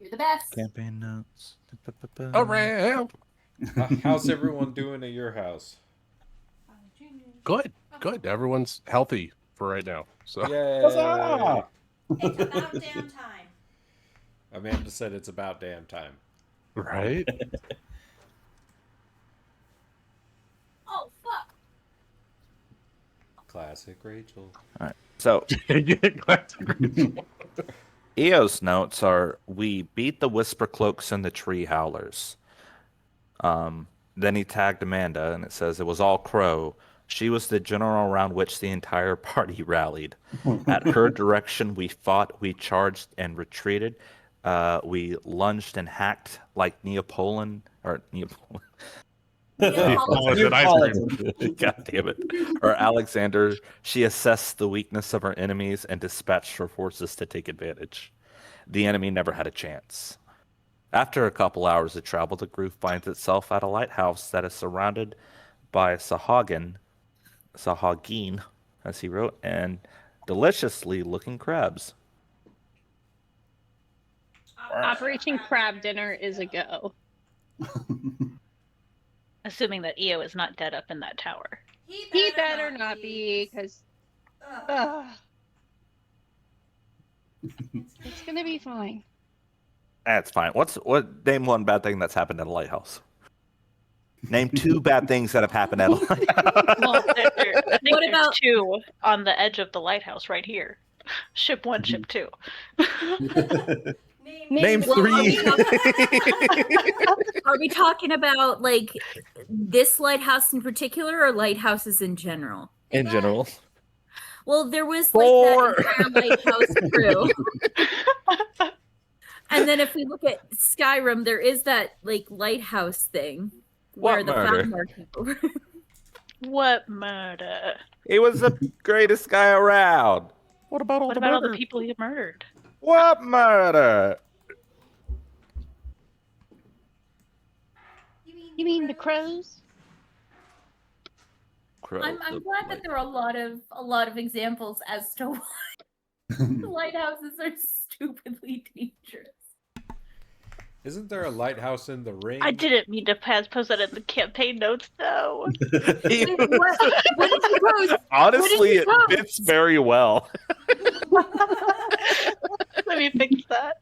You're the best. Campaign notes. Around. How's everyone doing at your house? Good. Everyone's healthy for right now. So Yay! Huzzah! It's about damn time. Amanda said it's about damn time. right. Oh, fuck. Classic Rachel. All right. So EO's notes are: we beat the Whisper Cloaks and the Tree Howlers. Then he tagged Amanda, and it says it was all Crow. She was the general around which the entire party rallied. At her direction, we fought, we charged, and retreated. We lunged and hacked like Neapolitan. Oh, is it ice cream? God damn it. Or Alexander. She assessed the weakness of her enemies and dispatched her forces to take advantage. The enemy never had a chance. After a couple hours of travel, the group finds itself at a lighthouse that is surrounded by Sahagin, as he wrote, and deliciously looking crabs. Operation Crab Dinner is a go. Assuming that EO is not dead up in that tower. He better not be, because it's gonna be fine. That's fine. Name one bad thing that's happened at a lighthouse. Name two bad things that have happened at a lighthouse. Well, I think What there's about- two on the edge of the lighthouse right here. Ship 1, ship 2. Name three. Are we talking about like this lighthouse in particular, or lighthouses in general? In general. Well, there was Four. like that entire lighthouse crew. And then if we look at Skyrim, there is that like lighthouse thing where What the murder? Falmer people were. What murder? He was the greatest guy around. What about all What the about all the murder? people he murdered? What murder? You mean the crows? I'm glad that there are a lot of examples as to why lighthouses are stupidly dangerous. Isn't there a lighthouse in the ring? I didn't mean to post that in the campaign notes, though. Wait, what did you post? Honestly, it What did you fits very well. Let me fix that.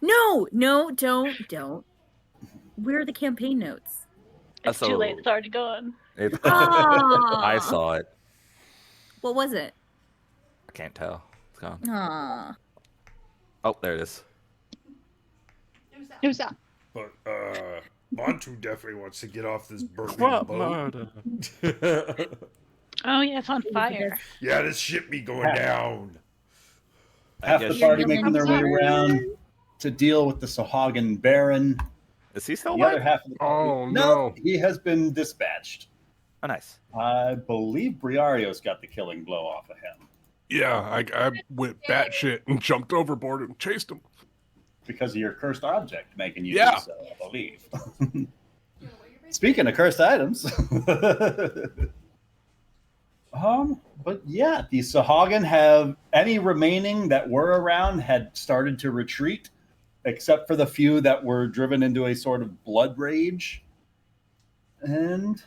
No, don't. Where are the campaign notes? It's too late. It's already gone. I saw it. What was it? I can't tell. It's gone. Aw. Oh, there it is. Who's that? But Montu definitely wants to get off this burning What boat. murder? Oh, yeah, it's on fire. Yeah, this ship be going down. I Half guess the party you're making their way sorry. around to deal with the Sahagin Baron. Is he still The other alive? half of the party. Oh, no. He has been dispatched. Oh, nice. I believe Briario's got the killing blow off of him Yeah, I went batshit and jumped overboard and chased him. because of your cursed object making you Yeah. do so, I believe. Speaking of cursed items. But yeah, the Sahagin have any remaining that were around had started to retreat, except for the few that were driven into a sort of blood rage. And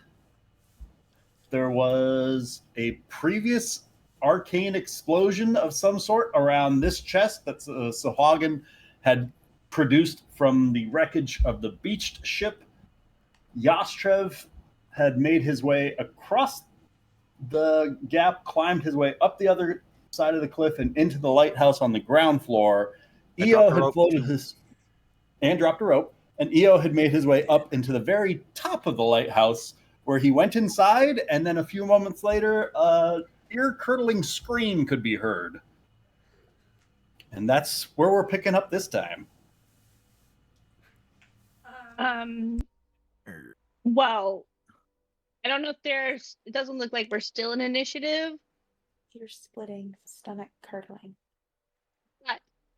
there was a previous arcane explosion of some sort around this chest that Sahagin had produced from the wreckage of the beached ship. Yastrev had made his way across the gap, climbed his way up the other side of the cliff and into the lighthouse on the ground floor. And EO dropped a had rope. floated his and dropped a rope, and EO had made his way up into the very top of the lighthouse, where he went inside, and then a few moments later, ear-curdling scream could be heard. And that's where we're picking up this time. Well, I don't know if there's. It doesn't look like we're still in initiative. You're splitting, stomach curdling.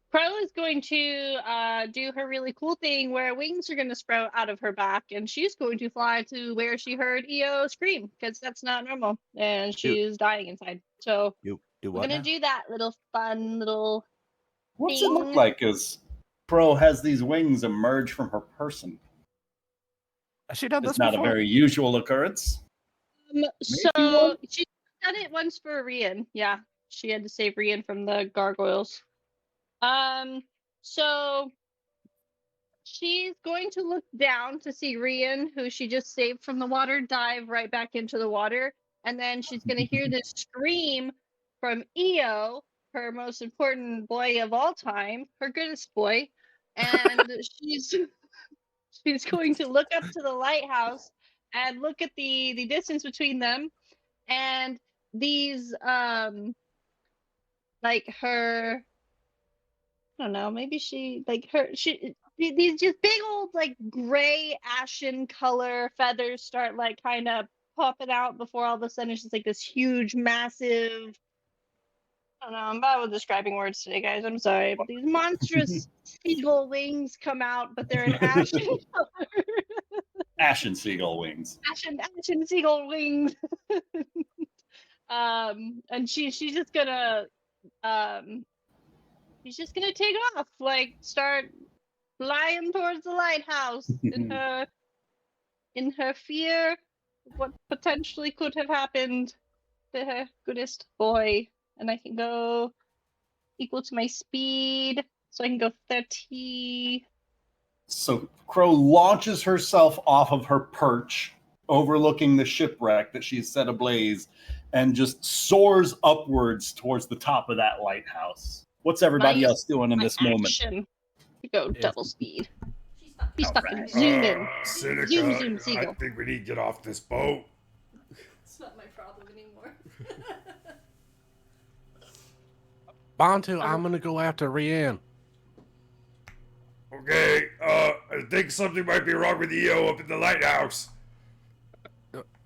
Crow is going to do her really cool thing where wings are going to sprout out of her back, and she's going to fly to where she heard EO scream, because that's not normal, and she's dying inside. So You do we're what? going to Now? do that little fun little What's it look Ding. like? Is Crow has these wings emerge from her person. Has she done this It's not a before? very usual occurrence. So she's done it once for Rian. Yeah, she had to save Rian from the gargoyles. So she's going to look down to see Rian, who she just saved from the water, dive right back into the water, and then she's going to hear this scream from Io, her most important boy of all time, her goodest boy, and she's going to look up to the lighthouse and look at the distance between them, and these like her, I don't know, maybe she like her these just big old like gray ashen color feathers start like kind of popping out before all of a sudden it's just like this huge massive, I don't know, I'm bad with describing words today, guys, I'm sorry, but these monstrous seagull wings come out, but they're an ashen color. Ashen seagull wings. ashen seagull wings. And she's just gonna take off, like start flying towards the lighthouse in her fear of what potentially could have happened to her goodest boy. And I can go equal to my speed, so I can go 30. So Crow launches herself off of her perch, overlooking the shipwreck that she's set ablaze, and just soars upwards towards the top of that lighthouse. What's everybody Nice. else doing in this moment? Action to go double speed. She's He's fucking fucking zooming. Seneca, Zoom, I seagull. think we need to get off this boat. It's not my problem anymore. Bantu, I'm gonna go after Rian. Okay, I think something might be wrong with EO up in the lighthouse.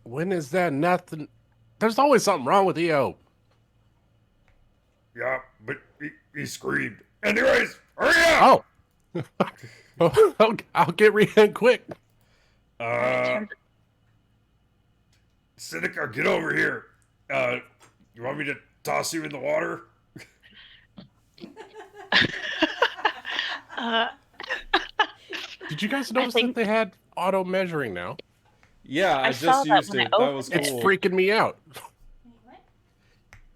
When is that nothing? There's always something wrong with EO. Yeah, but he screamed. Anyways, hurry up! Oh, I'll get Rian quick. Seneca, get over here. You want me to toss you in the water? Did you guys notice think- that they had auto measuring now? Yeah, I saw just that used when I it. That was opened It's cool. freaking me out.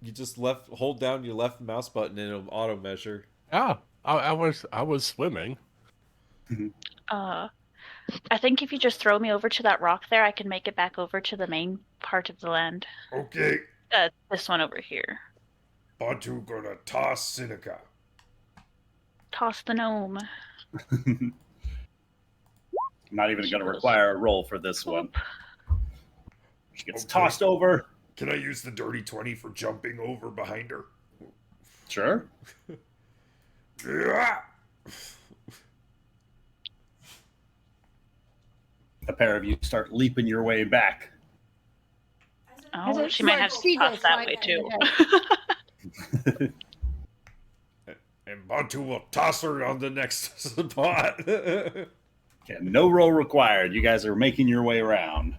You just hold down your left mouse button and it'll auto measure. Yeah, I was swimming. I think if you just throw me over to that rock there, I can make it back over to the main part of the land. Okay, This one over here. Bantu gonna toss Seneca. Toss the gnome. I'm not even going to require a roll for this one. She gets Okay. tossed over. Can I use the dirty 20 for jumping over behind her? Sure. Yeah. A pair of you start leaping your way back. Oh, she might have to Seagull toss that fly way down too. And Bantu will toss her on the next spot. Okay, no roll required. You guys are making your way around.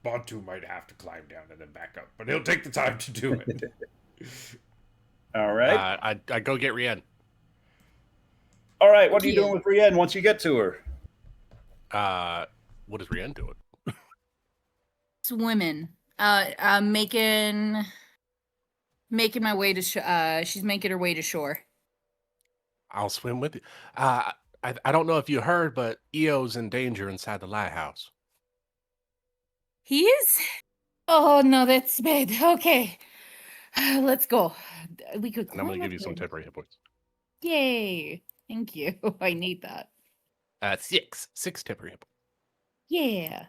Bantu might have to climb down and then back up, but he'll take the time to do it. All right. I go get Rian. All right. What are you doing with Brienne once you get to her? What is Rian doing? Swimming. Making my way to she's making her way to shore. I'll swim with you. I don't know if you heard, but EO's in danger inside the lighthouse. He is? Oh no, that's bad. Okay. Let's go. We could And I'm going climb to give up you some there. temporary hit points. Yay. Thank you. I need that. 6 temporary hit points. Yeah.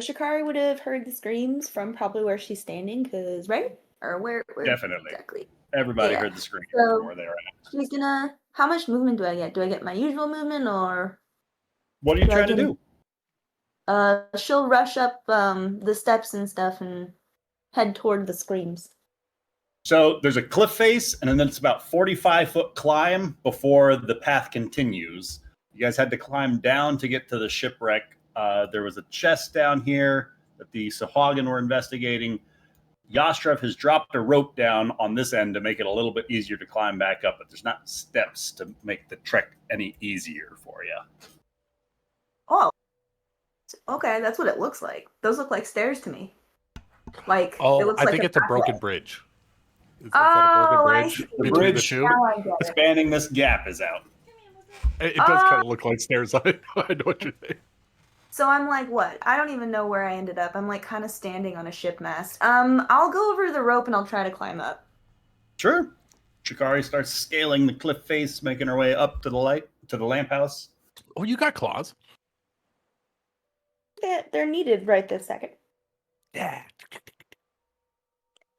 Shikari would have heard the screams from probably where she's standing, cause right? Or where Definitely. exactly? Everybody Yeah. heard the scream So- from where they were at. She's gonna. How much movement do I get? Do I get my usual movement, or What are you Do I trying to get- do? she'll rush up the steps and stuff and head toward the screams. So there's a cliff face, and then it's about 45-foot climb before the path continues. You guys had to climb down to get to the shipwreck. There was a chest down here. that the Sahagin were investigating. Yastrev has dropped a rope down on this end to make it a little bit easier to climb back up, but there's not steps to make the trek any easier for you. Oh, okay, that's what it looks like. Those look like stairs to me. Like, it Oh, looks I like think it's a broken pathway. bridge. Is that a Oh, broken I bridge? see. The Between bridge the two? Now I get it. spanning this gap is out. It does kind of look like stairs. I know what you're saying. So I'm like, what? I don't even know where I ended up. I'm like kind of standing on a ship mast. I'll go over the rope and I'll try to climb up. Sure. Shikari starts scaling the cliff face, making her way up to the lamp house. Oh, you got claws. They're needed right this second. Yeah.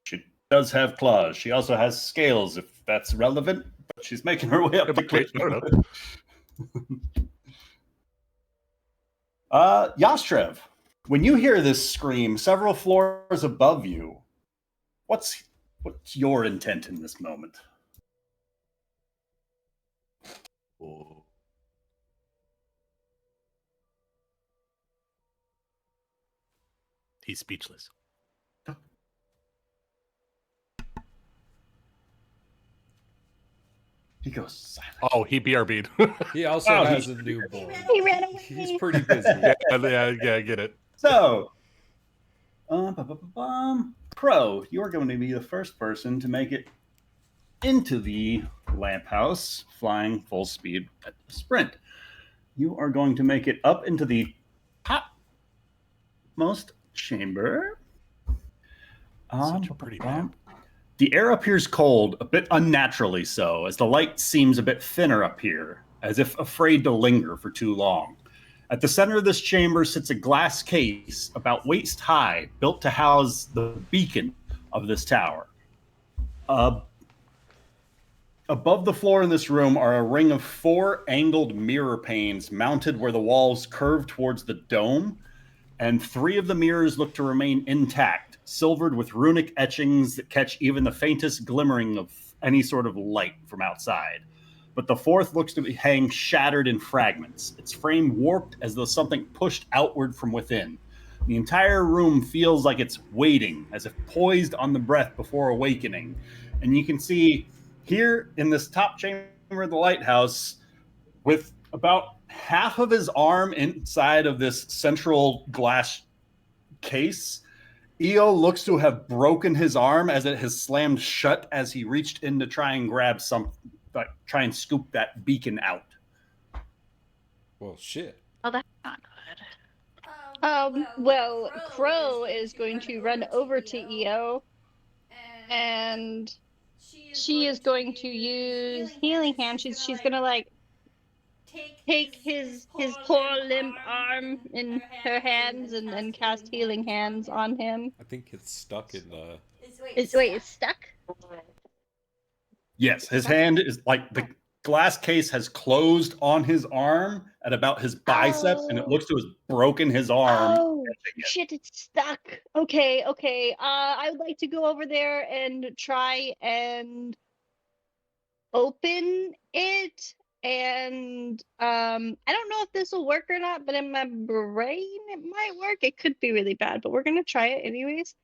She does have claws. She also has scales, if that's relevant. But she's making her way up the cliff. I don't know. Yastrev, when you hear this scream several floors above you, what's your intent in this moment? Oh. He's speechless. He goes silent. Oh, he BRB'd. He also Oh, has a newborn. He ran away. He's pretty busy. yeah, I get it. So, Pro, you are going to be the first person to make it into the lamp house, flying full speed at the sprint. You are going to make it up into the topmost chamber. Such a pretty map. The air appears cold, a bit unnaturally so, as the light seems a bit thinner up here, as if afraid to linger for too long. At the center of this chamber sits a glass case about waist high, built to house the beacon of this tower. Above the floor in this room are a ring of 4 angled mirror panes mounted where the walls curve towards the dome, and 3 of the mirrors look to remain intact, silvered with runic etchings that catch even the faintest glimmering of any sort of light from outside. But the 4th looks to be hang shattered in fragments, its frame warped as though something pushed outward from within. The entire room feels like it's waiting, as if poised on the breath before awakening. And you can see here in this top chamber of the lighthouse, with about half of his arm inside of this central glass case, Io looks to have broken his arm as it has slammed shut as he reached in to try and grab try and scoop that beacon out. Well, shit. Oh, that's not good. Well, Crow is going to run over to EO, and she is going to use Healing Hand. She's gonna like take his poor limp arm in her hands and cast Healing Hands on him. I think it's stuck in the. It's stuck? Yes, his hand is like the glass case has closed on his arm at about his biceps, and it looks to have broken his arm. Oh, shit, it's stuck. Okay. I would like to go over there and try and open it. And I don't know if this will work or not, but in my brain it might work. It could be really bad, but we're gonna try it anyways.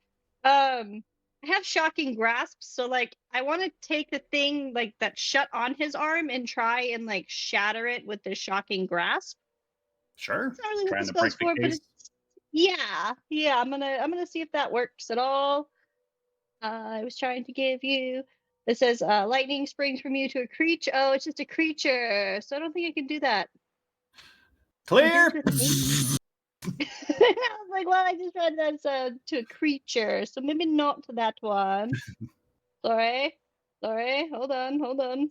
I have shocking grasp, so like I want to take the thing like that shut on his arm and try and like shatter it with this shocking grasp. Sure. It's not really what Trying the to break spell's for, the but case. it's yeah. I'm gonna see if that works at all. I was trying to give you. It says lightning springs from you to a creature. Oh, it's just a creature, so I don't think I can do that. Clear. I was like, well, I just read that to a creature, so maybe not to that one. Sorry. Hold on.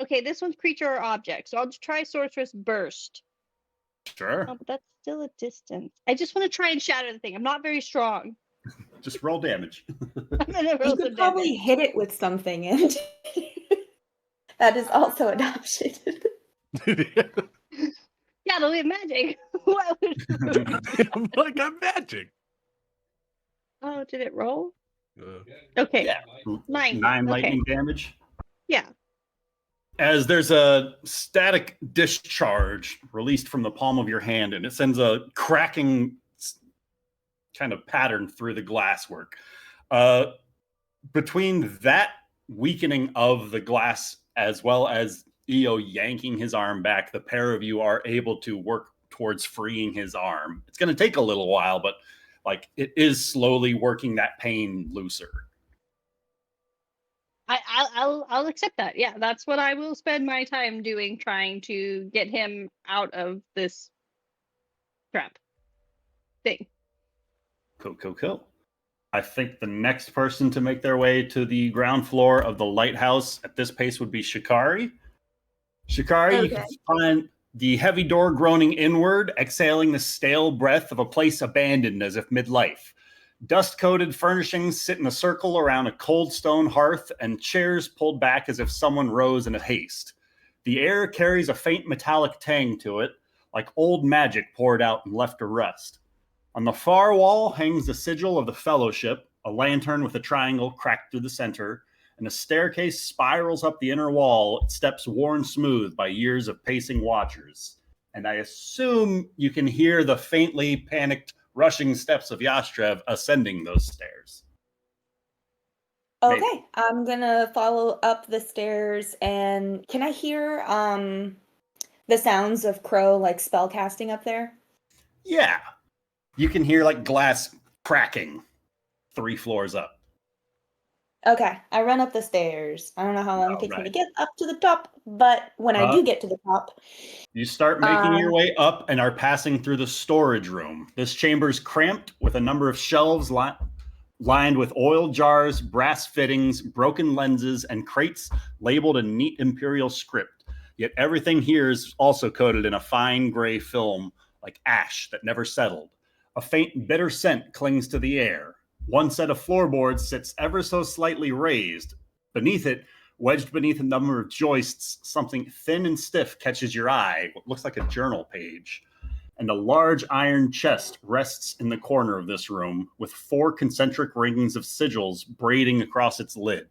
Okay, this one's creature or object, so I'll just try Sorceress Burst. Sure. Oh, but that's still a distance. I just want to try and shatter the thing. I'm not very strong. Just roll damage. I'm gonna roll You some could probably damage. hit it with something, and that is also an option. Yeah, it'll be magic. What would- I'm like, I'm magic. Oh, did it roll? Okay. Yeah. 9. 9 Okay. lightning damage. Yeah. As there's a static discharge released from the palm of your hand, and it sends a cracking kind of pattern through the glasswork. Between that weakening of the glass as well as Io yanking his arm back, the pair of you are able to work towards freeing his arm. It's going to take a little while, but like it is slowly working that pain looser. I'll accept that. Yeah, that's what I will spend my time doing, trying to get him out of this trap thing. Cool. I think the next person to make their way to the ground floor of the lighthouse at this pace would be Shikari. Shikari, you can find the heavy door groaning inward, exhaling the stale breath of a place abandoned as if midlife. Dust-coated furnishings sit in a circle around a cold stone hearth, and chairs pulled back as if someone rose in a haste. The air carries a faint metallic tang to it, like old magic poured out and left to rust. On the far wall hangs the sigil of the Fellowship, a lantern with a triangle cracked through the center, and a staircase spirals up the inner wall, its steps worn smooth by years of pacing watchers. And I assume you can hear the faintly panicked rushing steps of Yastrev ascending those stairs. Okay, Maybe. I'm gonna follow up the stairs, and can I hear the sounds of Crow like spell casting up there? Yeah. You can hear like glass cracking 3 floors up. Okay, I run up the stairs. I don't know how long it takes me to Alright. get up to the top, but when I do get to the top, You start making your way up and are passing through the storage room. This chamber is cramped with a number of shelves lined with oil jars, brass fittings, broken lenses, and crates labeled in neat imperial script. Yet everything here is also coated in a fine gray film like ash that never settled. A faint bitter scent clings to the air. One set of floorboards sits ever so slightly raised. Beneath it, wedged beneath a number of joists, something thin and stiff catches your eye, what looks like a journal page. And a large iron chest rests in the corner of this room, with 4 concentric rings of sigils braiding across its lid.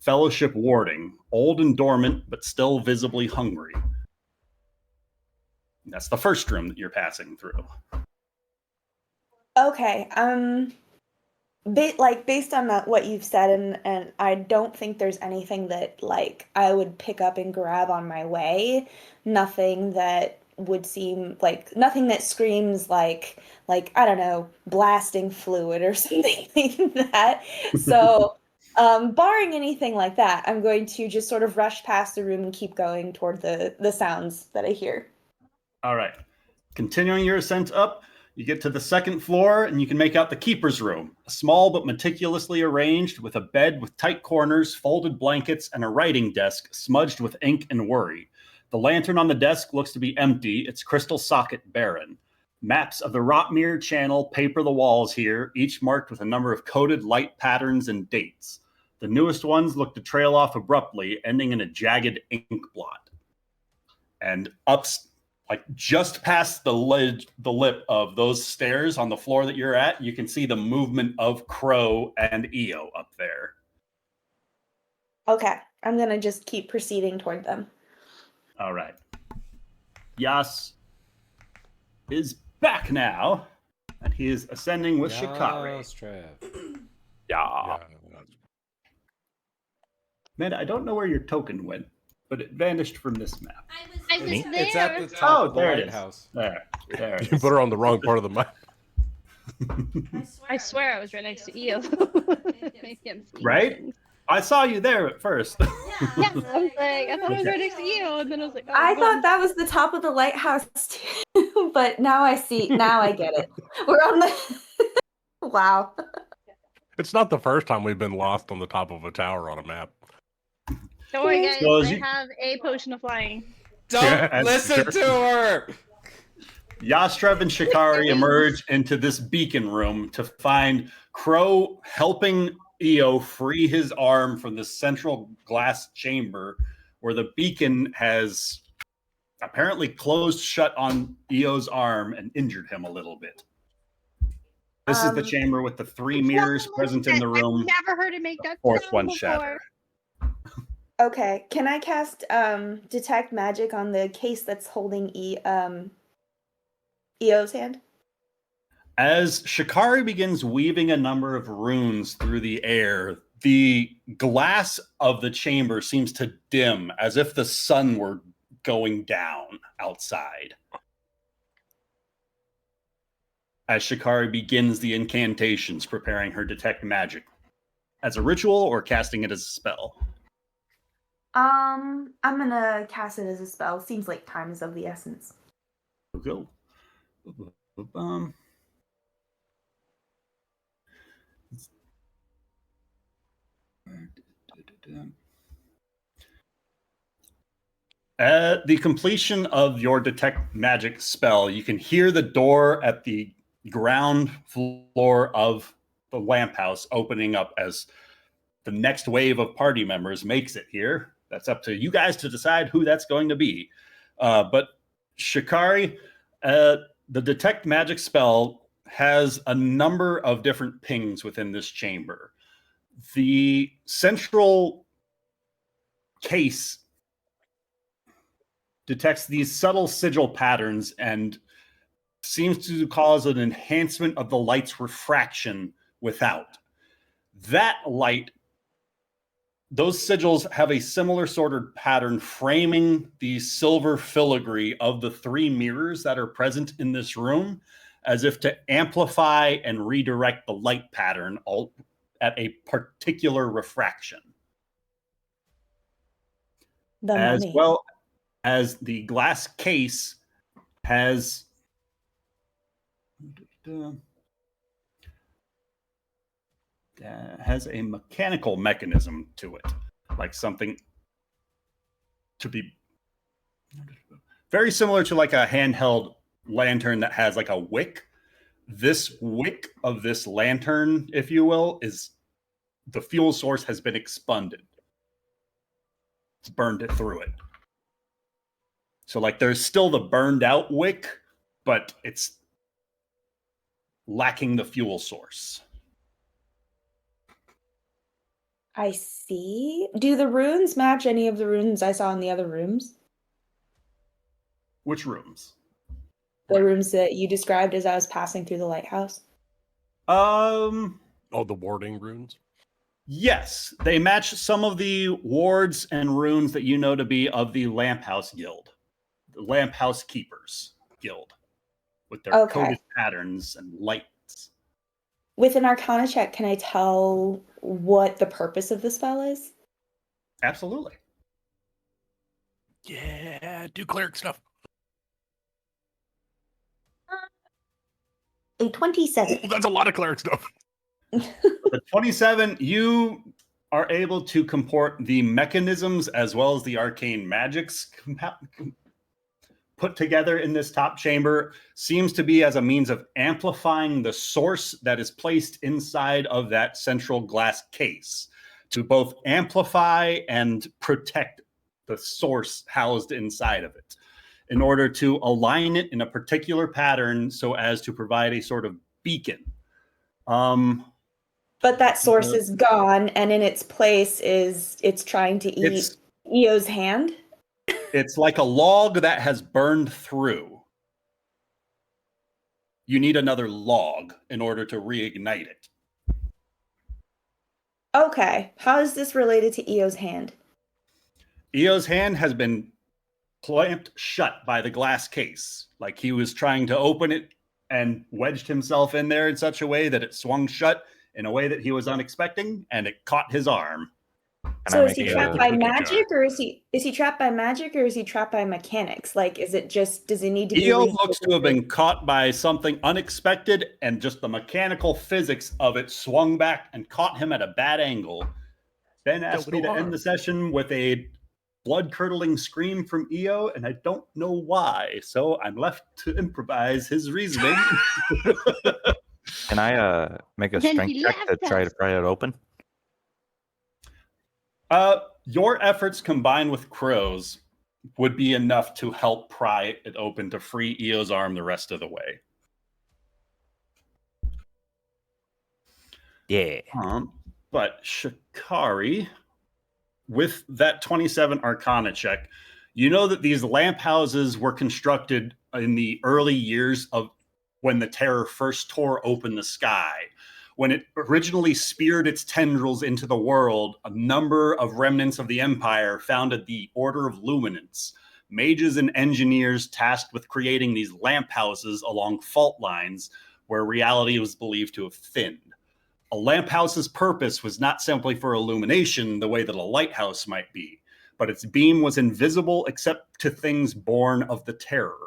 Fellowship warding, old and dormant, but still visibly hungry. And that's the first room that you're passing through. okay, based on what you've said, and I don't think there's anything that like I would pick up and grab on my way. Nothing that would seem like nothing that screams like I don't know, blasting fluid or something like that. So barring anything like that, I'm going to just sort of rush past the room and keep going toward the sounds that I hear. All right. Continuing your ascent up, you get to the 2nd floor and you can make out the keeper's room, small but meticulously arranged, with a bed with tight corners, folded blankets, and a writing desk smudged with ink and worry. The lantern on the desk looks to be empty, its crystal socket barren. Maps of the Rotmere Channel paper the walls here, each marked with a number of coded light patterns and dates. The newest ones look to trail off abruptly, ending in a jagged ink blot. And like just past the lip of those stairs on the floor that you're at, you can see the movement of Crow and Io up there. Okay, I'm gonna just keep proceeding toward them. All right. Yas is back now, and he is ascending with Shikari. Yastrev. Yeah. Man, I don't know where your token went, but it vanished from this map. I was Me? there. It's at the top Oh, of the there it is. lighthouse. There it You is. put her on the wrong part of the map. I swear I was right next to Io. Make him see Right? things. I saw you there at first. Yeah, I was like, I thought I was right next to Io, and then I was like, oh, I God. thought that was the top of the lighthouse too, but now I see. Now I get it. We're on the. Wow. It's not the first time we've been lost on the top of a tower on a map. Don't worry, guys. So as I you- have a potion of flying. Don't Yeah, listen to her. Yastrev and Shikari emerge into this beacon room to find Crow helping Io free his arm from the central glass chamber where the beacon has apparently closed shut on Io's arm and injured him a little bit. This is the chamber with the 3 mirrors present in the room. I've never heard it make that Fourth sound one before. shatter. Okay, can I cast detect magic on the case that's holding Io's hand? As Shikari begins weaving a number of runes through the air, the glass of the chamber seems to dim as if the sun were going down outside. As Shikari begins the incantations, preparing her detect magic as a ritual or casting it as a spell. I'm gonna cast it as a spell. Seems like time is of the essence. Go. At the completion of your detect magic spell, you can hear the door at the ground floor of the lamp house opening up as the next wave of party members makes it here. That's up to you guys to decide who that's going to be. But Shikari, the detect magic spell has a number of different pings within this chamber. The central case detects these subtle sigil patterns and seems to cause an enhancement of the light's refraction without. That light, those sigils have a similar sort of pattern framing the silver filigree of the 3 mirrors that are present in this room, as if to amplify and redirect the light pattern all at a particular refraction. As well as the glass case has a mechanical mechanism to it, like something to be very similar to like a handheld lantern that has like a wick. This wick of this lantern, if you will, is the fuel source has been expunged. It's burned it through it. So like there's still the burned out wick, but it's lacking the fuel source. I see. Do the runes match any of the runes I saw in the other rooms? Which rooms? The rooms that you described as I was passing through the lighthouse? Oh, the warding runes? Yes, they match some of the wards and runes that you know to be of the Lamp House Guild, the Lamp House Keepers Guild, with their coded patterns and lights. With an Arcana check, can I tell what the purpose of the spell is? Absolutely. Yeah, do cleric stuff. A 27. Oh, that's a lot of cleric stuff. The 27, you are able to comport the mechanisms as well as the arcane magics put together in this top chamber. Seems to be as a means of amplifying the source that is placed inside of that central glass case to both amplify and protect the source housed inside of it in order to align it in a particular pattern so as to provide a sort of beacon. But that source is gone, and in its place it's trying to eat Eo's hand? It's like a log that has burned through. You need another log in order to reignite it. Okay. How is this related to Eo's hand? Eo's hand has been clamped shut by the glass case. Like he was trying to open it and wedged himself in there in such a way that it swung shut in a way that he was unexpecting, and it caught his arm. So is he trapped by magic, or is he trapped by magic, or is he trapped by mechanics? Like, is it just, does he need to be... Eo looks to have been caught by something unexpected, and just the mechanical physics of it swung back and caught him at a bad angle. Ben asked me to end the session with a blood-curdling scream from Eo, and I don't know why, so I'm left to improvise his reasoning. Can I make a strength check to try to pry it open? Your efforts combined with Crow's would be enough to help pry it open to free Eo's arm the rest of the way. Yeah. But Shikari, with that 27 Arcana check, you know that these lamp houses were constructed in the early years of when the Terror first tore open the sky. When it originally speared its tendrils into the world, a number of remnants of the Empire founded the Order of Luminance, mages and engineers tasked with creating these lamp houses along fault lines where reality was believed to have thinned. A lamp house's purpose was not simply for illumination the way that a lighthouse might be, but its beam was invisible except to things born of the Terror.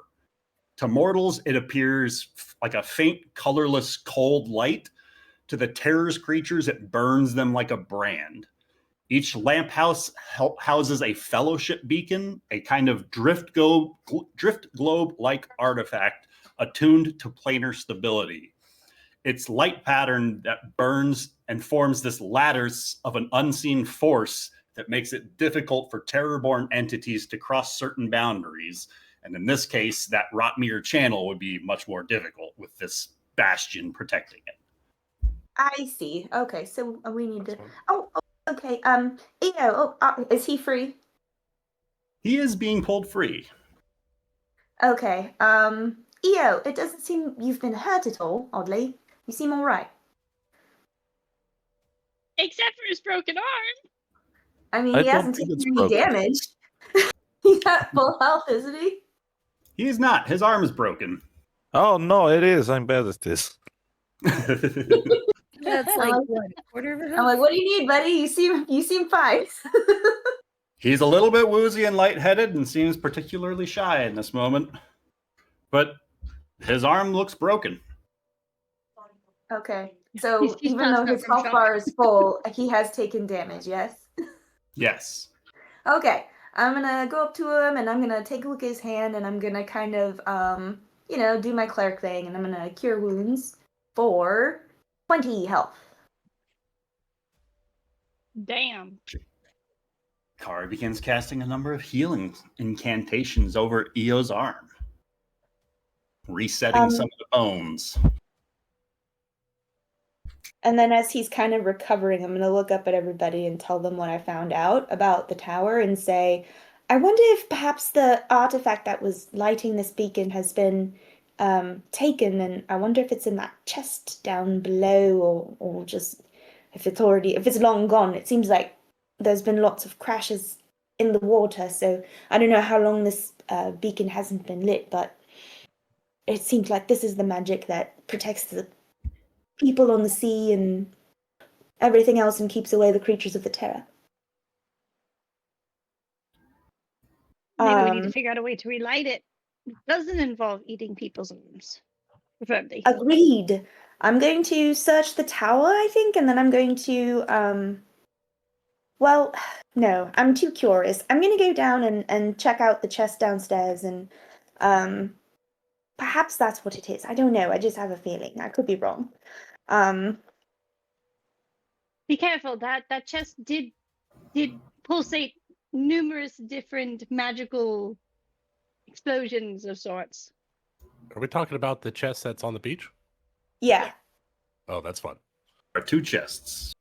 To mortals, it appears like a faint, colorless, cold light. To the Terror's creatures, it burns them like a brand. Each lamp house houses a fellowship beacon, a kind of drift globe-like artifact attuned to planar stability. Its light pattern that burns and forms this lattice of an unseen force that makes it difficult for Terror-born entities to cross certain boundaries. And in this case, that Rotmere channel would be much more difficult with this bastion protecting it. I see. Okay, so we need to. Oh, okay. Is he free? He is being pulled free. Okay. Io, it doesn't seem you've been hurt at all. Oddly, you seem all right. Except for his broken arm. I mean, I he don't hasn't think taken it's any broken. damage. He's at full health, isn't he? He's not. His arm is broken. Oh no, it is. I'm bad at this. That's like what, a quarter of it? I'm like, what do you need, buddy? You seem fine. He's a little bit woozy and lightheaded and seems particularly shy in this moment. But his arm looks broken. Okay. So He's even though passed out his from health shock. bar is full, he has taken damage, yes? Yes. Okay. I'm gonna go up to him and I'm gonna take a look at his hand and I'm gonna kind of do my cleric thing and I'm gonna cure wounds for 20 health. Damn. Kari begins casting a number of healing incantations over Io's arm, resetting some of the bones. And then as he's kind of recovering, I'm going to look up at everybody and tell them what I found out about the tower and say, I wonder if perhaps the artifact that was lighting this beacon has been taken, and I wonder if it's in that chest down below or just if it's long gone. It seems like there's been lots of crashes in the water, so I don't know how long this beacon hasn't been lit, but it seems like this is the magic that protects the people on the sea and everything else and keeps away the creatures of the Terror. Maybe we need to figure out a way to relight it. It doesn't involve eating people's arms. Preferably. Agreed. I'm going to search the tower, I think, and then I'm going to no, I'm too curious. I'm going to go down and check out the chest downstairs and perhaps that's what it is. I don't know. I just have a feeling. I could be wrong. Be careful. That chest did pulsate numerous different magical explosions of sorts. Are we talking about the chest that's on the beach? Yeah. Oh, that's fun. There are two chests.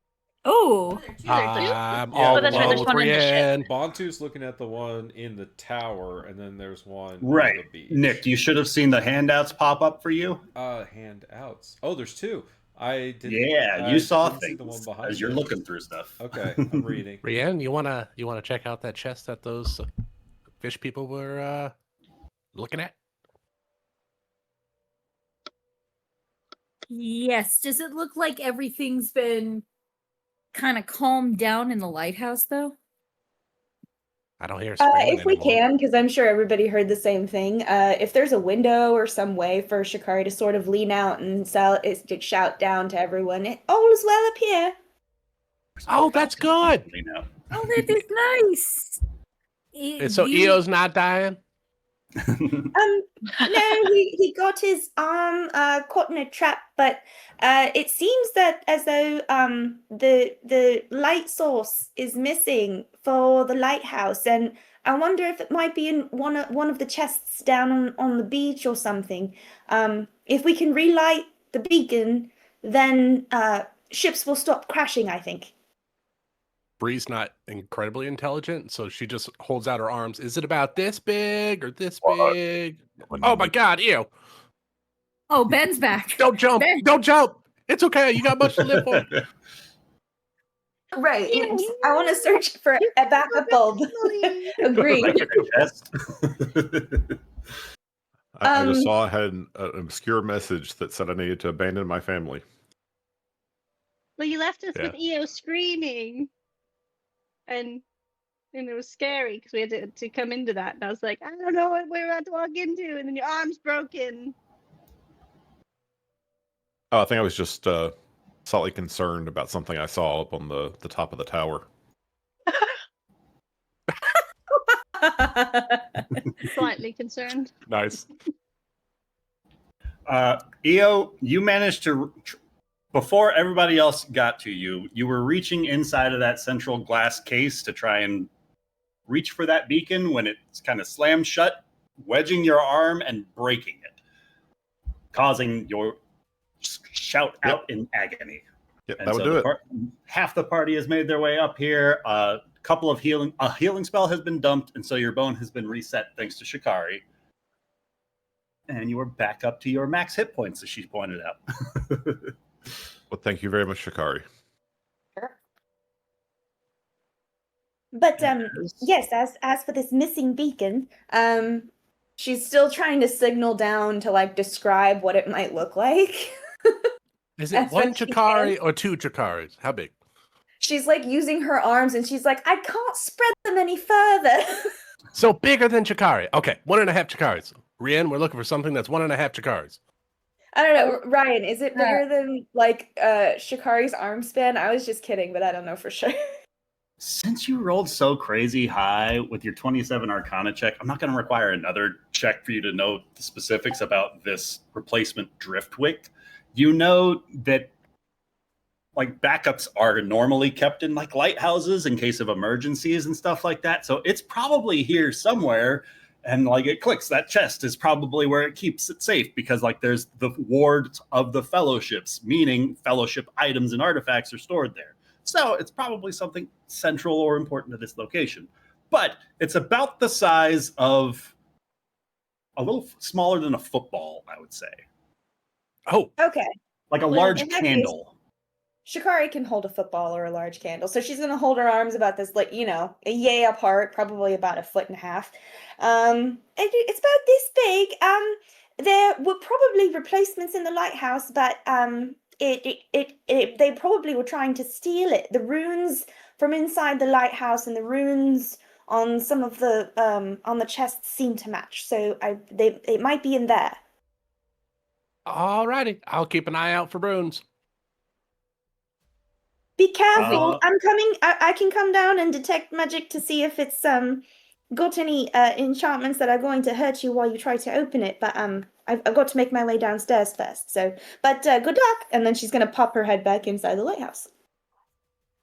Oh, I'm Yeah, all that's right, alone there's with one in the Brienne. Bontu's looking at the one in the tower, and then there's one on Right. the beach. Nick, you should have seen the handouts pop up for you. Handouts. Oh, there's two. I did. Yeah, I you saw didn't see the one things behind as you're you. looking through stuff. Okay, I'm reading. Brienne, you wanna check out that chest that those fish people were looking at? yes. Does it look like everything's been kind of calmed down in the lighthouse, though? I don't hear screaming If we anymore. can, because I'm sure everybody heard the same thing. If there's a window or some way for Shikari to sort of lean out and to shout down to everyone, all is well up here. Oh, that's good. You know. Oh, that is nice. And so Eo's not dying? No, he got his arm caught in a trap, but it seems that as though the light source is missing for the lighthouse, and I wonder if it might be in one of the chests down on the beach or something. If we can relight the beacon, then ships will stop crashing, I think. Bree's not incredibly intelligent, so she just holds out her arms. Is it about this big or this big? Oh my god, ew. Oh, Ben's back. Don't jump! Ben. Don't jump! It's okay. You got much to live for. Right. I want to search for a backup bulb. Agreed. Like a chest. I just Um, saw I had an obscure message that said I needed to abandon my family. Well, you left us Yeah. with EO screaming, and it was scary because we had to come into that. And I was like, I don't know what we're about to walk into, and then your arm's broken. Oh, I think I was just slightly concerned about something I saw up on the top of the tower. Slightly concerned. Nice. Io, you managed to, before everybody else got to you, you were reaching inside of that central glass case to try and reach for that beacon when it's kind of slammed shut, wedging your arm and breaking it, causing your shout out in agony. Yep, And that would so do it. Half the party has made their way up here. A healing spell has been dumped, and so your bone has been reset thanks to Shikari. And you are back up to your max hit points, as she pointed out. Well, thank you very much, Shikari. But yes, as for this missing beacon, she's still trying to signal down to like describe what it might look like. Is That's it one what she Chikari or two Chikaris? How big? She's like using her arms and she's like, I can't spread them any further. So bigger than Chikari. Okay, 1.5 Chikaris. Rien, we're looking for something that's 1.5 Chikaris. I don't know, Ryan, is it bigger than like Shikari's arm span? I was just kidding, but I don't know for sure. Since you rolled so crazy high with your 27 Arcana check, I'm not going to require another check for you to know the specifics about this replacement Driftwick. You know that like backups are normally kept in like lighthouses in case of emergencies and stuff like that. So it's probably here somewhere. And like it clicks, that chest is probably where it keeps it safe because like there's the wards of the fellowships, meaning fellowship items and artifacts are stored there. So it's probably something central or important to this location. But it's about the size of a little smaller than a football, I would say. Oh, Okay. Like a Well, large in that candle. Shikari can hold a football or a large candle. So she's going to hold her arms about this, like, a yay apart, probably about 1.5 feet. It's about this big. There were probably replacements in the lighthouse, but they probably were trying to steal it. The runes from inside the lighthouse and the runes on some of the on the chests seem to match. So it might be in there. alrighty. I'll keep an eye out for runes. Be careful. I'm coming. I can come down and detect magic to see if it's got any enchantments that are going to hurt you while you try to open it. But I've got to make my way downstairs first. So, but good luck. And then she's gonna pop her head back inside the lighthouse.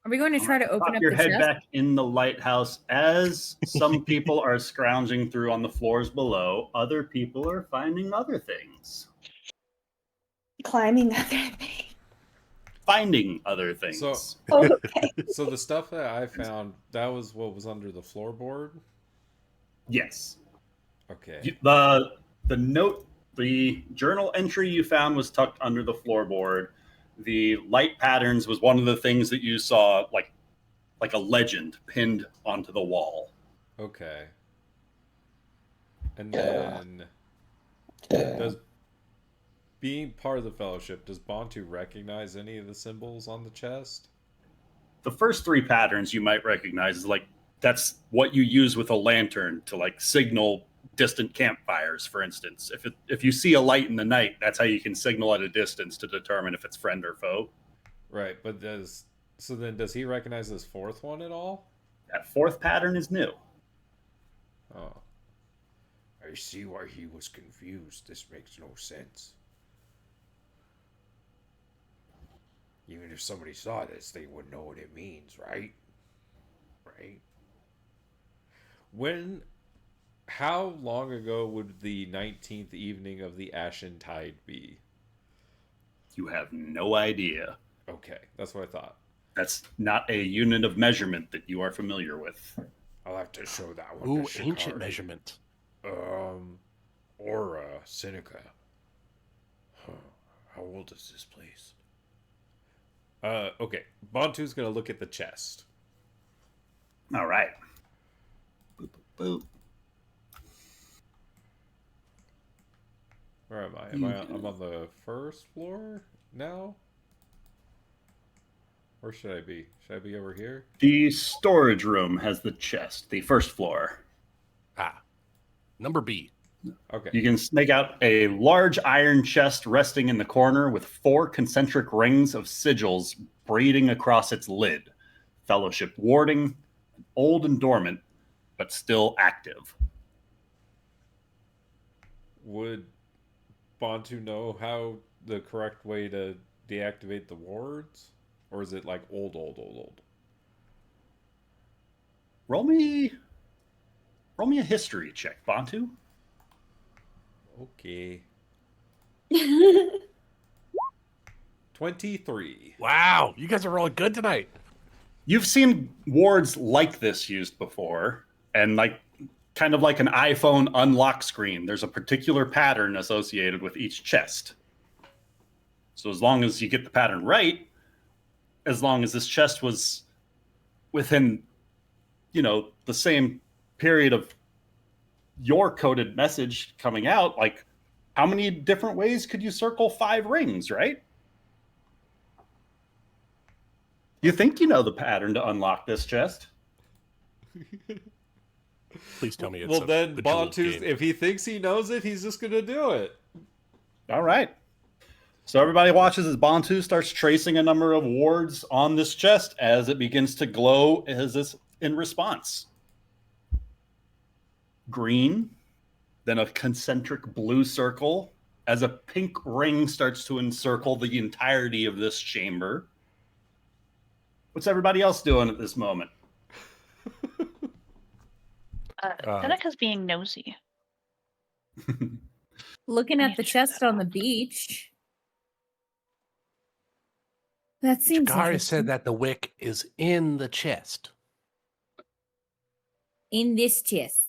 Are we going to try to open Pop up your the head chest? back in the lighthouse as some people are scrounging through on the floors below. Other people are finding other things. Climbing other thing. Finding other things. So- Oh, okay. So the stuff that I found, that was what was under the floorboard? Yes. Okay. The journal entry you found was tucked under the floorboard. The light patterns was one of the things that you saw, like a legend pinned onto the wall. Okay. And then does being part of the fellowship, does Bantu recognize any of the symbols on the chest? The first 3 patterns you might recognize is like that's what you use with a lantern to like signal distant campfires, for instance. If you see a light in the night, that's how you can signal at a distance to determine if it's friend or foe. Right, but does he recognize this 4th one at all? That 4th pattern is new. Oh. I see why he was confused. This makes no sense. Even if somebody saw this, they would know what it means, right? Right? How long ago would the 19th evening of the Ashen Tide be? You have no idea. Okay, that's what I thought. That's not a unit of measurement that you are familiar with. I'll have to show that one. Ooh, to ancient Shikari. measurement. Aura Seneca. How old is this place? Okay. Bontu's gonna look at the chest. All right. Boop, boop, boop. Where am I? I'm on the first floor now? Where should I be? Should I be over here? The storage room has the chest, the first floor. Number B. Okay. You can make out a large iron chest resting in the corner with 4 concentric rings of sigils braiding across its lid. Fellowship warding, old and dormant, but still active. Would Bontu know how the correct way to deactivate the wards? Or is it like old? Roll me a history check, Bontu. Okay. 23. Wow, you guys are rolling good tonight. You've seen wards like this used before, and like kind of like an iPhone unlock screen. There's a particular pattern associated with each chest. So as long as you get the pattern right, as long as this chest was within, the same period of your coded message coming out, like how many different ways could you circle 5 rings, right? You think you know the pattern to unlock this chest? Please tell me it's Well, then Bejeweled Bontu's, game. if he thinks he knows it, he's just gonna do it. All right. So everybody watches as Bontu starts tracing a number of wards on this chest as it begins to glow as this in response. Green, then a concentric blue circle as a pink ring starts to encircle the entirety of this chamber. What's everybody else doing at this moment? Seneca's being nosy. Looking at the chest on the beach. That seems Shikari interesting. said that the wick is in the chest. In this chest.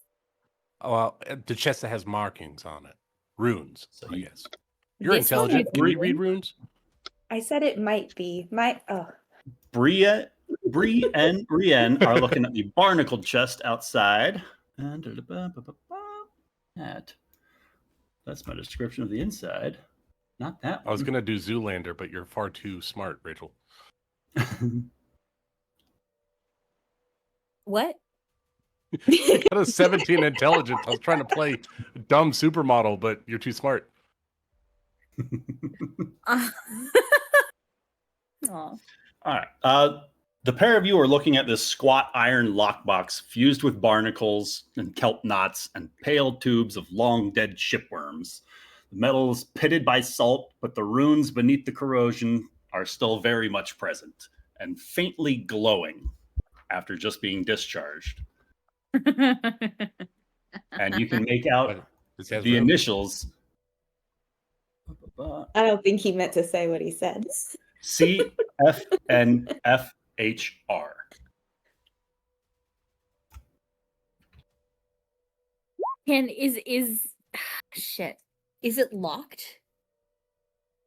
Oh, well, the chest that has markings on it. Runes, So I you- guess. You're This one intelligent. is Can you green. read runes? I said it might be. Bree and Brienne are looking at the barnacled chest outside. And that's my description of the inside. Not that I was one. going to do Zoolander, but you're far too smart, Rachel. What? You got a 17 intelligence. I was trying to play dumb supermodel, but you're too smart. Aw. All right. The pair of you are looking at this squat iron lockbox fused with barnacles and kelp knots and pale tubes of long dead shipworms. The metal is pitted by salt, but the runes beneath the corrosion are still very much present and faintly glowing after just being discharged. And you can make out This has the runes. initials I don't think he meant to say what he said. CFNFHR. Is shit. Is it locked?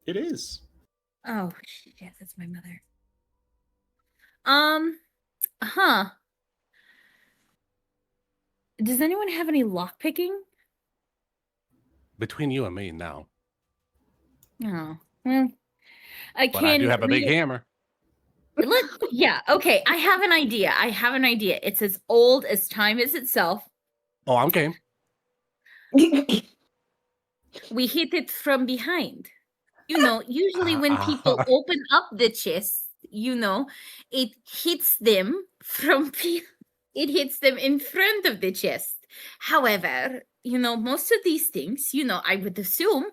It is. Oh shit, that's my mother. Huh. Does anyone have any lock picking? Between you and me now. Oh. Well, I But I do have a big read- hammer. Yeah, okay. I have an idea. It's as old as time is itself. Oh, I'm game. We hit it from behind. Usually when people open up the chest, it hits them it hits them in front of the chest. However, most of these things, I would assume,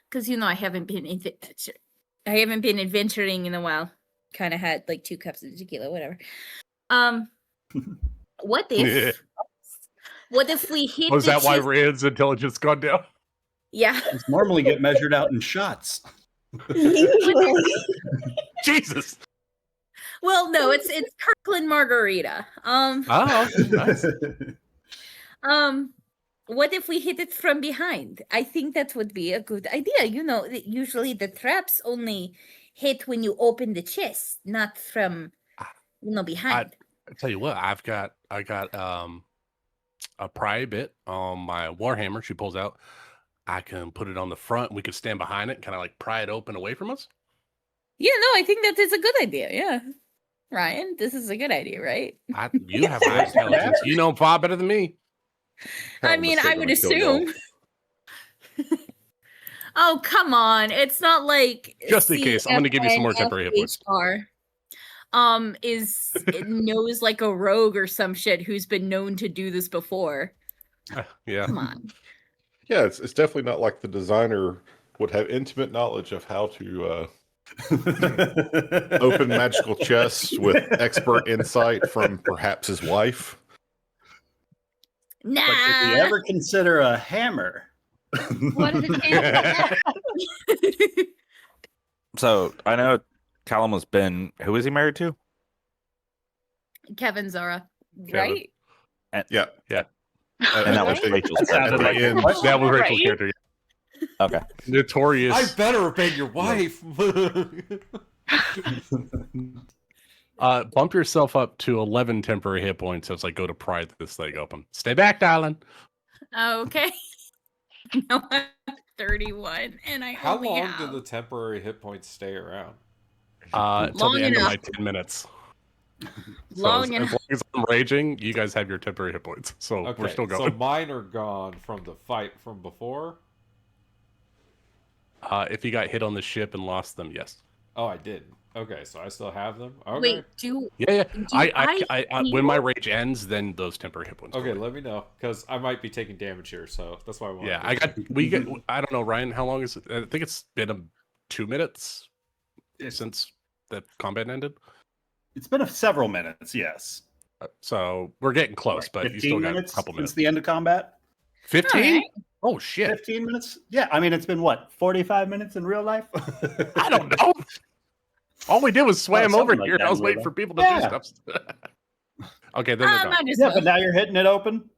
because I haven't been adventuring in a while. Kind of had like 2 cups of tequila, whatever. What if we hit Was the that why chest- Rand's intelligence gone down? Yeah. It's normally get measured out in shots. Jesus. Well, no, it's Kirkland Margarita. Oh, nice. what if we hit it from behind? I think that would be a good idea. Usually the traps only hit when you open the chest, not from behind. I tell you what, I got a pry bit on my Warhammer. She pulls out. I can put it on the front. We could stand behind it, kind of like pry it open away from us. Yeah, no, I think that is a good idea. Yeah, Ryan, this is a good idea, right? You have high intelligence. You know far better than me. I mean, I would assume. Oh, come on. It's not like just in case. I'm going to give you some more temporary hit points. Knows like a rogue or some shit who's been known to do this before. Yeah. Come on. Yeah, it's definitely not like the designer would have intimate knowledge of how to open magical chests with expert insight from perhaps his wife. Nah. But did you ever consider a hammer? What is a hammer? So I know Callum was Ben. Who is he married to? Kevin Zara, Kevin. right? Yeah. And that was Rachel's Sounded like character. That was Rachel's Right? character. Okay. Notorious. I better have been your wife. Bump yourself up to 11 temporary hit points as I go to pry this thing open. Stay back, darling. Okay. No, I'm 31, and I How only long have... do the temporary hit points stay around? Till Long the end enough. of my 10 minutes. Long as enough. long as I'm raging, you guys have your temporary hit points. So Okay, we're still so going. mine are gone from the fight from before. If you got hit on the ship and lost them, yes. Oh, I didn't. Okay, so I still have them. Okay. Wait, do Yeah. do I feel- when my rage ends, then those temporary hit points. go Okay, away. let me know because I might be taking damage here, so that's why I want. Yeah, I got. I don't know, Ryan. How long is it? I think it's been 2 minutes since the combat ended. It's been several minutes, yes. So we're getting close, but you still got a couple since minutes. the end of combat. 15? Alright. Oh shit! 15 minutes? Yeah, I mean, it's been what, 45 minutes in real life? I don't know. All we did was swam something over like here. that I was in waiting real for life. people to Yeah. do stuff. Okay, then they're done. might as Yeah, well. but now you're hitting it open.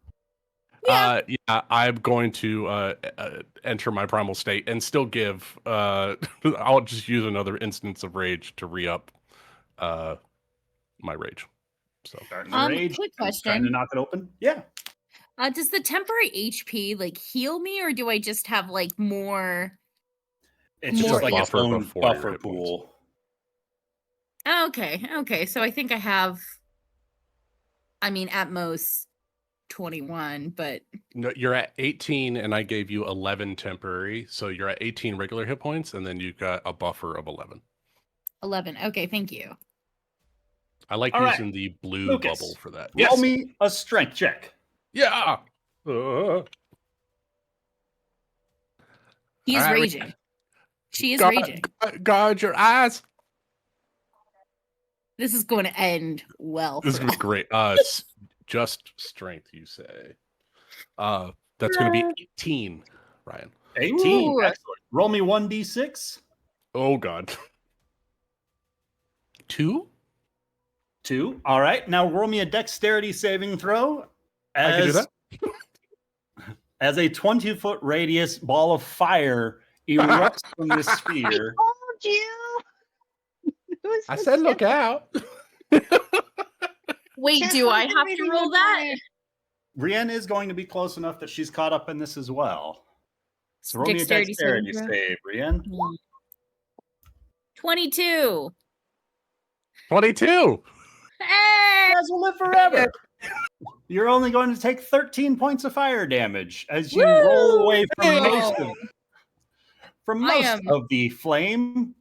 Yeah, I'm going to enter my primal state and still give. I'll just use another instance of rage to re-up my rage. So Starting to rage, quick trying question. to knock it open. Yeah. Does the temporary HP like heal me, or do I just have like more? It's More just like its buffer own before your buffer hit points. pool. Okay. So I think I have. I mean, at most 21, but no, you're at 18, and I gave you 11 temporary, so you're at 18 regular hit points, and then you got a buffer of 11. 11. Okay, thank you. I like All right, using the blue Lucas, bubble for that. Roll me a strength check. Yeah. He is All right, raging. She is guard, raging. Guard your eyes. This is going to end well. This for is us. great. Just strength, you say. That's going to be 18, Ryan. 18. Ooh. Excellent. Roll me 1d6. Oh God. 2? 2. All right. Now roll me a dexterity saving throw. I can do that. As a 20-foot radius ball of fire erupts from the sphere. told you. Who's I the said, look simple- out. Wait, Can't do I hold have the to reading roll of that? it. Brienne is going to be close enough that she's caught up in this as well. So roll me a Dexterity saving dexterity throw? save, Brienne. 22. 22. Hey! You guys will live forever. You're only going to take 13 points of fire damage as you roll away from most of the flame.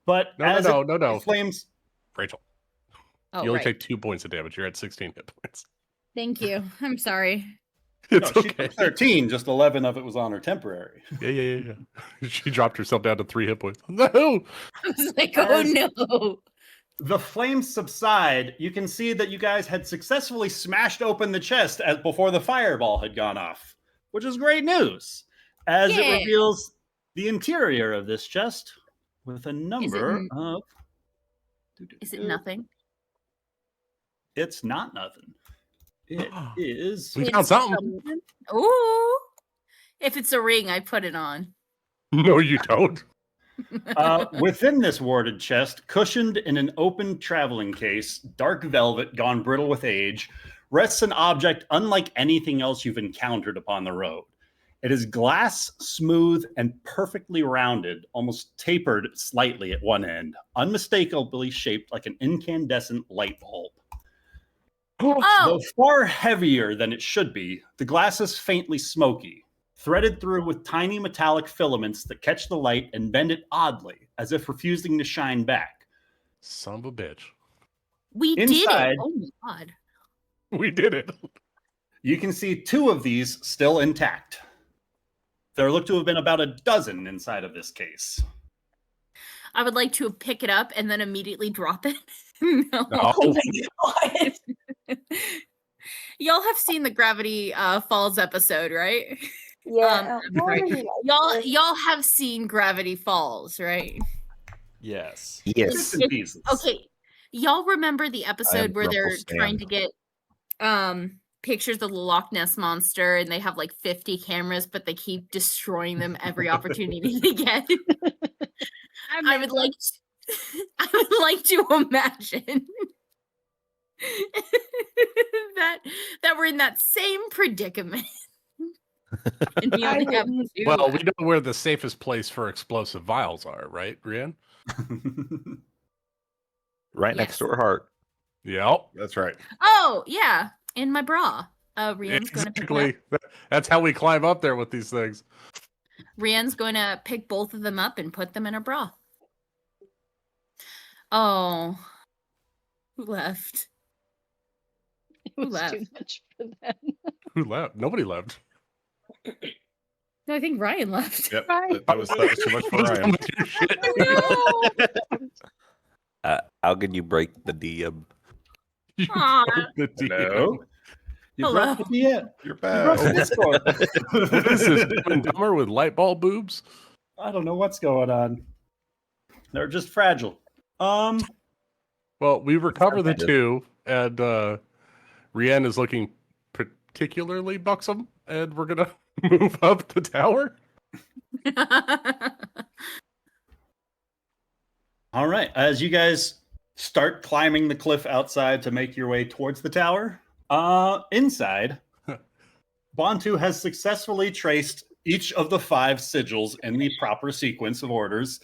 But as No. the flames, Rachel, Oh, you only right. take 2 points of damage. You're at 16 hit points. Thank you. I'm sorry. It's no, she okay. took 13, just 11 of it was on her temporary. Yeah. She dropped herself down to 3 hit points. No. I was like, oh As- no. The flames subside. You can see that you guys had successfully smashed open the chest before the fireball had gone off, which is great news, as it Yeah. reveals the interior of this chest with a number n- of. Is it nothing? It's not nothing. It is. We found something. Ooh. If it's a ring, I put it on. No, you don't. Within this warded chest, cushioned in an open traveling case, dark velvet gone brittle with age, rests an object unlike anything else you've encountered upon the road. It is glass, smooth, and perfectly rounded, almost tapered slightly at one end, unmistakably shaped like an incandescent light bulb. Oh, Though far heavier than it should be, the glass is faintly smoky, threaded through with tiny metallic filaments that catch the light and bend it oddly, as if refusing to shine back. Son of a bitch. we did Inside- it. Oh my god. We did it. You can see 2 of these still intact. There look to have been about a dozen inside of this case. I would like to pick it up and then immediately drop it. No. Oh my god. Y'all have seen the Gravity Falls episode, right? Yeah. I'm sorry. Y'all have seen Gravity Falls, right? Yes. Bits and pieces. Okay. Y'all remember the episode where they're Rumpelstiltskin. trying to get pictures of the Loch Ness monster and they have like 50 cameras, but they keep destroying them every opportunity they get. I would like to imagine that we're in that same predicament. And we I only have wouldn't- 2 Well, we left. know where the safest place for explosive vials are, right, Rian? Right next Yes. to her heart. Yep. That's right. Oh, yeah. In my bra. Rian's going to pick it up. Exactly. That's how we climb up there with these things. Rian's going to pick both of them up and put them in her bra. Oh. Who left? It was left? too much for them. Who left? Nobody left. No, I think Ryan left. Yep. Right. That was too much for Let's Ryan. come with your shit. No. How can you break the DM? You Aw. broke the DM. Hello? You Hello. broke the DM. You're You broke the bad. Discord. What is this? Dumb and Dumber with light bulb boobs? I don't know what's going on. They're just fragile. Well, we recover the Kind of. 2, and Rian is looking particularly buxom, and we're gonna move up the tower. All right. As you guys start climbing the cliff outside to make your way towards the tower, inside, Bontu has successfully traced each of the 5 sigils in the proper sequence of orders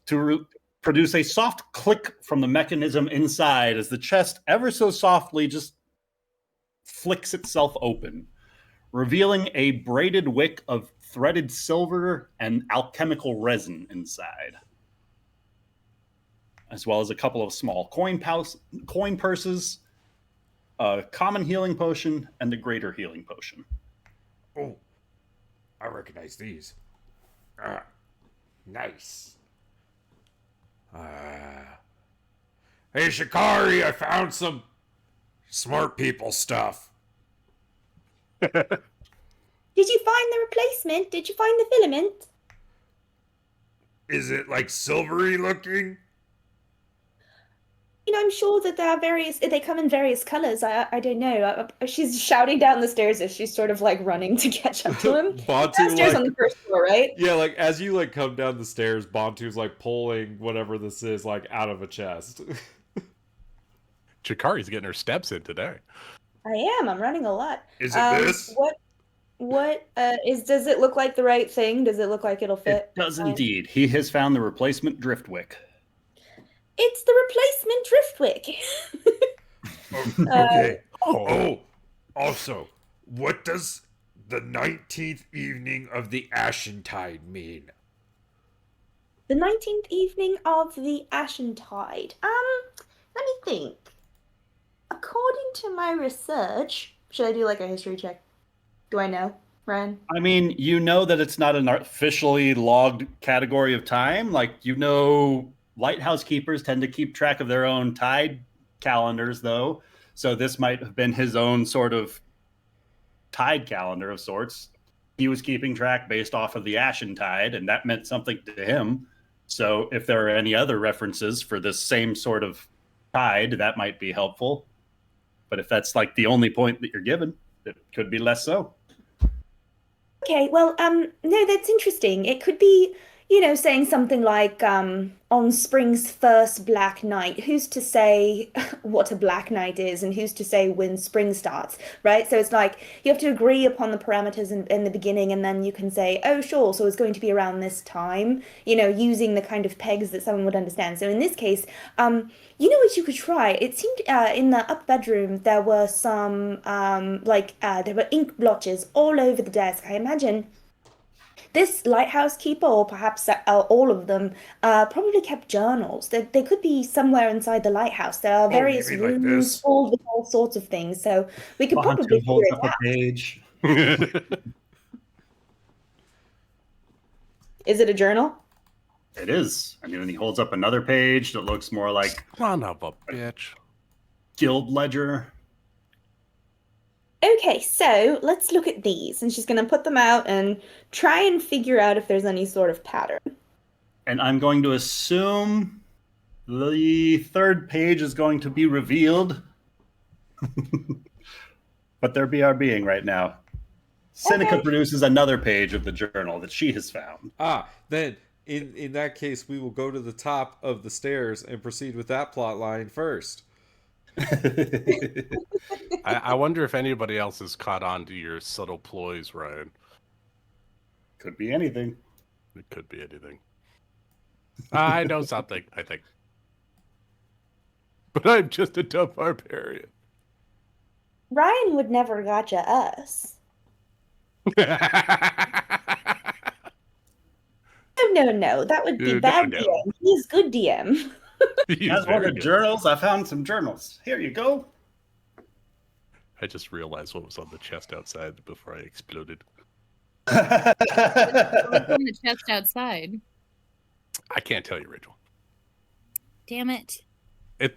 to produce a soft click from the mechanism inside as the chest ever so softly just flicks itself open, revealing a braided wick of threaded silver and alchemical resin inside, as well as a couple of small coin purses, a common healing potion, and a greater healing potion. Oh, I recognize these. Nice. Hey, Shikari, I found some smart people stuff. Did you find the replacement? Did you find the filament? Is it like silvery looking? You know, I'm sure that there are various. They come in various colors. I don't know. She's shouting down the stairs as she's sort of like running to catch up to him. Bontu, Downstairs on like, the first floor, right? yeah, like as you like come down the stairs, Bontu's like pulling whatever this is like out of a chest. Chikari's getting her steps in today. I am. I'm running a lot. Is it this? What does it look like the right thing? Does it look like it'll fit? It does fine? indeed. He has found the replacement driftwick. It's the replacement driftwick. Okay. Oh, Oh, also, what does the 19th evening of the Ashentide mean? The 19th evening of the Ashentide. Let me think. According to my research, should I do like a history check? Do I know, Ryan? I mean, you know that it's not an officially logged category of time. Like, you know, lighthouse keepers tend to keep track of their own tide calendars, though. So this might have been his own sort of tide calendar of sorts. He was keeping track based off of the Ashentide, and that meant something to him. So if there are any other references for this same sort of tide, that might be helpful. But if that's like the only point that you're given, it could be less so. Okay, well, no, that's interesting. It could be, saying something like, on spring's first black night. Who's to say what a black night is, and who's to say when spring starts, right? So it's like you have to agree upon the parameters in the beginning, and then you can say, oh, sure, so it's going to be around this time, using the kind of pegs that someone would understand. So in this case, what you could try? It seemed in the upper bedroom there were some there were ink blotches all over the desk. I imagine this lighthouse keeper, or perhaps all of them, probably kept journals. They could be somewhere inside the lighthouse. There are various maybe like rooms this. filled with all sorts of things. So we could probably Bontu figure holds it up a out. page. Is it a journal? It is. I mean, and he holds up another page that looks more like Son of a bitch. guild ledger. Okay, so let's look at these. And she's going to put them out and try and figure out if there's any sort of pattern. And I'm going to assume the third page is going to be revealed. But they're BRBing right now. Seneca produces another page of the journal that she has found. Then in that case, we will go to the top of the stairs and proceed with that plot line first. I wonder if anybody else has caught on to your subtle ploys, Ryan. Could be anything. It could be anything. I know something, I think. But I'm just a dumb barbarian. Ryan would never gotcha us. No. That would be bad no. DM. He's good DM. As one of the journals, I found some journals. Here you go. I just realized what was on the chest outside before I exploded. What's on the chest outside? I can't tell you, Rachel. Damn it.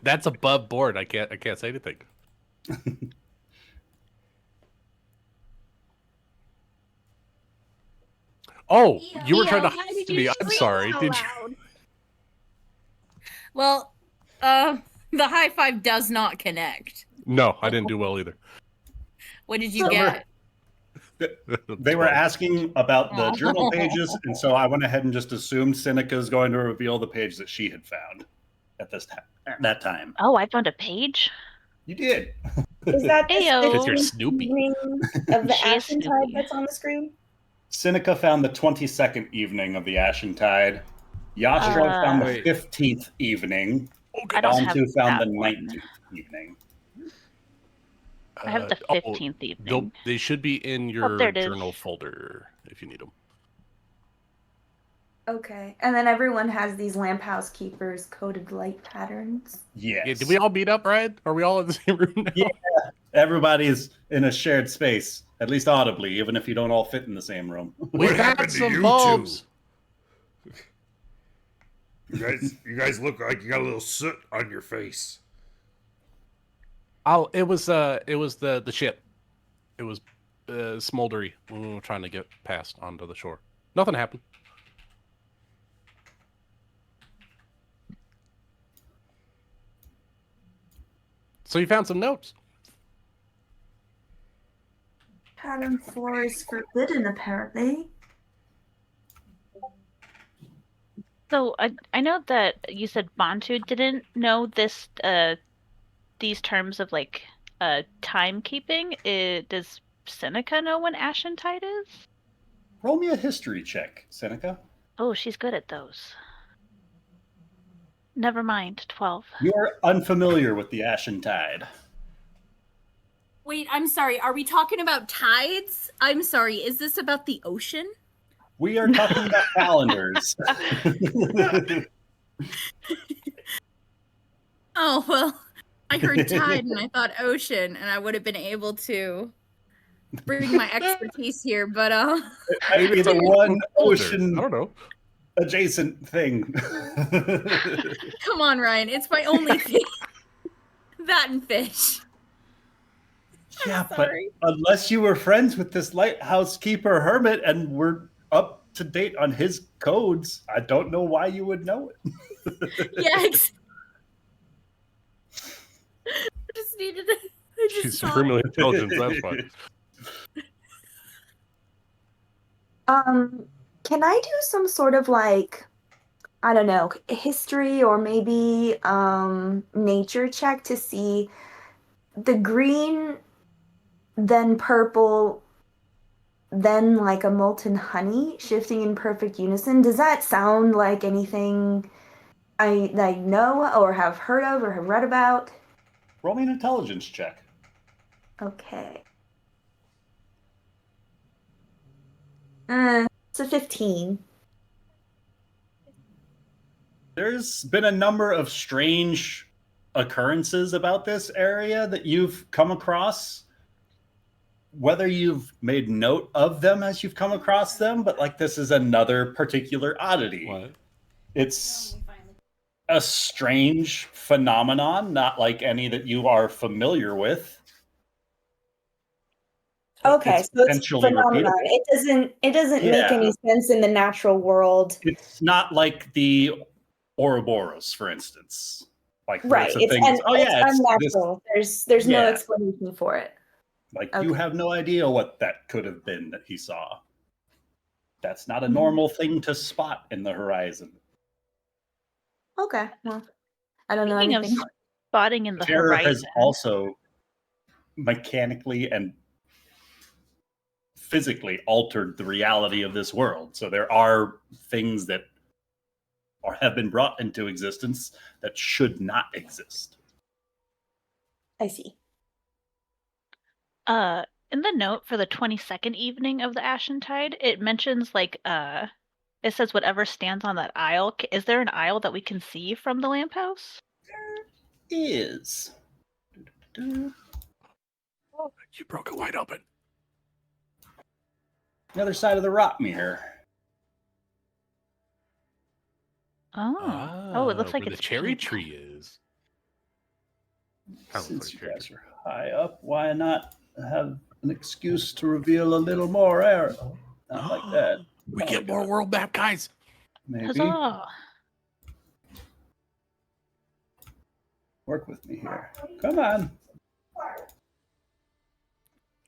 That's above board. I can't say anything. Oh, you were trying to why hide did me. you I'm scream sorry. so Did you? loud? Well, the high five does not connect. No, I didn't do well either. What did you get? They were asking about the journal pages, and so I went ahead and just assumed Seneca's going to reveal the page that she had found at that time. Oh, I found a page. You did. Is that the Ayo. Because you're Snoopy. evening of the She is Ashentide Snoopy. that's on the screen? Seneca found the 22nd evening of the Ashentide. Yashra found the Wait. 15th evening. I don't have Bontu found that the one. 19th evening. I have the 15th evening. They should be in your there it is. journal folder if you need them. Okay. And then everyone has these lamp house keepers coded light patterns. Yes. Yeah, did we all meet up, Ryan? Are we all in the same room now? Yeah. Everybody's in a shared space, at least audibly, even if you don't all fit in the same room. We What got happened to some you bulbs. You guys look like you got a little soot on your face. It was the ship. It was smoldery when we were trying to get past onto the shore. Nothing happened. So you found some notes. Pattern 4 is forbidden, apparently. So I know that you said Bontu didn't know this these terms of like timekeeping. Does Seneca know when Ashentide is? Roll me a history check, Seneca. Oh, she's good at those. Never mind. 12. You're unfamiliar with the Ashentide. Wait, I'm sorry. Are we talking about tides? I'm sorry. Is this about the ocean? We are talking about calendars. Oh, well, I heard tide and I thought ocean, and I would have been able to bring my expertise here, but Maybe the one Older. ocean I don't know. adjacent thing. come on, Ryan. It's my only thing. That and fish. Yeah, but sorry. unless you were friends with this lighthouse keeper hermit and were up to date on his codes, I don't know why you would know it. Yeah, I She's supremely intelligent. That's fine. Can I do some sort of like, I don't know, history or maybe nature check to see the green, then purple, then like a molten honey shifting in perfect unison? Does that sound like anything I know or have heard of or have read about? Roll me an intelligence check. Okay. It's a 15. There's been a number of strange occurrences about this area that you've come across. Whether you've made note of them as you've come across them, but like this is another particular oddity. What? It's a strange phenomenon, not like any that you are familiar with. Okay, It's so it's potentially phenomenon. repeatable. It doesn't make Yeah. any sense in the natural world. It's not like the Ouroboros, for instance. Like where Right. it's a It's, thing. it's It's unnatural. There's no Yeah. explanation for it. Like Okay. you have no idea what that could have been that he saw. That's not a normal thing to spot in the horizon. Okay. Well, I don't know Speaking of anything. spotting in the Terror has horizon. also mechanically and physically altered the reality of this world. So there are things that have been brought into existence that should not exist. I see. In the note for the 22nd evening of the Ashentide, it mentions like it says whatever stands on that aisle. Is there an aisle that we can see from the lamp house? Is. You broke it wide open. The other side of the rock mirror. Oh, it looks like where it's the cherry pink. tree is. Kinda looks Since like you a guys are high up, why not have an excuse to reveal a little more air? Not like that. We get more world map, guys. Maybe. Huzzah! Work with me here. Come on.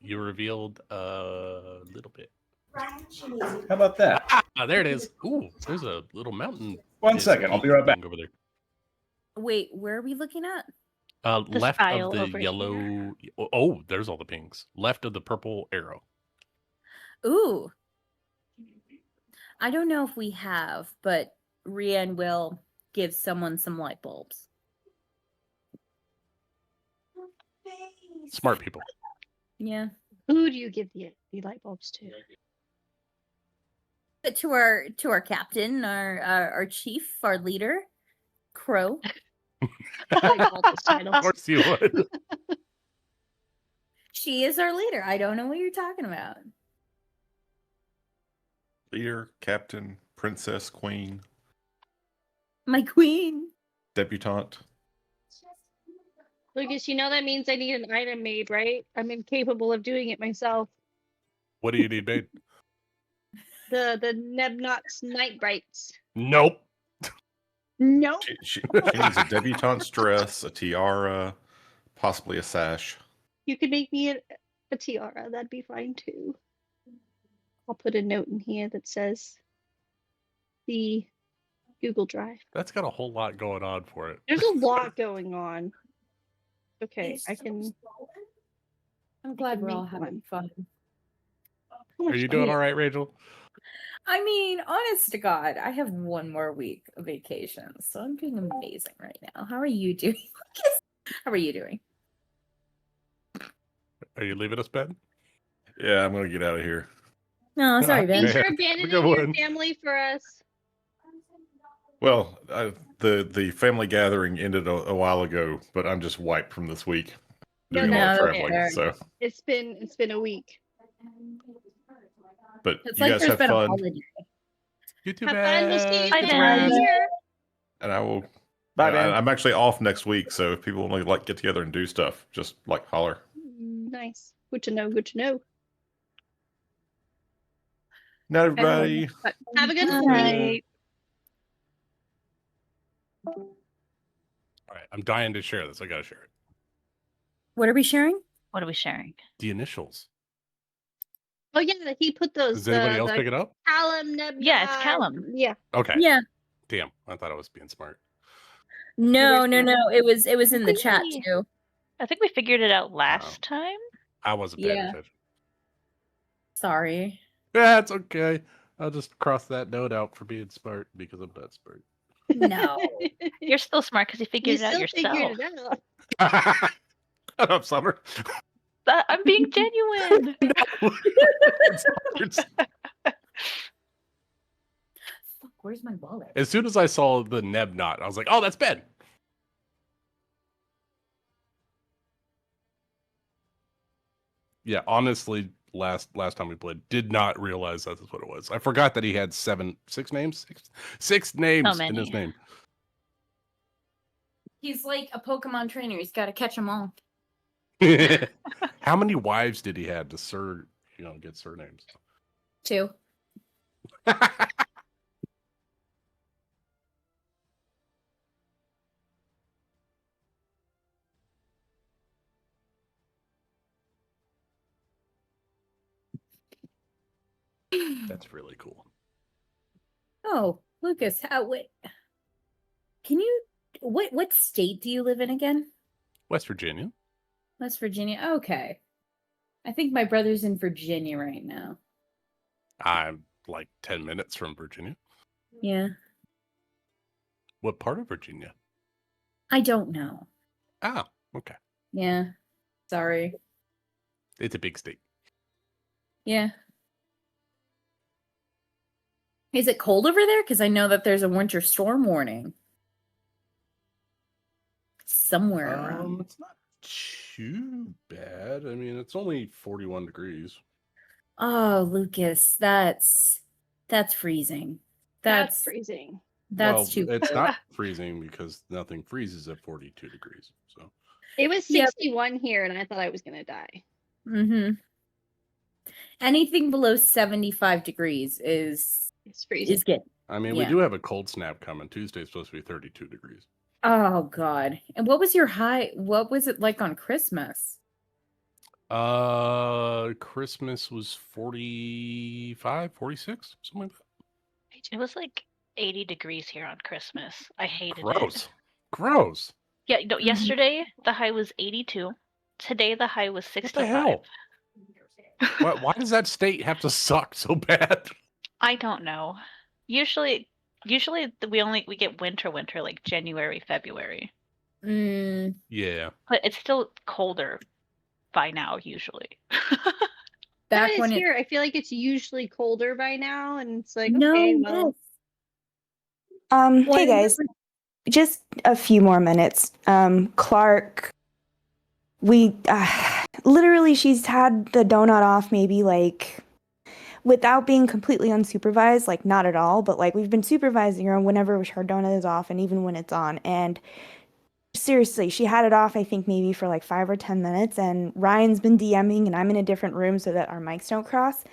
You revealed a little bit. How about that? Ah, there it is. Ooh, there's a little mountain. One second, I'll be right back. Over there. Wait, where are we looking at? This Left aisle of the over yellow. here. Oh, there's all the pinks. Left of the purple arrow. Ooh. I don't know if we have, but Rian will give someone some light bulbs. Smart people. Yeah. Who do you give the light bulbs to? But to our captain, our chief, our leader, Crow. I like all those titles. Of course you would. She is our leader. I don't know what you're talking about. Leader, captain, princess, queen, My queen. debutante. Lucas, you know that means I need an item made, right? I'm incapable of doing it myself. What do you need, babe? The Nebnox Night Brights. Nope. No. She needs a debutante's dress, a tiara, possibly a sash. You could make me a tiara. That'd be fine too. I'll put a note in here that says the Google Drive. That's got a whole lot going on for it. There's a lot going on. Okay, I can. I'm glad can we're all make having one. fun. How Are much you doing money- all right, Rachel? I mean, honest to God, I have one more week of vacation, so I'm doing amazing right now. How are you doing? How are you doing? Are you leaving us, Ben? Yeah, I'm gonna get out of here. No, sorry, Ben. Thanks for Yeah, abandoning good your one. family for us. Well, the family gathering ended a while ago, but I'm just wiped from this week No, doing a lot of that's traveling. fair. So, It's been a week. but It's you like guys there's have been a fun, holiday. You too Have fun. We'll see you Bye, next Ben. year. and I will. Bye, I- Ben. I'm actually off next week, so if people want to like get together and do stuff, just like holler. Nice. Good to know. Good to know. Not everybody. But have a good All week. right. All right, I'm dying to share this. I gotta share it. What are we sharing? What are we sharing? The initials. Oh yeah, he put those. Does anybody else pick it up? Callum, Nebula. Yeah, it's Callum. Yeah. Okay. Yeah. Damn, I thought I was being smart. No, were no, no. smart. It was in the chat Whee! too. I think we figured it out last time. I wasn't paying Yeah. attention. Sorry. Yeah, it's okay. I'll just cross that note out for being smart because I'm not smart. No. You're still smart because you You figured it out still yourself. figured it out. Shut up, Summer. I'm being genuine. Fuck, where's my wallet? As soon as I saw the Neb knot, I was like, "Oh, that's Ben." Yeah, honestly, last time we played, did not realize that's what it was. I forgot that he had six names in his name. He's like a Pokemon trainer. He's got to catch them all. How many wives did he have to get surnames? 2. That's really cool. Oh, Lucas, can you what state do you live in again? West Virginia. West Virginia. Okay. I think my brother's in Virginia right now. I'm like 10 minutes from Virginia. Yeah. What part of Virginia? I don't know. Ah, okay. Yeah. Sorry. It's a big state. Yeah. Is it cold over there? Because I know that there's a winter storm warning. Somewhere around. It's not too bad. I mean, it's only 41 degrees. Oh, Lucas, that's freezing. That's freezing. That's too It's cold. not freezing because nothing freezes at 42 degrees. So It was Yep. 61 here, and I thought I was gonna die. Mm-hmm. Anything below 75 degrees is It's freezing. good. I mean, Yeah. we do have a cold snap coming. Tuesday's supposed to be 32 degrees. Oh God. And what was your high? What was it like on Christmas? Christmas was 45, 46, something like that. It was like 80 degrees here on Christmas. I hated Gross. it. Gross. Yeah, no, yesterday the high was 82. Today the high was What 65. the hell? Why does that state have to suck so bad? I don't know. Usually we get winter like January, February. Mm, Yeah. But it's still colder by now usually. back when here, I feel like it's usually colder by now, and it's like no, okay, well, yes. Hey guys, just a few more minutes. Clark, we literally she's had the donut off maybe like without being completely unsupervised, like not at all, but like we've been supervising her whenever her donut is off and even when it's on. And seriously, she had it off I think maybe for like 5 or 10 minutes, and Ryan's been DMing and I'm in a different room so that our mics don't cross.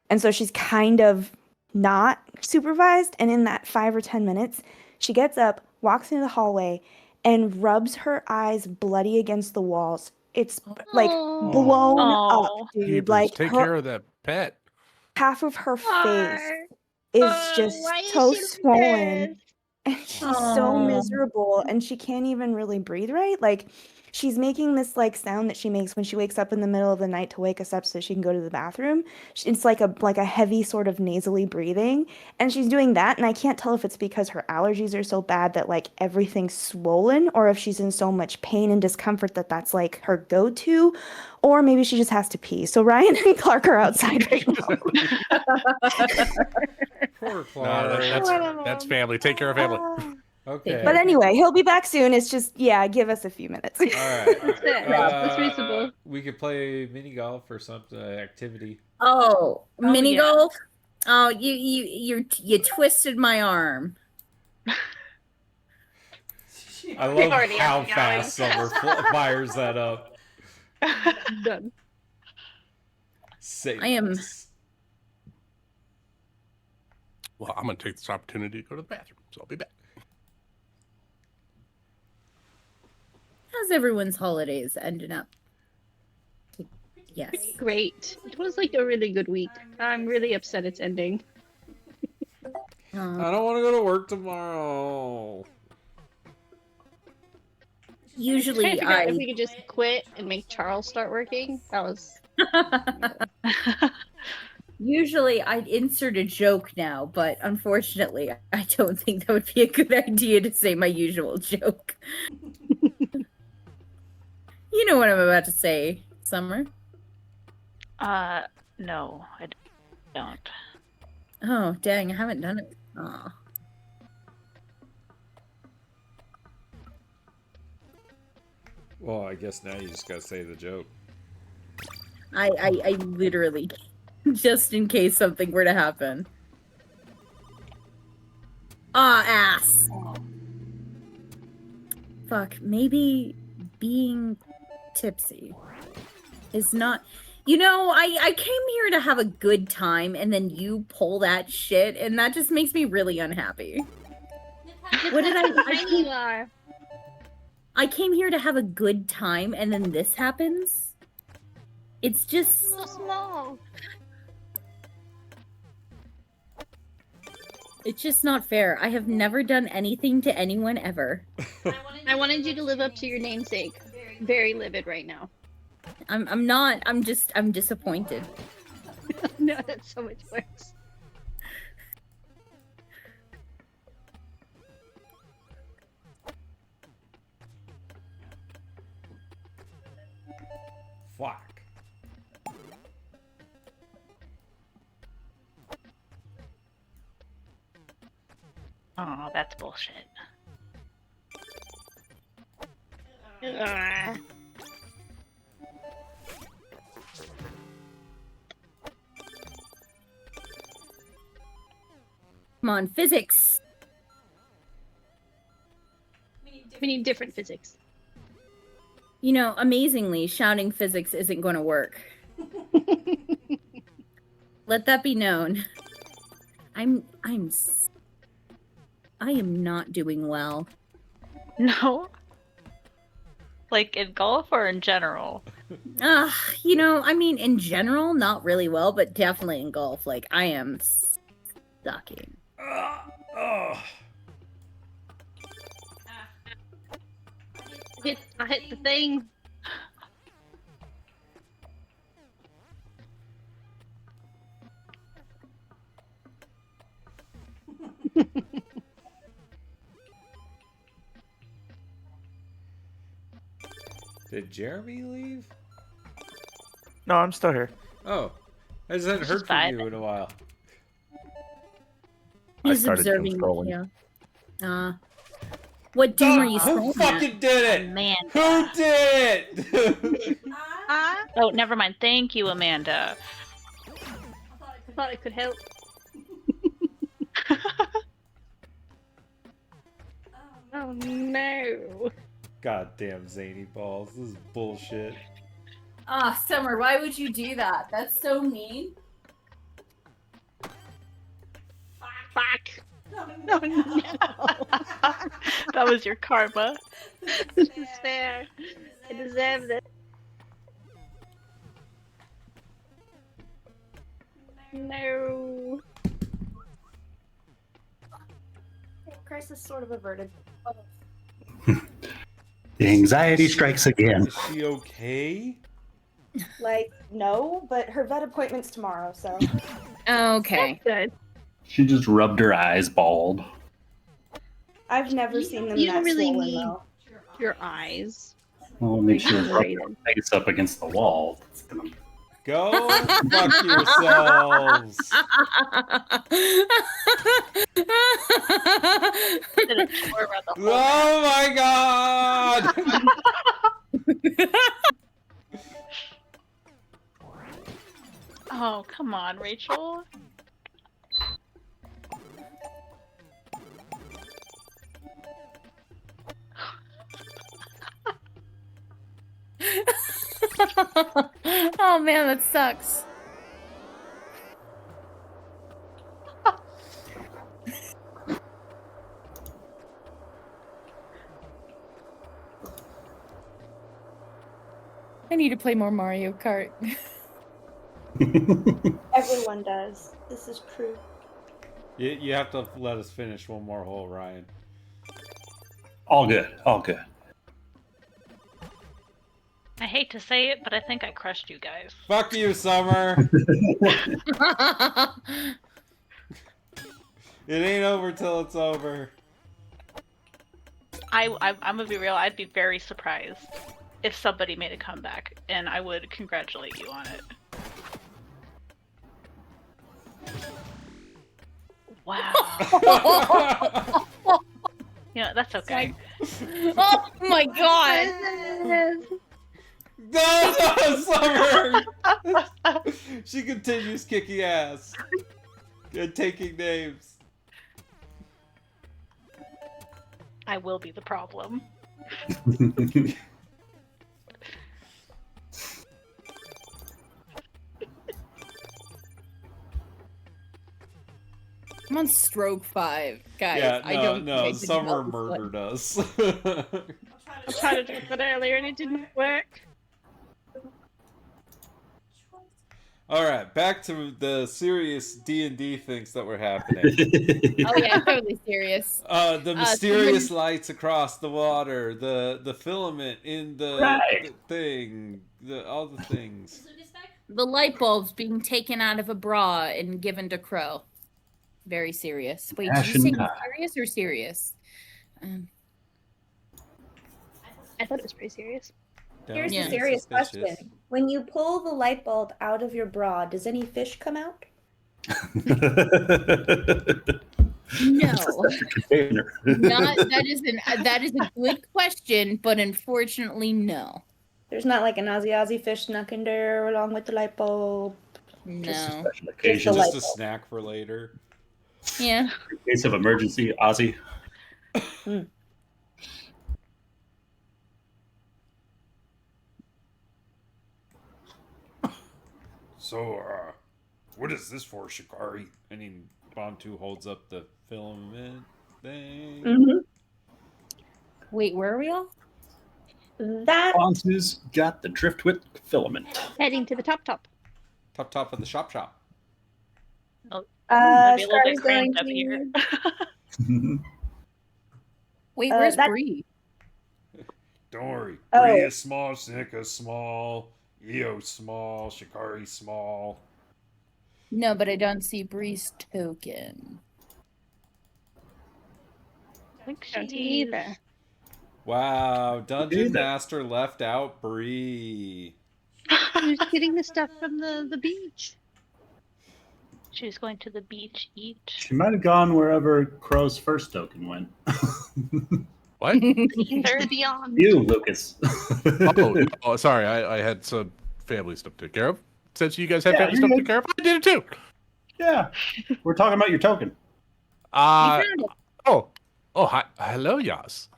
And so she's kind of not supervised, and in that 5 or 10 minutes, she gets up, walks into the hallway, and rubs her eyes bloody against the walls. It's like blown Oh. up, dude. Hebrews, Like take her, care of that pet. half of her face Aw. is Oh, just why is so she like swollen. this? And she's so Aw. miserable, and she can't even really breathe right. Like she's making this like sound that she makes when she wakes up in the middle of the night to wake us up so she can go to the bathroom. It's like a heavy sort of nasally breathing, and she's doing that, and I can't tell if it's because her allergies are so bad that like everything's swollen, or if she's in so much pain and discomfort that that's like her go-to, or maybe she just has to pee. So Ryan and Clark are outside right now. Poor No, Clark. that's family. Take care of family. Okay. But anyway, he'll be back soon. It's just, yeah, give us a few minutes. All right. That's it. That's reasonable. We could play mini golf or something activity. Oh, mini yeah. golf. Oh, you twisted my arm. I love already how have it fast Summer fires that up. Done. Say I am- less. Well, I'm going to take this opportunity to go to the bathroom, so I'll be back. How's everyone's holidays ending up? Yes. Great. It was like a really good week. I'm really upset it's ending. I don't want to go to work tomorrow. Usually Trying to figure out if I we could just quit and make Charles start working. That was usually I'd insert a joke now, but unfortunately I don't think that would be a good idea to say my usual joke. You know what I'm about to say, Summer. No, I don't. Oh, dang, I haven't done it. Aw. Well, I guess now you just gotta say the joke. I literally, just in case something were to happen. Ah, ass. Fuck, maybe being tipsy is not. You know, I came here to have a good time, and then you pull that shit, and that just makes me really unhappy. What did tiny you are. I came here to have a good time, and then this happens? It's just... So small. It's just not fair. I have never done anything to anyone ever. I wanted you to live up to your namesake. Very livid right now. I'm not. I'm disappointed. No, that's so much worse. Fuck. Oh, that's bullshit. Come on, physics. We need different physics. You know, amazingly, shouting physics isn't going to work. Let that be known. I am not doing well. No? Like in golf or in general? You know, I mean, in general, not really well, but definitely in golf. Like, I am sucking. I hit the thing. Did Jeremy leave? No, I'm still here. Oh, I just hadn't heard from you in a while. He's started doom observing. scrolling. Yeah. What doom are you Who scrolling fucking at? did it? Amanda. Who did it? Oh, never mind. Thank you, Amanda. I thought it could help. Oh no. Goddamn zany balls. This is bullshit. Ah, Summer, why would you do that? That's so mean. Fuck. No, no. That was your karma. This is fair. I deserve it. No. Crisis sort of averted. The anxiety strikes again. Is she okay? Like, no, but her vet appointment's tomorrow, so. Okay. Good. She just rubbed her eyes bald. I've never seen them You that don't really swollen, need though. your eyes. Well, make sure Like, rub her face up against the wall. It's gonna... Go fuck yourselves. Did a tour around the whole Oh my god! Oh, come on, Rachel. Oh man, that sucks. I need to play more Mario Kart. Everyone does. This is true. You have to let us finish one more hole, Ryan. All good. All good. I hate to say it, but I think I crushed you guys. Fuck you, Summer. It ain't over till it's over. I'm gonna be real. I'd be very surprised if somebody made a comeback, and I would congratulate you on it. Wow. You know, that's okay. Oh my god! No, Summer! She continues kicking ass and taking names. I will be the problem. I'm on stroke 5, guys. Yeah, I don't no, think I can Summer help this one. murdered us. I tried to do that earlier and it didn't work. All right, back to the serious D&D things that were happening. Oh yeah, totally serious. The mysterious lights across the water, the filament in the thing, all the things. The light bulbs being taken out of a bra and given to Crow. Very serious. Wait, did you say mysterious or serious? I thought it was pretty serious. Here's Yeah. the serious Suspicious. question. When you pull the light bulb out of your bra, does any fish come out? No. Container. That is a good question, but unfortunately, no. There's not like an Aussie fish snuck in there along with the light bulb. No. Special occasion. light Just a snack for later. Yeah. In case of emergency, Ozzy. So, what is this for, Shikari? I mean, Bantu holds up the filament thing. Mm-hmm. Wait, where are we all? That Bonsu's got the driftwood filament. Heading to the top. Top of the shop. Might be a little bit Scar's going cramped up here. to. Wait, where's that- Bree? Don't worry. Oh. Bree is small, Seneca's small, Io small, Shikari small. No, but I don't see Bree's token. I think Don't she's... either. Wow, Dungeon Either. Master left out Bree. Who's getting the stuff from the beach? She's going to the beach, eat. She might have gone wherever Crow's first token went. What? Into the beyond. You, Lucas. Oh, sorry. I had some family stuff to take care of. Since you guys had Yeah, family you're stuff to good. take care of, I did it too. Yeah. We're talking about your token. You found it. Oh, hi, hello, Yas.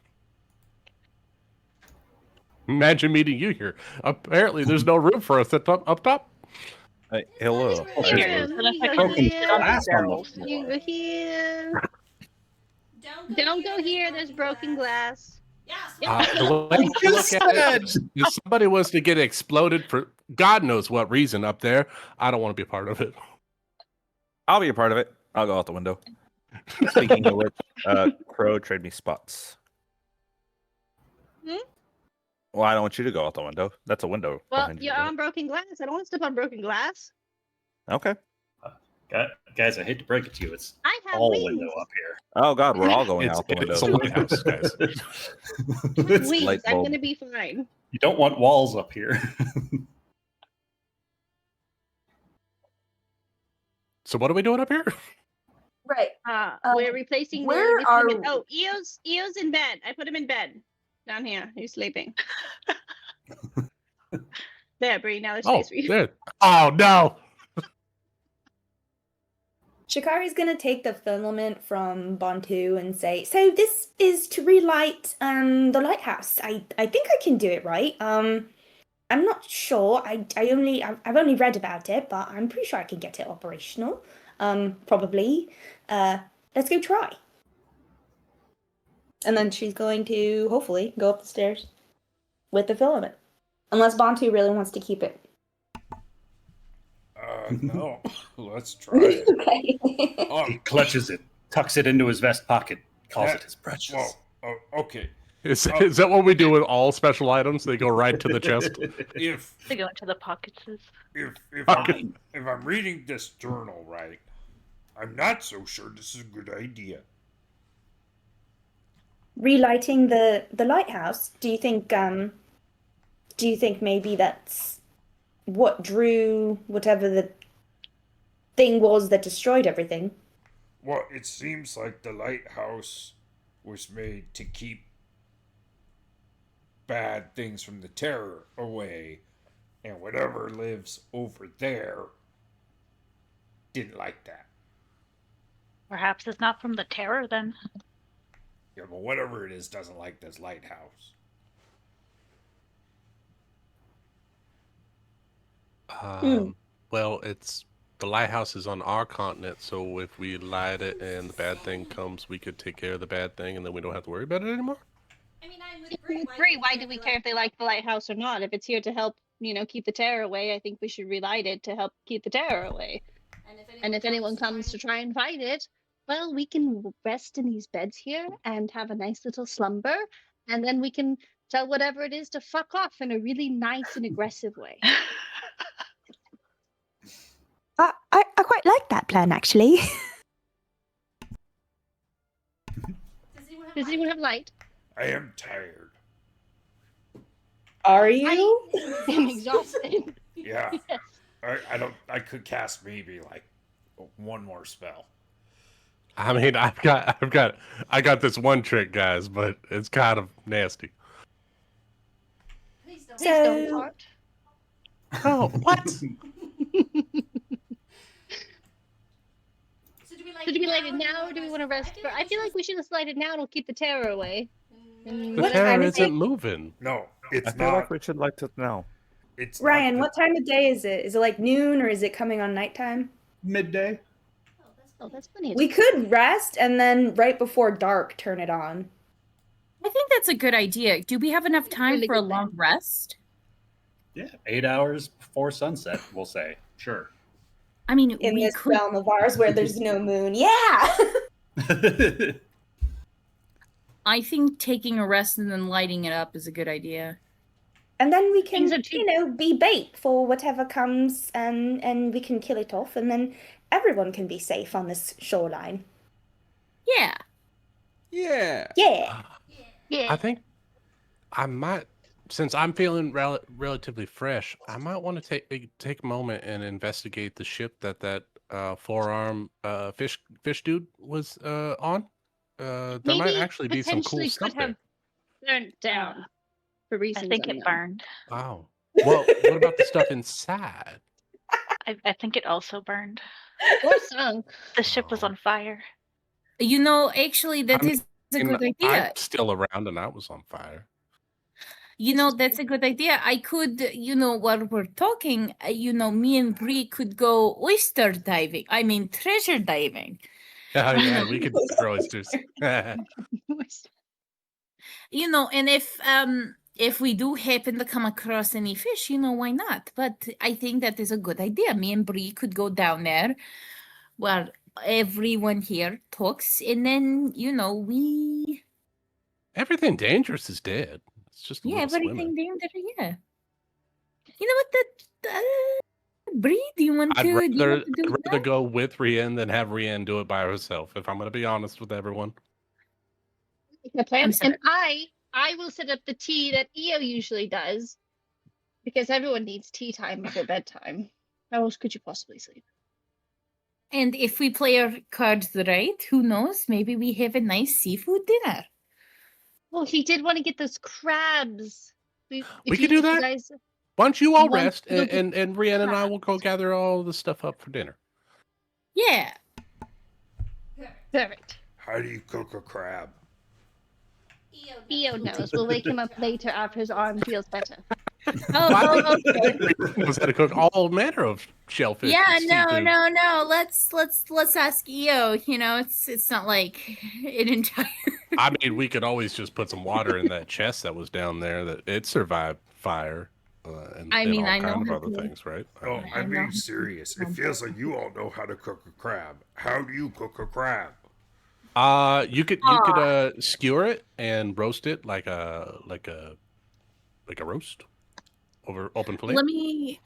Imagine meeting you here. Apparently, there's no room for us up top. Hey, hello. Here, You and if I go can Token see it on the glass on the barrels. floor. You go here. Don't go here. There's broken glass. The way I look at it, if somebody was to get exploded for God knows what reason up there, I don't want to be a part of it. I'll be a part of it. I'll go out the window. Speaking of which, Crow, trade me spots. Hmm? Well, I don't want you to go out the window. That's a window. Well, behind you, you're right? on broken glass. I don't want to step on broken glass. Okay. Guys, I hate to break it to you. It's I have all wings. window up here. Oh God, we're all going out the window. It's a lighthouse, guys. It's- Wings. light I'm bulb. gonna be fine. you don't want walls up here. So what are we doing up here? right. We're replacing. where we're are replacing Oh, Eo's in bed. I put him in bed down here. He's sleeping. There, Bree. Now there's Oh, space for you. there. Oh no. Shikari's gonna take the filament from Bantu and say, "So this is to relight the lighthouse. I think I can do it right. I'm not sure. I've only read about it, but I'm pretty sure I can get it operational. Probably. Let's go try." And then she's going to hopefully go up the stairs with the filament. Unless Bantu really wants to keep it. No. Let's try it. Okay. He clutches it, tucks it into his vest pocket, calls That- it his precious. Well, okay. Is that what we do with all special items? They go right to the chest. If They go into the pockets. if I'm reading this journal right, I'm not so sure this is a good idea. Relighting the lighthouse. Do you think maybe that's what drew whatever the thing was that destroyed everything? Well, it seems like the lighthouse was made to keep bad things from the terror away, and whatever lives over there didn't like that. Perhaps it's not from the terror then. Yeah, but whatever it is doesn't like this lighthouse. Well, it's the lighthouse is on our continent, so if we light it and the bad thing comes, we could take care of the bad thing, and then we don't have to worry about it anymore. Agree. Why do we care if they like the lighthouse or not? If it's here to help, keep the terror away, I think we should relight it to help keep the terror away. And if anyone comes to try and fight it, well, we can rest in these beds here and have a nice little slumber, and then we can tell whatever it is to fuck off in a really nice and aggressive way. I quite like that plan, actually. Does anyone have light? I am tired. Are you? I'm exhausted. Yeah. I could cast maybe like one more spell. I mean, I got this one trick, guys, but it's kind of nasty. Please don't So, fart. Oh, what? So do we light it now, or do we want to rest? I feel like we should just light it now. It'll keep the terror away. The What terror time is isn't it? moving. No, I it's feel not. like we should light it now. It's not Ryan, the- what time of day is it? Is it like noon or is it coming on nighttime? Midday. Oh, that's plenty of We could rest and then right before dark turn it on. I think that's a good idea. Do we have enough time Really for a good long rest? Yeah, 8 hours before sunset, we'll say. Sure. I mean, In we this could. realm of ours where there's no moon. Yeah! I think taking a rest and then lighting it up is a good idea. And then we can, Things are too- be bait for whatever comes and we can kill it off and then everyone can be safe on this shoreline. Yeah. Yeah. Yeah. Yeah. I think I might, since I'm feeling relatively fresh, I might want to take a moment and investigate the ship that four-arm fish dude was on. There might Maybe actually be some cool potentially stuff could have burned down for I reasons. think it unknown. burned. there. Wow. Well, what about the stuff inside? I think it also burned. Or sunk. The ship was on fire. Actually, that I mean, is a And good idea. I'm still around, and I was on fire. That's a good idea. I could, while we're talking, me and Bree could go oyster diving. I mean, treasure diving. Oh yeah, we could throw oysters. And if we do happen to come across any fish, why not? But I think that is a good idea. Me and Bree could go down there while everyone here talks, and then we Everything dangerous is dead. It's just a little everything swimming. dangerous. Yeah. You know what? Bree, do you want to? I'd do you want rather, to do I'd rather that? go with Rien than have Rien do it by herself. If I'm going to be honest with everyone. The plan. I'm sorry. And I will set up the tea that EO usually does, because everyone needs tea time before bedtime. How else could you possibly sleep? And if we play our cards right, who knows? Maybe we have a nice seafood dinner. Well, he did want to get those crabs. We could do that. Why don't you all Want rest, to look and Rien and I will go gather all the stuff up for dinner. Yeah. Perfect. How do you cook a crab? EO knows. We'll wake him up later after his arm feels better. Oh, okay. Rien was going to cook all manner of shellfish. Yeah, and no. seafood. Let's ask EO. It's not like an entire. I mean, we could always just put some water in that chest that was down there. That it survived fire. and, I mean, all I know kind of how other to- things, right? Oh, I I'm know. being serious. It feels like you all know how to cook a crab. How do you cook a crab? You could skewer it and roast it like a roast over open flame. Let me.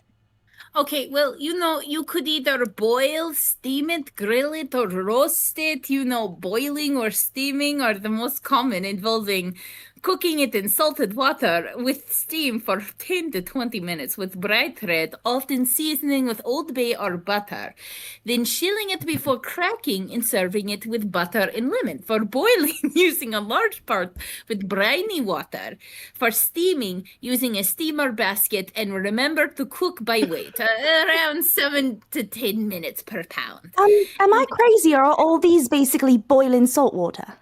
Okay, well, you could either boil, steam it, grill it, or roast it. Boiling or steaming are the most common, involving cooking it in salted water with steam for 10 to 20 minutes with bright red, often seasoning with Old Bay or butter. Then chilling it before cracking and serving it with butter and lemon. For boiling, using a large pot with briny water. For steaming, using a steamer basket, and remember to cook by weight, around 7 to 10 minutes per pound. Am I crazy, or are all these basically boiling salt water?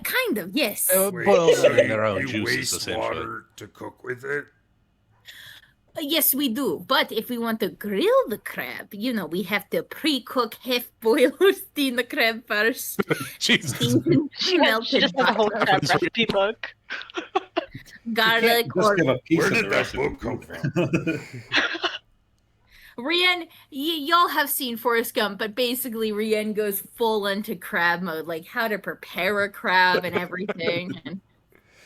Kind of, yes. Boil So them in their own you juices, waste essentially. water to cook with it? Yes, we do. But if we want to grill the crab, we have to pre-cook, half boil, or steam the crab first. Jesus. Season She melted just has a whole butter, crab recipe book. garlic, Just or give a piece Where of did the that recipe. book come from? Rian, y'all have seen Forrest Gump, but basically Rian goes full into crab mode, like how to prepare a crab and everything. And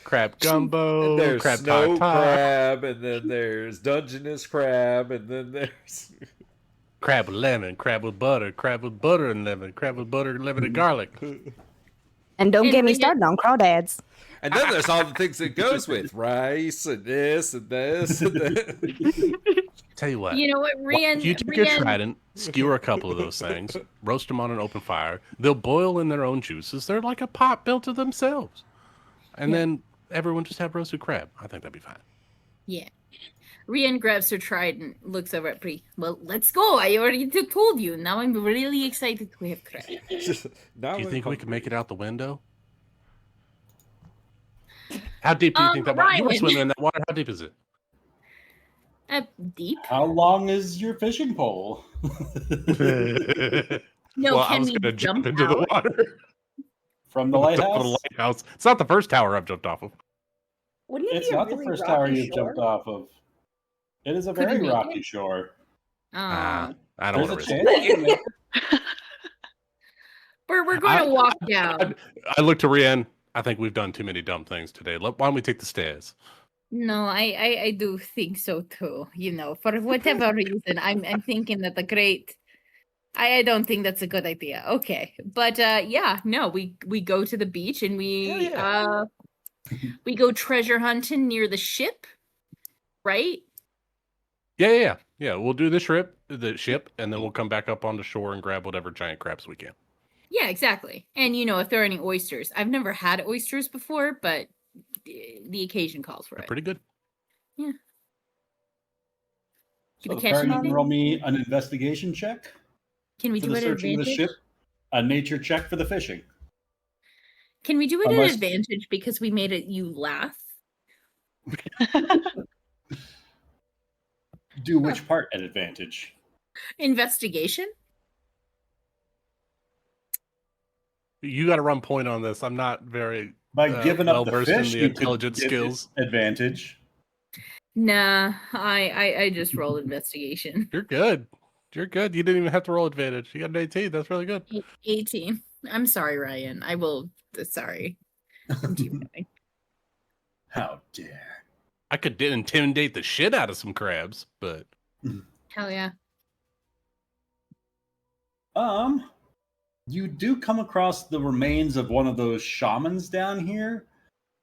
Crab gumbo, There's crab snow tartare, crab, and then there's Dungeness crab, and then there's crab with lemon, crab with butter and lemon, crab with butter, lemon, and garlic. And don't And get me we get- started on crawdads. and then there's all the things it goes with rice and this and this and that. Tell you what. you know what, Rian? You take your Rian- trident, skewer a couple of those things, roast them on an open fire. They'll boil in their own juices. They're like a pot built to themselves. And then everyone just have roasted crab. I think that'd be fine. Yeah. Rian grabs her trident, looks over at Bree. Well, let's go. I already told you. Now I'm really excited to have crab. Now Do you I'm think we can hungry. make it out the window? How deep do you think that water? You were Ryan. swimming in that water. How deep is it? Deep? How long is your fishing pole? No, well, I can was we going to jump jump into the out? water. From the From the lighthouse? lighthouse. It's not the first tower I've jumped off of. Wouldn't it It's be a not really the first tower rocky you've jumped shore? off of. It is a Could we very make rocky it? shore. Oh. I don't There's want a to risk chance it. you can make it. We're going to walk down. I look to Rian. I think we've done too many dumb things today. Why don't we take the stairs? No, I do think so too. For whatever reason, I'm thinking that the great. I don't think that's a good idea. Okay, but no, we go to the beach and we we go treasure hunting near the ship, right? Yeah. We'll do the ship, and then we'll come back up on the shore and grab whatever giant crabs we can. Yeah, exactly. And if there are any oysters, I've never had oysters before, but the occasion calls for They're it. pretty good. Yeah. So we the catch Perry, anything? roll me an investigation check Can we for do the it at searching of the advantage? ship, a nature check for the fishing. Can we do it Unless- at advantage because we made you laugh? Do which part at advantage? Investigation? You got to run point on this. I'm not very By giving up the well-versed in fish, the you could intelligence give it skills. advantage. Nah, I just rolled investigation. You're good. You didn't even have to roll advantage. You got an 18. That's really good. 18. I'm sorry, Ryan. I will. Sorry. I'm keep going. How dare. I could intimidate the shit out of some crabs, but Hell yeah. You do come across the remains of one of those shamans down here,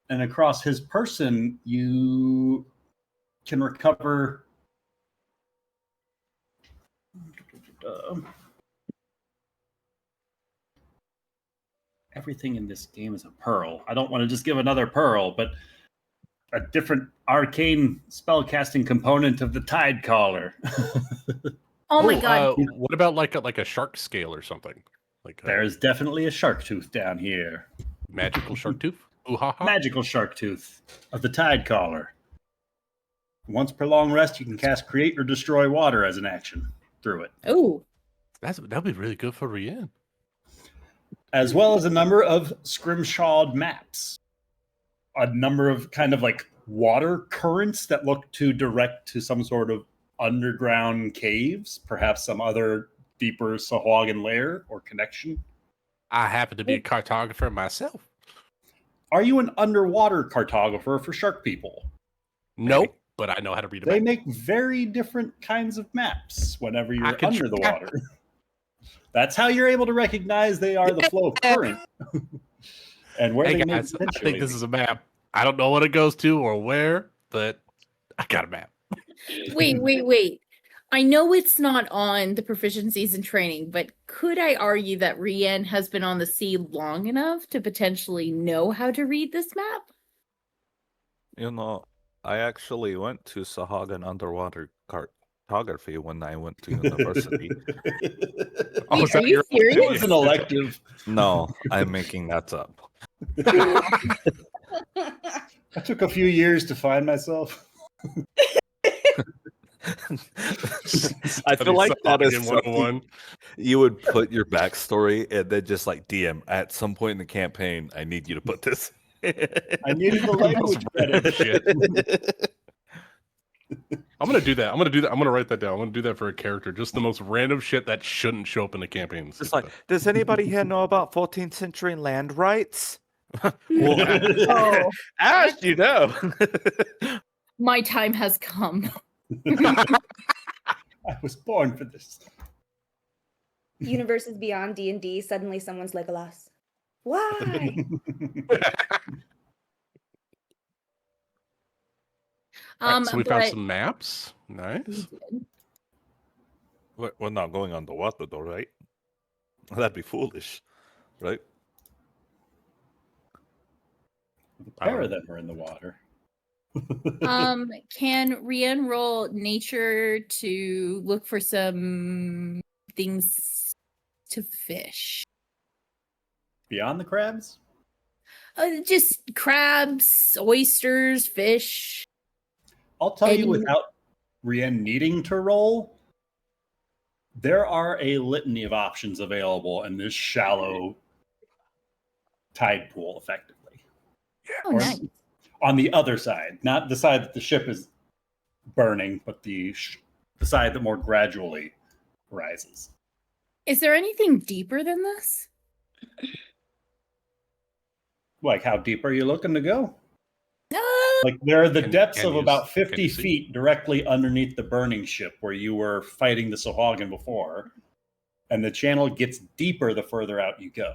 and across his person, you can recover. Everything in this game is a pearl. I don't want to just give another pearl, but a different arcane spellcasting component of the Tide Caller. Oh my god. What about like a shark scale or something? Like There's definitely a shark tooth down here. magical shark tooth. Ooh ha ha. Magical shark tooth of the Tide Caller. Once per long rest, you can cast Create or Destroy Water as an action through it, Oh. That'd be really good for Rian. as well as a number of scrimshawed maps. A number of kind of like water currents that look to direct to some sort of underground caves, perhaps some other deeper Sahuagin lair or connection. I happen to be a cartographer myself. Are you an underwater cartographer for shark people? Nope, but I know how to read a They map. make very different kinds of maps whenever you're can under the try. water. That's how you're able to recognize they are the flow of current and where Hey they may guys, I potentially think this be. is a map. I don't know what it goes to or where, but I got a map. Wait. I know it's not on the proficiencies and training, but could I argue that Rien has been on the sea long enough to potentially know how to read this map? You know, I actually went to Sahuagin underwater cartography when I went to university. Oh, is Wait, are that you your- serious? It was an elective. No, I'm making that up. I took a few years to find myself. I feel like that is Sahuagin something 101. you would put your backstory and then just like DM at some point in the campaign. I need you to put this. I needed the language random credit. I'm gonna do that. I'm gonna write that down. I'm gonna do that for a character. Just the most random shit that shouldn't show up in the campaign. Just like, does anybody here know about 14th century land rights? Oh. As you know. My time has come. I was born for this. Universes beyond D&D, suddenly someone's Legolas. Why? Alright, so we found but- some maps. Nice. We're not going underwater though, right? That'd be foolish, right? The pair of them are in the water. Can Rien roll nature to look for some things to fish? Beyond the crabs? Just crabs, oysters, fish. I'll tell you Any- without Rien needing to roll, there are a litany of options available in this shallow tide pool, effectively. Oh, nice. On the other side, not the side that the ship is burning, but the side that more gradually rises. Is there anything deeper than this? Like, how deep are you looking to go? Uh, Like, there are the depths can of you about can 50 you see? feet directly underneath the burning ship where you were fighting the Sahuagin before. And the channel gets deeper the further out you go.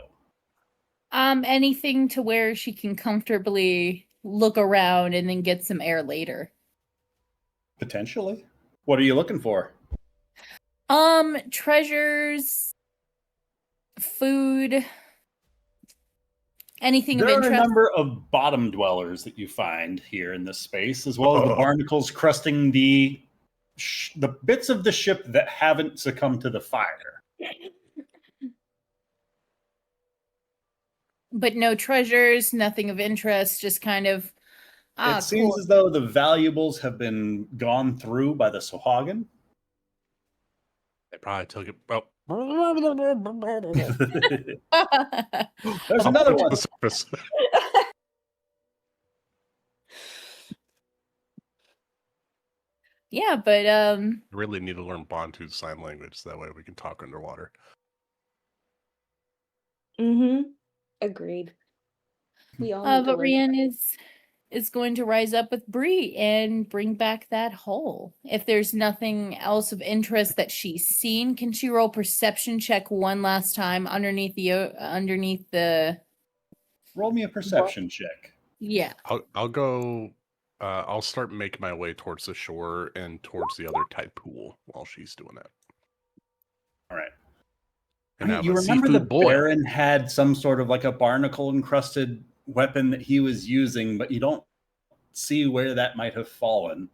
Anything to where she can comfortably look around and then get some air later. Potentially. What are you looking for? Treasures, food, anything of There are a interest. number of bottom dwellers that you find here in this space, as well as the barnacles crusting the bits of the ship that haven't succumbed to the fire. But no treasures, nothing of interest, just kind of It seems cool. as though the valuables have been gone through by the Sahuagin. They probably took it. Oh, There's another I'll one. put the surface. Yeah, but I really need to learn Bantu's sign language so that way we can talk underwater. Mm-hmm. Agreed. We all need to but learn Rian is going to rise up with Bree and bring back that hole. If there's nothing else of interest that she's seen, can she roll perception check one last time underneath the Roll me a perception check. Yeah. I'll go. I'll start making my way towards the shore and towards the other tide pool while she's doing that. All right. And have You a remember the seafood boil. Baron had some sort of like a barnacle encrusted weapon that he was using, but you don't see where that might have fallen.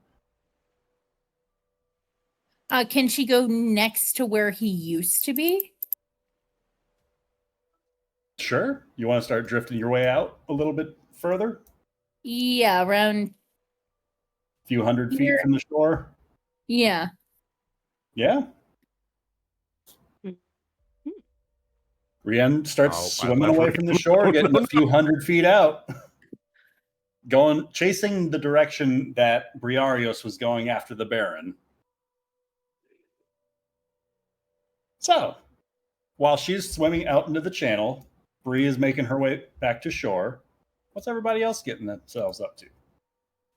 Can she go next to where he used to be? Sure. You want to start drifting your way out a little bit further? Yeah, around. A few hundred feet Here. from the shore? Yeah. Yeah. Rien starts Oh, I swimming left away her- from the shore, getting a few hundred feet out. chasing the direction that Briarios was going after the Baron. So, while she's swimming out into the channel, Bree is making her way back to shore. What's everybody else getting themselves up to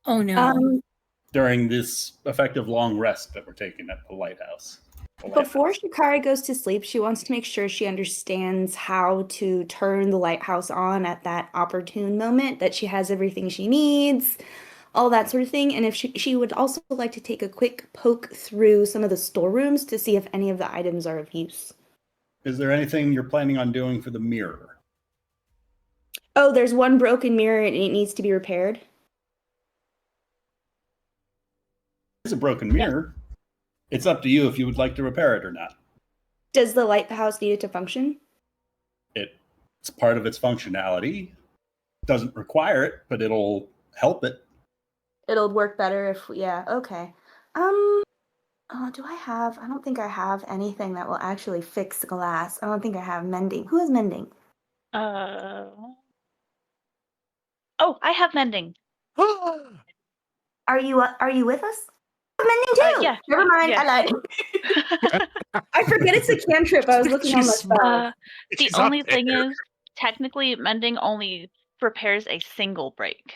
Oh no. during this effective long rest that we're taking at the lighthouse? Before Shikari goes to sleep, she wants to make sure she understands how to turn the lighthouse on at that opportune moment, that she has everything she needs, all that sort of thing. And if she would also like to take a quick poke through some of the storerooms to see if any of the items are of use. Is there anything you're planning on doing for the mirror? Oh, there's one broken mirror and it needs to be repaired. It's a broken mirror. It's up to you if you would like to repair it or not. Does the lighthouse need it to function? It's part of its functionality. Doesn't require it, but it'll help it. It'll work better if, yeah, okay. Do I don't think I have anything that will actually fix glass. I don't think I have mending. Who has mending? Oh, I have mending. Are you with us? I have mending too. Yeah. Never mind. Yeah. I lied. I forget it's a cantrip. I was looking on my phone. The only thing is, technically, mending only repairs a single break.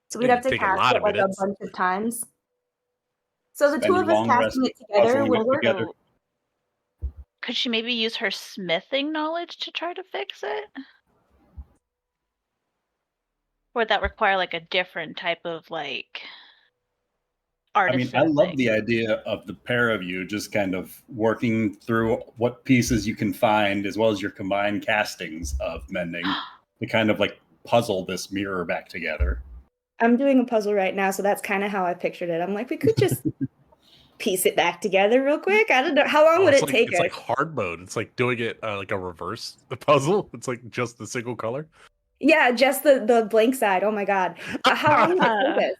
So we'd have to take a cast lot it of like a minutes. bunch of times. So the two Spend of us long casting rest it together puzzling would it work. together. Could she maybe use her smithing knowledge to try to fix it? Or would that require like a different type of like artisan I love thing? the idea of the pair of you just kind of working through what pieces you can find, as well as your combined castings of mending, to kind of like puzzle this mirror back together. I'm doing a puzzle right now, so that's kind of how I pictured it. I'm like, we could just piece it back together real quick. I don't know. How long would it take It's us? like hard mode. It's like doing it like a reverse puzzle. It's like just the single color. Yeah, just the blank side. Oh my god. How long would it take us?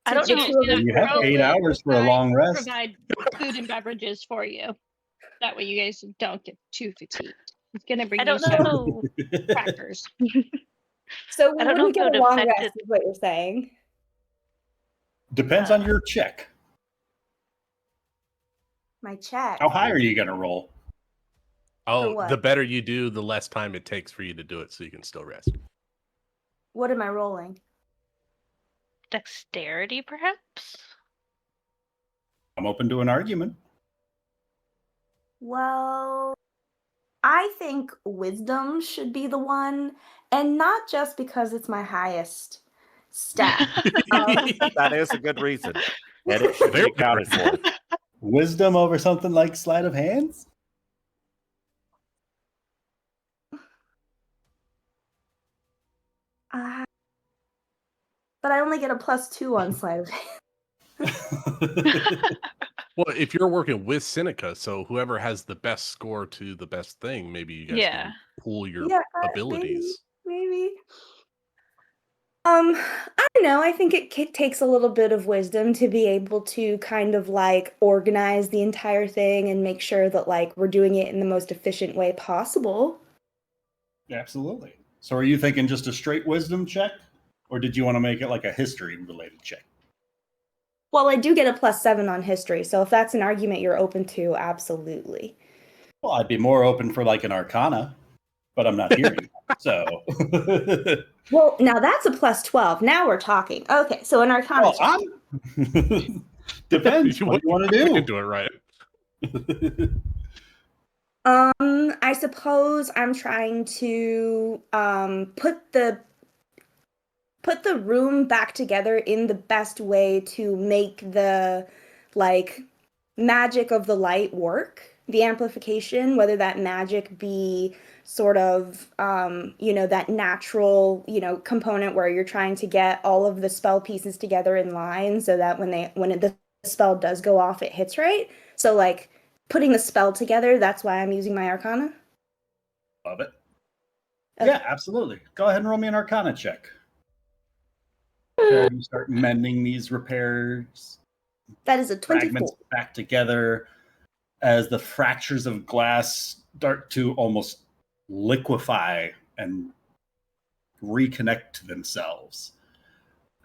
I don't The know. two of us You do have it? 8 hours for a long rest. Provide food and beverages for you. That way you guys don't get too fatigued. It's gonna bring I don't you know. some crackers. So we I don't know wouldn't if it get would a long affect rest, is what you're saying. Depends on your check. My check. How high are you going to roll? Oh, what? the better you do, the less time it takes for you to do it, so you can still rest. What am I rolling? Dexterity, perhaps? I'm open to an argument. Well, I think wisdom should be the one, and not just because it's my highest stat. That is a good reason. And it should be Very accounted for. Wisdom over something like sleight of hands? But I only get a +2 on sleight of hand. Well, if you're working with Seneca, so whoever has the best score to the best thing, maybe you guys Yeah. can pool your Yeah, abilities. Maybe. I don't know. I think it takes a little bit of wisdom to be able to kind of like organize the entire thing and make sure that like we're doing it in the most efficient way possible. Absolutely. So are you thinking just a straight wisdom check? Or did you want to make it like a history related check? Well, I do get a +7 on history, so if that's an argument you're open to, absolutely. Well, I'd be more open for like an arcana, but I'm not hearing that. So Well, now that's a +12. Now we're talking. Okay, so an arcana check. Depends. What do you want to You do? can do it right. I suppose I'm trying to put the room back together in the best way to make the like magic of the light work, the amplification, whether that magic be sort of that natural component where you're trying to get all of the spell pieces together in line so that when the spell does go off it hits right. So like putting the spell together, that's why I'm using my arcana. Love it. Okay. Yeah, absolutely. Go ahead and roll me an arcana check. You start mending these repairs. That is a 24. Fragments back together as the fractures of glass start to almost liquefy and reconnect to themselves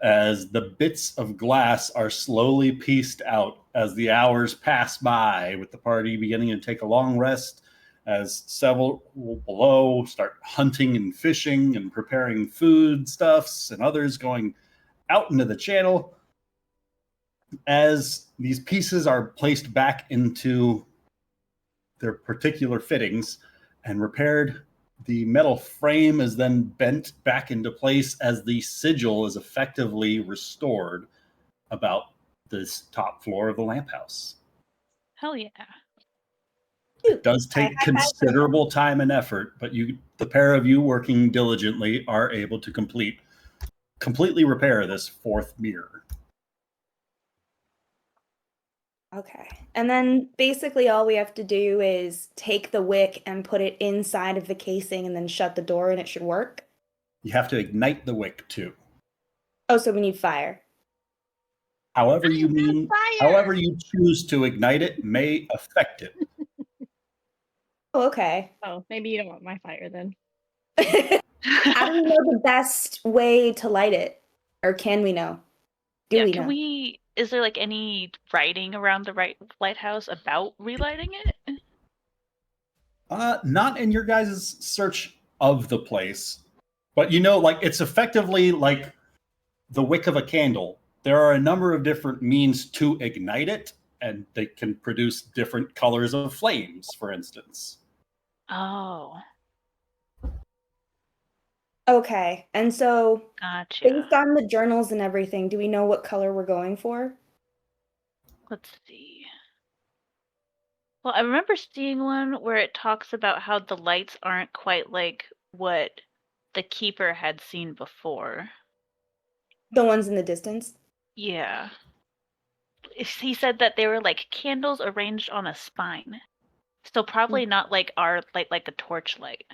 as the bits of glass are slowly pieced out as the hours pass by, with the party beginning to take a long rest as several below start hunting and fishing and preparing foodstuffs, and others going out into the channel. As these pieces are placed back into their particular fittings and repaired, the metal frame is then bent back into place as the sigil is effectively restored about this top floor of the lamp house. Hell yeah. It does take considerable time and effort, but the pair of you working diligently are able to completely repair this fourth mirror. Okay. And then basically all we have to do is take the wick and put it inside of the casing and then shut the door and it should work. You have to ignite the wick too. Oh, so we need fire. However you choose to ignite it may affect it. Oh, okay. Oh, maybe you don't want my fire then. How do we know the best way to light it? Or can we know? Do we know? Is there like any writing around the lighthouse about relighting it? Not in your guys' search of the place, but like it's effectively like the wick of a candle. There are a number of different means to ignite it, and they can produce different colors of flames, for instance. Oh. Okay. And so Gotcha. based on the journals and everything, do we know what color we're going for? Let's see. Well, I remember seeing one where it talks about how the lights aren't quite like what the keeper had seen before. The ones in the distance? Yeah. He said that they were like candles arranged on a spine. So probably not like our like a torchlight.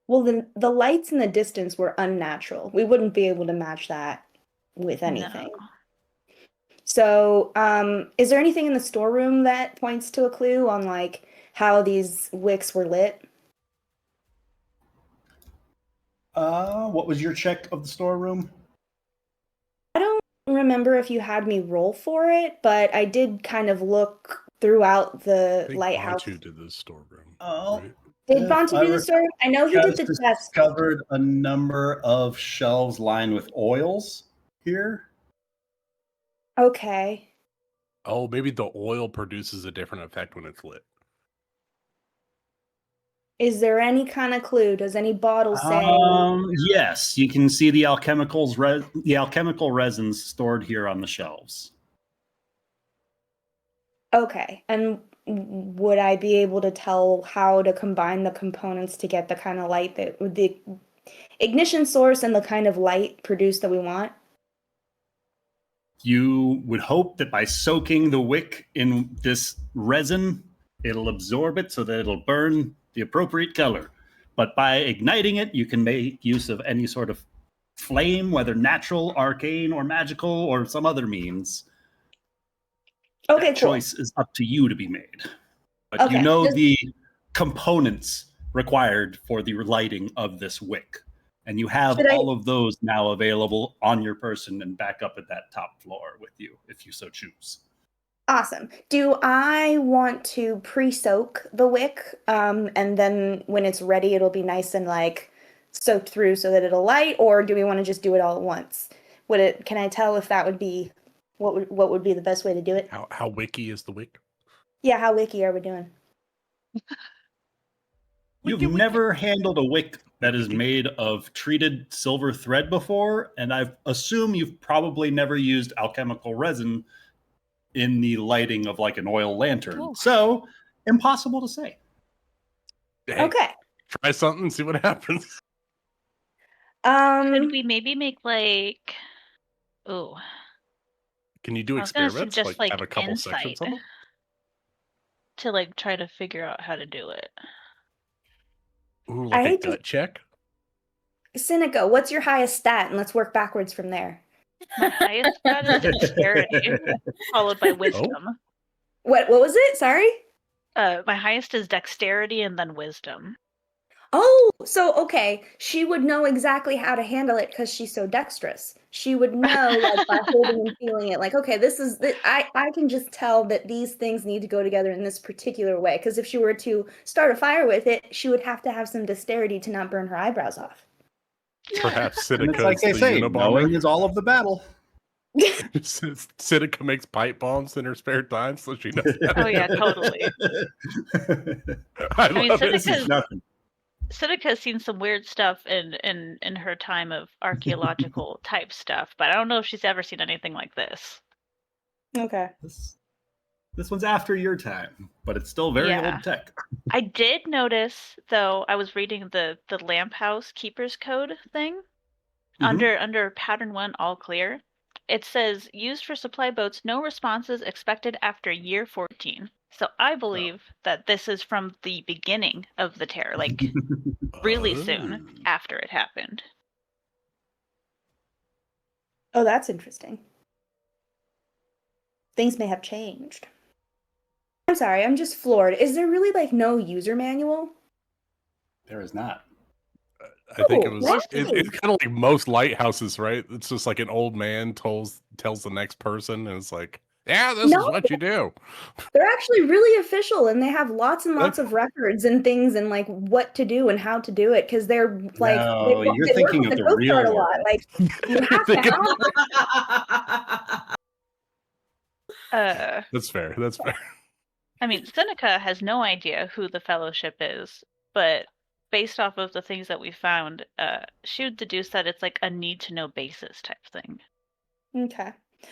Well, the lights in the distance were unnatural. We wouldn't be able to match that with anything. No. So, is there anything in the storeroom that points to a clue on like how these wicks were lit? What was your check of the storeroom? I don't remember if you had me roll for it, but I did kind of look throughout the lighthouse. Bantu did the storeroom. Oh. Right? Did Bantu do the storeroom? I know he did the chest. Discovered a number of shelves lined with oils here. Okay. Oh, maybe the oil produces a different effect when it's lit. Is there any kind of clue? Does any bottle say? Yes, you can see the alchemical resins stored here on the shelves. Okay, and would I be able to tell how to combine the components to get the kind of light that the ignition source and the kind of light produced that we want? You would hope that by soaking the wick in this resin, it'll absorb it so that it'll burn the appropriate color. But by igniting it, you can make use of any sort of flame, whether natural, arcane, or magical, or some other means. Okay, that cool. choice is up to you to be made. But Okay, you know just- the components required for the lighting of this wick. And you have Should I- all of those now available on your person and back up at that top floor with you, if you so choose. Awesome. Do I want to pre-soak the wick, and then when it's ready, it'll be nice and like soaked through so that it'll light, or do we want to just do it all at once? Can I tell if that would be what would be the best way to do it? How wicky is the wick? Yeah, how wicky are we doing? You've never handled a wick that is made of treated silver thread before, and I assume you've probably never used alchemical resin in the lighting of like an oil lantern. Ooh. So, impossible to say. Hey, Okay. try something and see what happens. Could we maybe make like Can you do I was gonna experiments? suggest, like, have a couple insight. sections of them? to like try to figure out how to do it? Ooh, I like a hate to- gut check? Cynico, what's your highest stat? And let's work backwards from there. My highest stat is dexterity, followed by wisdom. What was it? Sorry? My highest is dexterity and then wisdom. Oh, so okay, she would know exactly how to handle it because she's so dexterous. She would know, like, by holding and feeling it, like, okay, this is I can just tell that these things need to go together in this particular way. Because if she were to start a fire with it, she would have to have some dexterity to not burn her eyebrows off. Perhaps And Sidica it's like is they the say, Unabomber. knowing is all of the battle. Sidica makes pipe bombs in her spare time, so she knows. Oh yeah, totally. I mean, love it. Sidica's- Nothing. Sidica's seen some weird stuff in her time of archaeological type stuff, but I don't know if she's ever seen anything like this. Okay. This one's after your time, but it's still very Yeah. old tech. I did notice, though, I was reading the Lamp House Keeper's Code thing. Under pattern 1, all clear. It says used for supply boats, no responses expected after year 14. So I believe that this is from the beginning of the terror, like really soon after it happened. Oh, that's interesting. Things may have changed. I'm sorry, I'm just floored. Is there really like no user manual? There is not. I think it Oh, was. what? It's kind of like most lighthouses, right? It's just like an old man tells the next person, and it's like, yeah, this No. is what you do. They're actually really official and they have lots and lots of records and things and like what to do and how to do it because they're like No, they, you're they work thinking with of the Coast real Guard a world. lot. Like you have to Thinking- have That's fair. That's fair. I mean, Seneca has no idea who the Fellowship is, but based off of the things that we found, she would deduce that it's like a need-to-know basis type thing. Okay.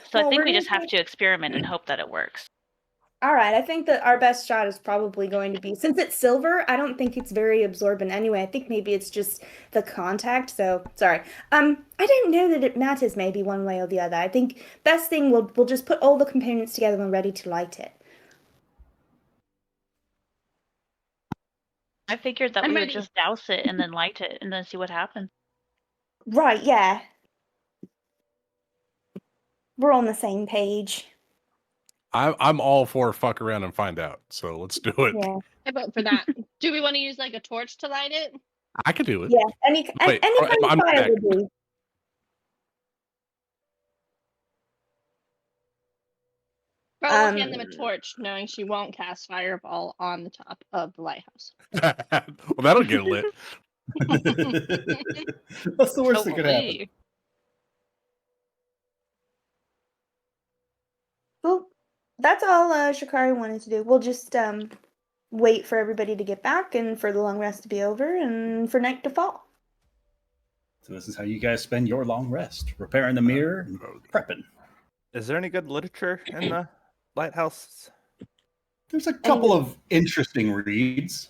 So I Well, think we're we just gonna have to experiment and hope that it works. All right, I think that our best shot is probably going to be since it's silver. I don't think it's very absorbent anyway. I think maybe it's just the contact. So sorry. I didn't know that it matters maybe one way or the other. I think best thing we'll just put all the components together and ready to light it. I figured that I'm we would ready. just douse it and then light it and then see what happens. Right? Yeah. We're on the same page. I'm all for fuck around and find out. So let's do it. Yeah. I vote for that. Do we want to use like a torch to light it? I could do it. Yeah. Any Wait, kind of I'm fire back. would do. Bro will hand them a Um, torch, knowing she won't cast fireball on the top of the lighthouse. Well, that'll get lit. What's the worst So that could will happen? we. Well, that's all Shikari wanted to do. We'll just wait for everybody to get back and for the long rest to be over and for night to fall. So this is how you guys spend your long rest: repairing the mirror and prepping. Is there any good literature in the lighthouse? There's a couple of interesting reads.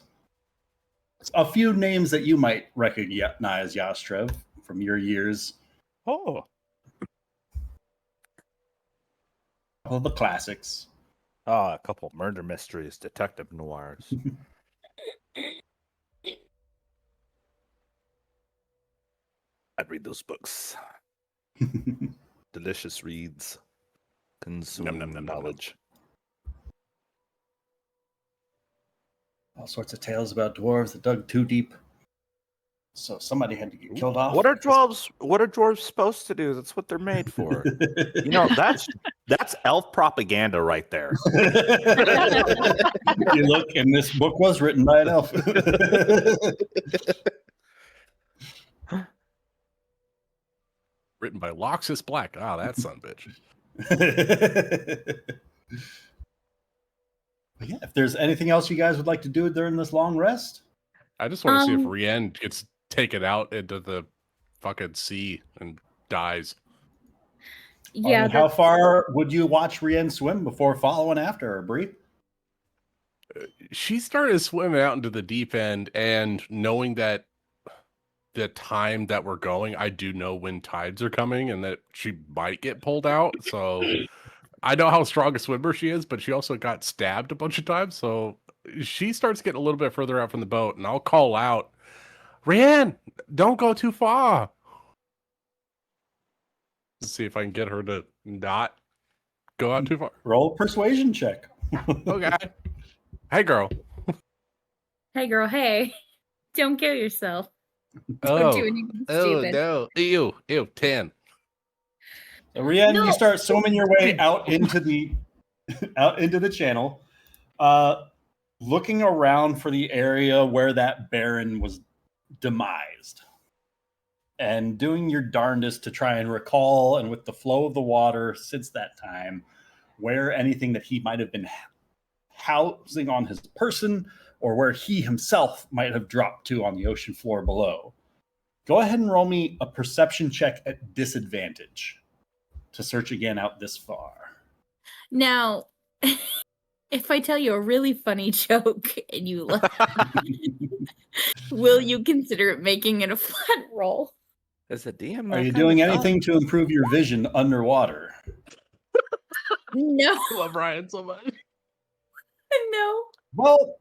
A few names that you might recognize, Yastrev, from your years. Oh, All the classics. a couple murder mysteries, detective noirs. I'd read those books. Delicious reads. Consume Nom, nom, nom, nom, nom. knowledge. All sorts of tales about dwarves that dug too deep. So somebody had to get killed off. What are dwarves? What are dwarves supposed to do? That's what they're made for. You know, that's elf propaganda right there. You look, and this book was written by an elf. Written by Loxus Black. Ah, that son of a bitch. But yeah, if there's anything else you guys would like to do during this long rest, I just want to see if Um, Rienne gets taken out into the fucking sea and dies. Yeah, how far would you watch Rienne swim before following after her, Bree? She started swimming out into the deep end, and knowing that the time that we're going, I do know when tides are coming and that she might get pulled out. So I know how strong a swimmer she is, but she also got stabbed a bunch of times. So she starts getting a little bit further out from the boat, and I'll call out, Rienne, don't go too far. to see if I can get her to not go out too far. Roll a persuasion check. Okay. Hey, girl. Hey, girl. Hey, don't kill yourself. Don't do anything stupid. No. Ew. 10. So, Rian, No. you start swimming your way out into the channel, looking around for the area where that Baron was demised, and doing your darndest to try and recall, and with the flow of the water since that time, where anything that he might have been housing on his person, or where he himself might have dropped to on the ocean floor below. Go ahead and roll me a perception check at disadvantage to search again out this far. Now, if I tell you a really funny joke and you laugh, will you consider making it a flat roll? Is a DM? Are that you kind doing of stuff? anything to improve your vision underwater? No. I love Ryan so much. No. Well,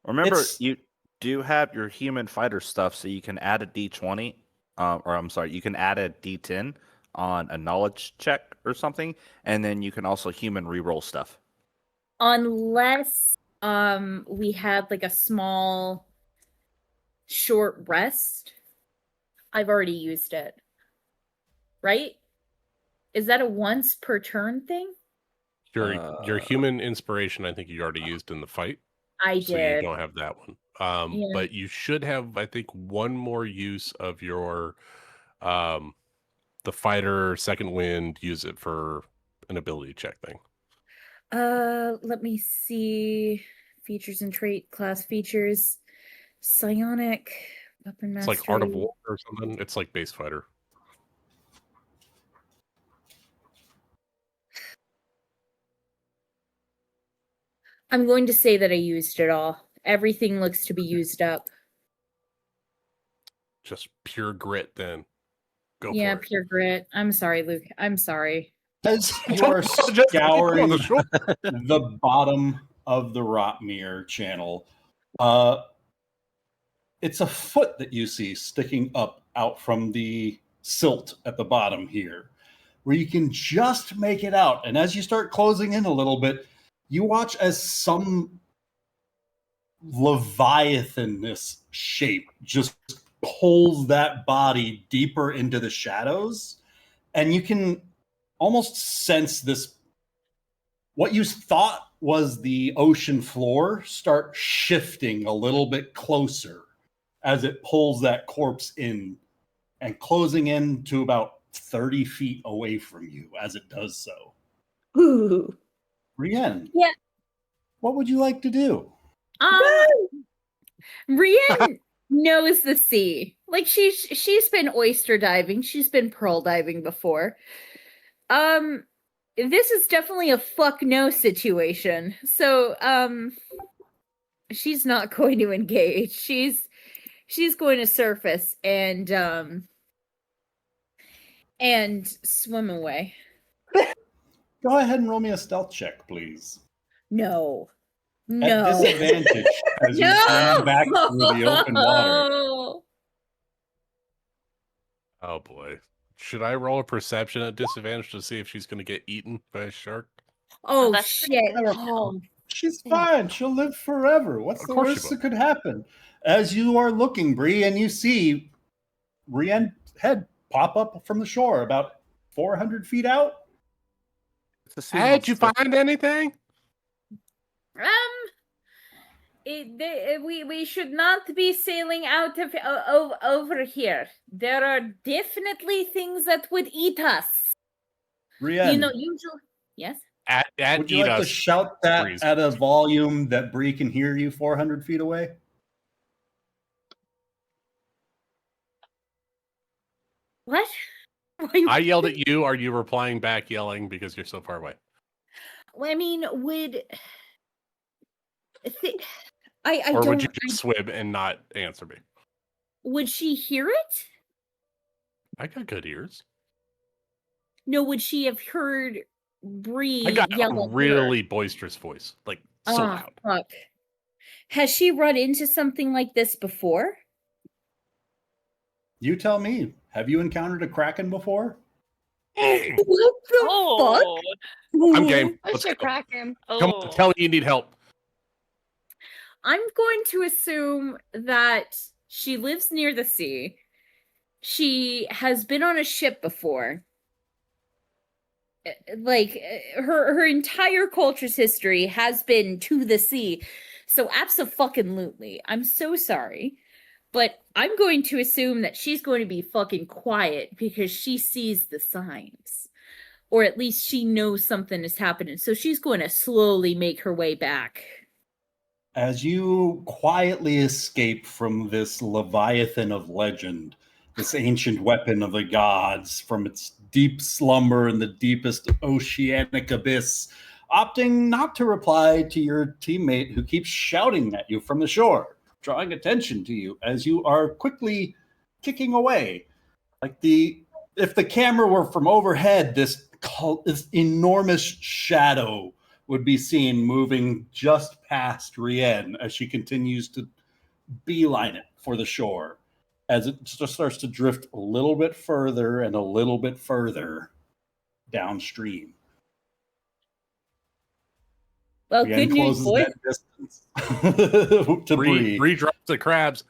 Remember, It's- you do have your human fighter stuff, so you can add a D20, or I'm sorry, you can add a D10 on a knowledge check or something, and then you can also human reroll stuff. Unless we had like a small short rest. I've already used it. Right? Is that a once per turn thing? Your human inspiration, I think you already used in the fight. I So you did. don't have that one. Yeah. But you should have, I think, one more use of your the fighter second wind. Use it for an ability check thing. Let me see. Features and trait class features. Psionic weapon It's mastery. like Art of War or something. It's like base fighter. I'm going to say that I used it all. Everything looks to be used up. Just pure grit. Then go Yeah, for it. pure grit. I'm sorry, Luke. I'm sorry. as you Don't are apologize to people on scouring the shore. the bottom of the Rotmere channel, it's a foot that you see sticking up out from the silt at the bottom here, where you can just make it out. And as you start closing in a little bit, you watch as some leviathan-ness shape just pulls that body deeper into the shadows, and you can almost sense this, what you thought was the ocean floor, start shifting a little bit closer as it pulls that corpse in and closing in to about 30 feet away from you as it does so. Ooh. Rian, Yeah. what would you like to do? Rian knows the sea. Like she's been oyster diving, she's been pearl diving before. This is definitely a fuck no situation. So she's not going to engage. She's going to surface and swim away. Go ahead and roll me a stealth check, please. No. At No. disadvantage as you swim back through the open water. Oh boy. Should I roll a perception at disadvantage to see if she's going to get eaten by a shark? Oh that's shit. Oh. She's fine. She'll live forever. What's Of the course she worst will. that could happen? As you are looking, Bree, and you see Rian's head pop up from the shore about 400 feet out. Did you find anything? We should not be sailing out of over here. There are definitely things that would eat us. Rian, You know, usually. Yes. At would you eat like to us. shout that Breeze. at a volume that Bree can hear you 400 feet away? What? I yelled at you. Are you replying back yelling because you're so far away? I mean, I Or don't. would you just swim and not answer me? Would she hear it? I got good ears. No, would she have heard Bree I got yell a at her? really boisterous voice. Like so loud. Fuck. Has she run into something like this before? You tell me. Have you encountered a kraken before? What the Oh, I'm game. I Let's should go. crack him. Come on, tell me you need help. I'm going to assume that she lives near the sea. She has been on a ship before. Like her entire culture's history has been to the sea. So abso-fucking-lutely. I'm so sorry. But I'm going to assume that she's going to be fucking quiet because she sees the signs. Or at least she knows something is happening. So she's going to slowly make her way back. As you quietly escape from this Leviathan of legend, this ancient weapon of the gods, from its deep slumber in the deepest oceanic abyss, opting not to reply to your teammate who keeps shouting at you from the shore, drawing attention to you as you are quickly kicking away. Like if the camera were from overhead, this enormous shadow would be seen moving just past Rienne as she continues to beeline it for the shore, as it just starts to drift a little bit further and a little bit further downstream. Well, Rienne good news, closes boys. that distance to Bree Bree. drops the crabs.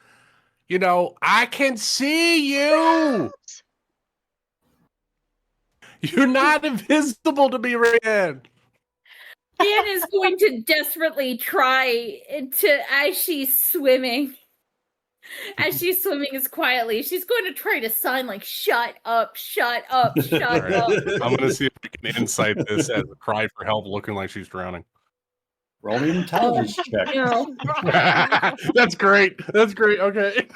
You know, I can see you. You're not invisible to me, Rienne. Rienne is going to desperately try to, as she's swimming as quietly, she's going to try to sign like, shut up, shut up, shut All right. up. I'm going to see if we can insight this as a cry for help, looking like she's drowning. Roll me an intelligence check. No. That's great. That's great. Okay.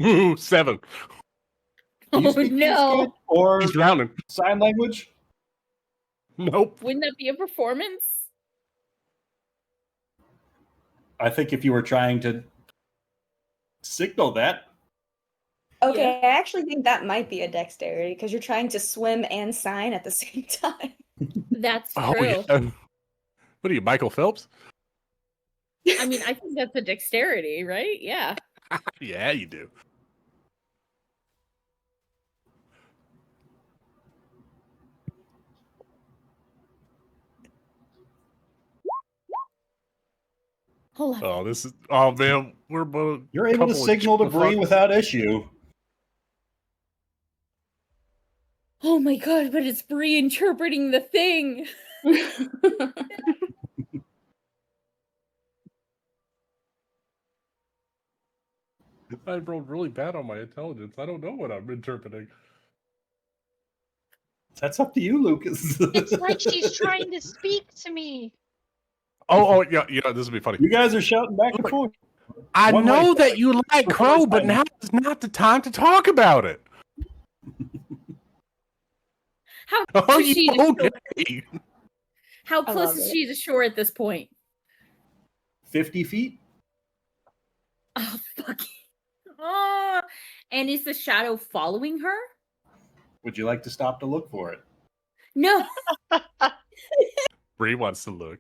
Ooh, 7. Do you Oh speak no. Kitscape or She's drowning. sign language? Nope. Wouldn't that be a performance? I think if you were trying to signal that, Okay, I actually think that might be a dexterity because you're trying to swim and sign at the same time. That's true. Oh, yeah. What are you, Michael Phelps? I mean, I think that's a dexterity, right? Yeah. Yeah, you do. Hold on. Oh, this is. Oh man, we're both. you're able to couple of signal to Bree fuck- without issue. Oh my god, but it's Bree interpreting the thing. I rolled really bad on my intelligence. I don't know what I'm interpreting. That's up to you, Lucas. It's like she's trying to speak to me. Oh, yeah. This will be funny. You guys are shouting back and forth. I One know way. that you like Crow, but now is not the time to talk about it. How Are close is she you to shore? okay? How I close love is it. she to shore at this point? 50 feet? Oh fuck. Oh. And is the shadow following her? Would you like to stop to look for it? No. Bree wants to look.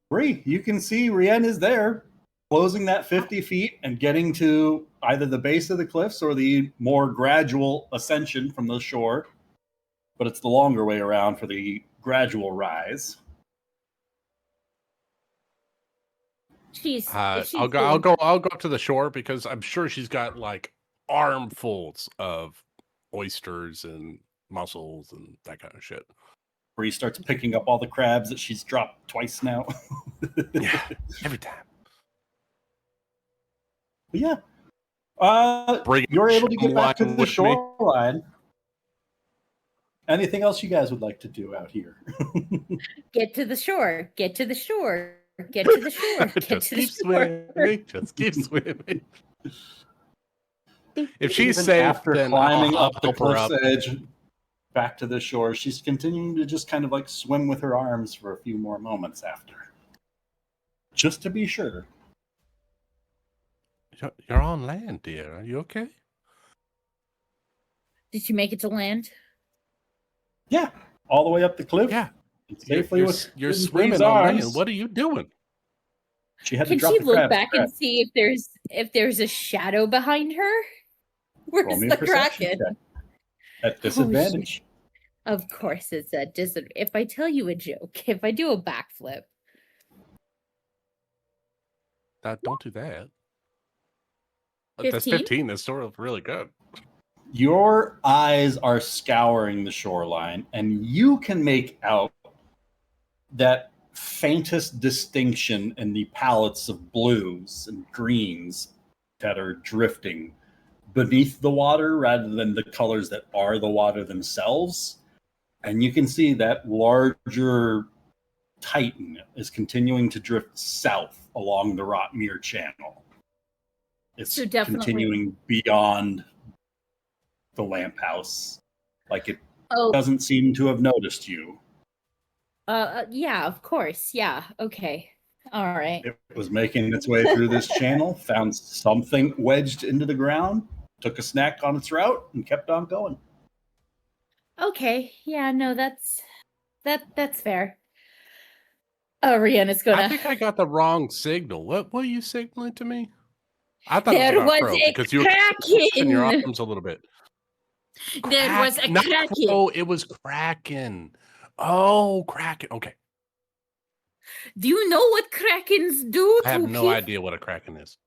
Bree, you can see Rienne is there, closing that 50 feet and getting to either the base of the cliffs or the more gradual ascension from the shore. But it's the longer way around for the gradual rise. She's I'll go up to the shore because I'm sure she's got like armfuls of oysters and mussels and that kind of shit. Bree starts picking up all the crabs that she's dropped twice now. Yeah, every time. But yeah. Bring You're able to get back to line the with me. shoreline. Anything else you guys would like to do out here? get to the shore. Get to the shore. Get to the shore. Get Just to the keep shore. swimming. Just keep swimming. If she's Even safe, after then climbing I'll up the help her cliff's up. edge back to the shore, she's continuing to just kind of like swim with her arms for a few more moments after. Just to be sure. You're on land, dear. Are you okay? Did you make it to land? Yeah. All the way up the cliff. Yeah. Safely You're with you're in swimming Bree's on arms. land. What are you doing? She had Can to drop she the look crab. back and see if there's a shadow behind her? Roll Where's me a the perception Kraken? check. At disadvantage. Of course it's a disadvantage. If I tell you a joke, if I do a backflip, Don't do that. That's 15? 15. That's sort of really good. Your eyes are scouring the shoreline, and you can make out that faintest distinction in the palettes of blues and greens that are drifting beneath the water rather than the colors that are the water themselves. And you can see that larger Titan is continuing to drift south along the Rotmere Channel. It's So definitely- continuing beyond the lamp house. Like it Oh. doesn't seem to have noticed you. Yeah, of course. Yeah. Okay. All right. It was making its way through this channel, found something wedged into the ground, took a snack on its route, and kept on going. Okay. Yeah, no, that's fair. Rihanna's gonna. I think I got the wrong signal. What were you signaling to me? I thought There it was, was Crow, a because you were in your Kraken! arms a little bit. There was a Not Kraken. Crow, it was Kraken. Oh, Kraken. Okay. Do you know what Krakens do I have to no people? idea what a Kraken is.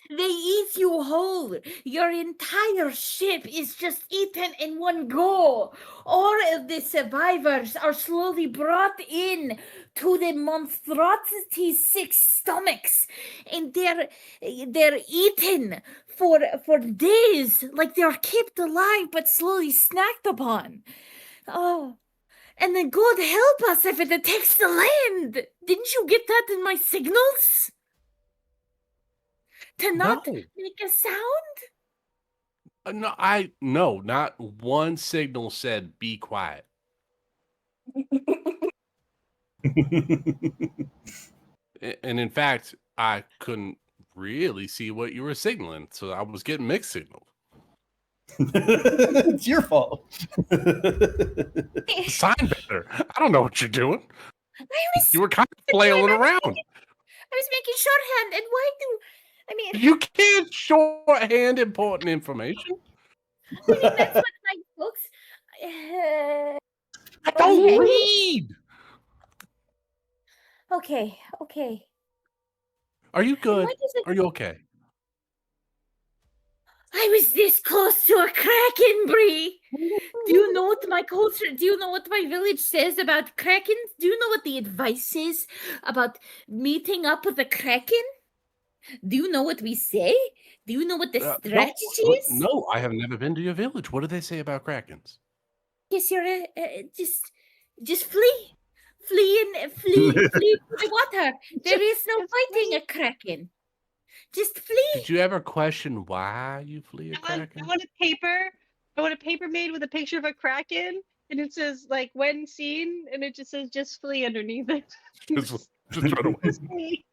They eat you whole. Your entire ship is just eaten in one go. All of the survivors are slowly brought in to the monstrosity's 6 stomachs, and they're eaten for days, like they're kept alive but slowly snacked upon. Oh. And then God help us if it attacks the land. Didn't you get that in my signals? To not No. make a sound? No, not one signal said be quiet. And in fact, I couldn't really see what you were signaling, so I was getting mixed signals. It's your fault. Sign better. I don't know what you're doing. was You were kind of flailing around. I was making shorthand, and why do I mean You can't shorthand important information. that's what my folks I don't okay. read. Okay. Are you good? Why does it- Are you okay? I was this close to a Kraken, Bree. Do you know what my culture? Do you know what my village says about Krakens? Do you know what the advice is about meeting up with a Kraken? Do you know what we say? Do you know what the strategy is? No, I have never been to your village. What do they say about Krakens? Yes, you're just flee to the water. There is no fighting a Kraken. Just flee. Did you ever question why you flee a Kraken? I want a paper made with a picture of a Kraken, and it says like when seen, and it just says just flee underneath it. Just run away.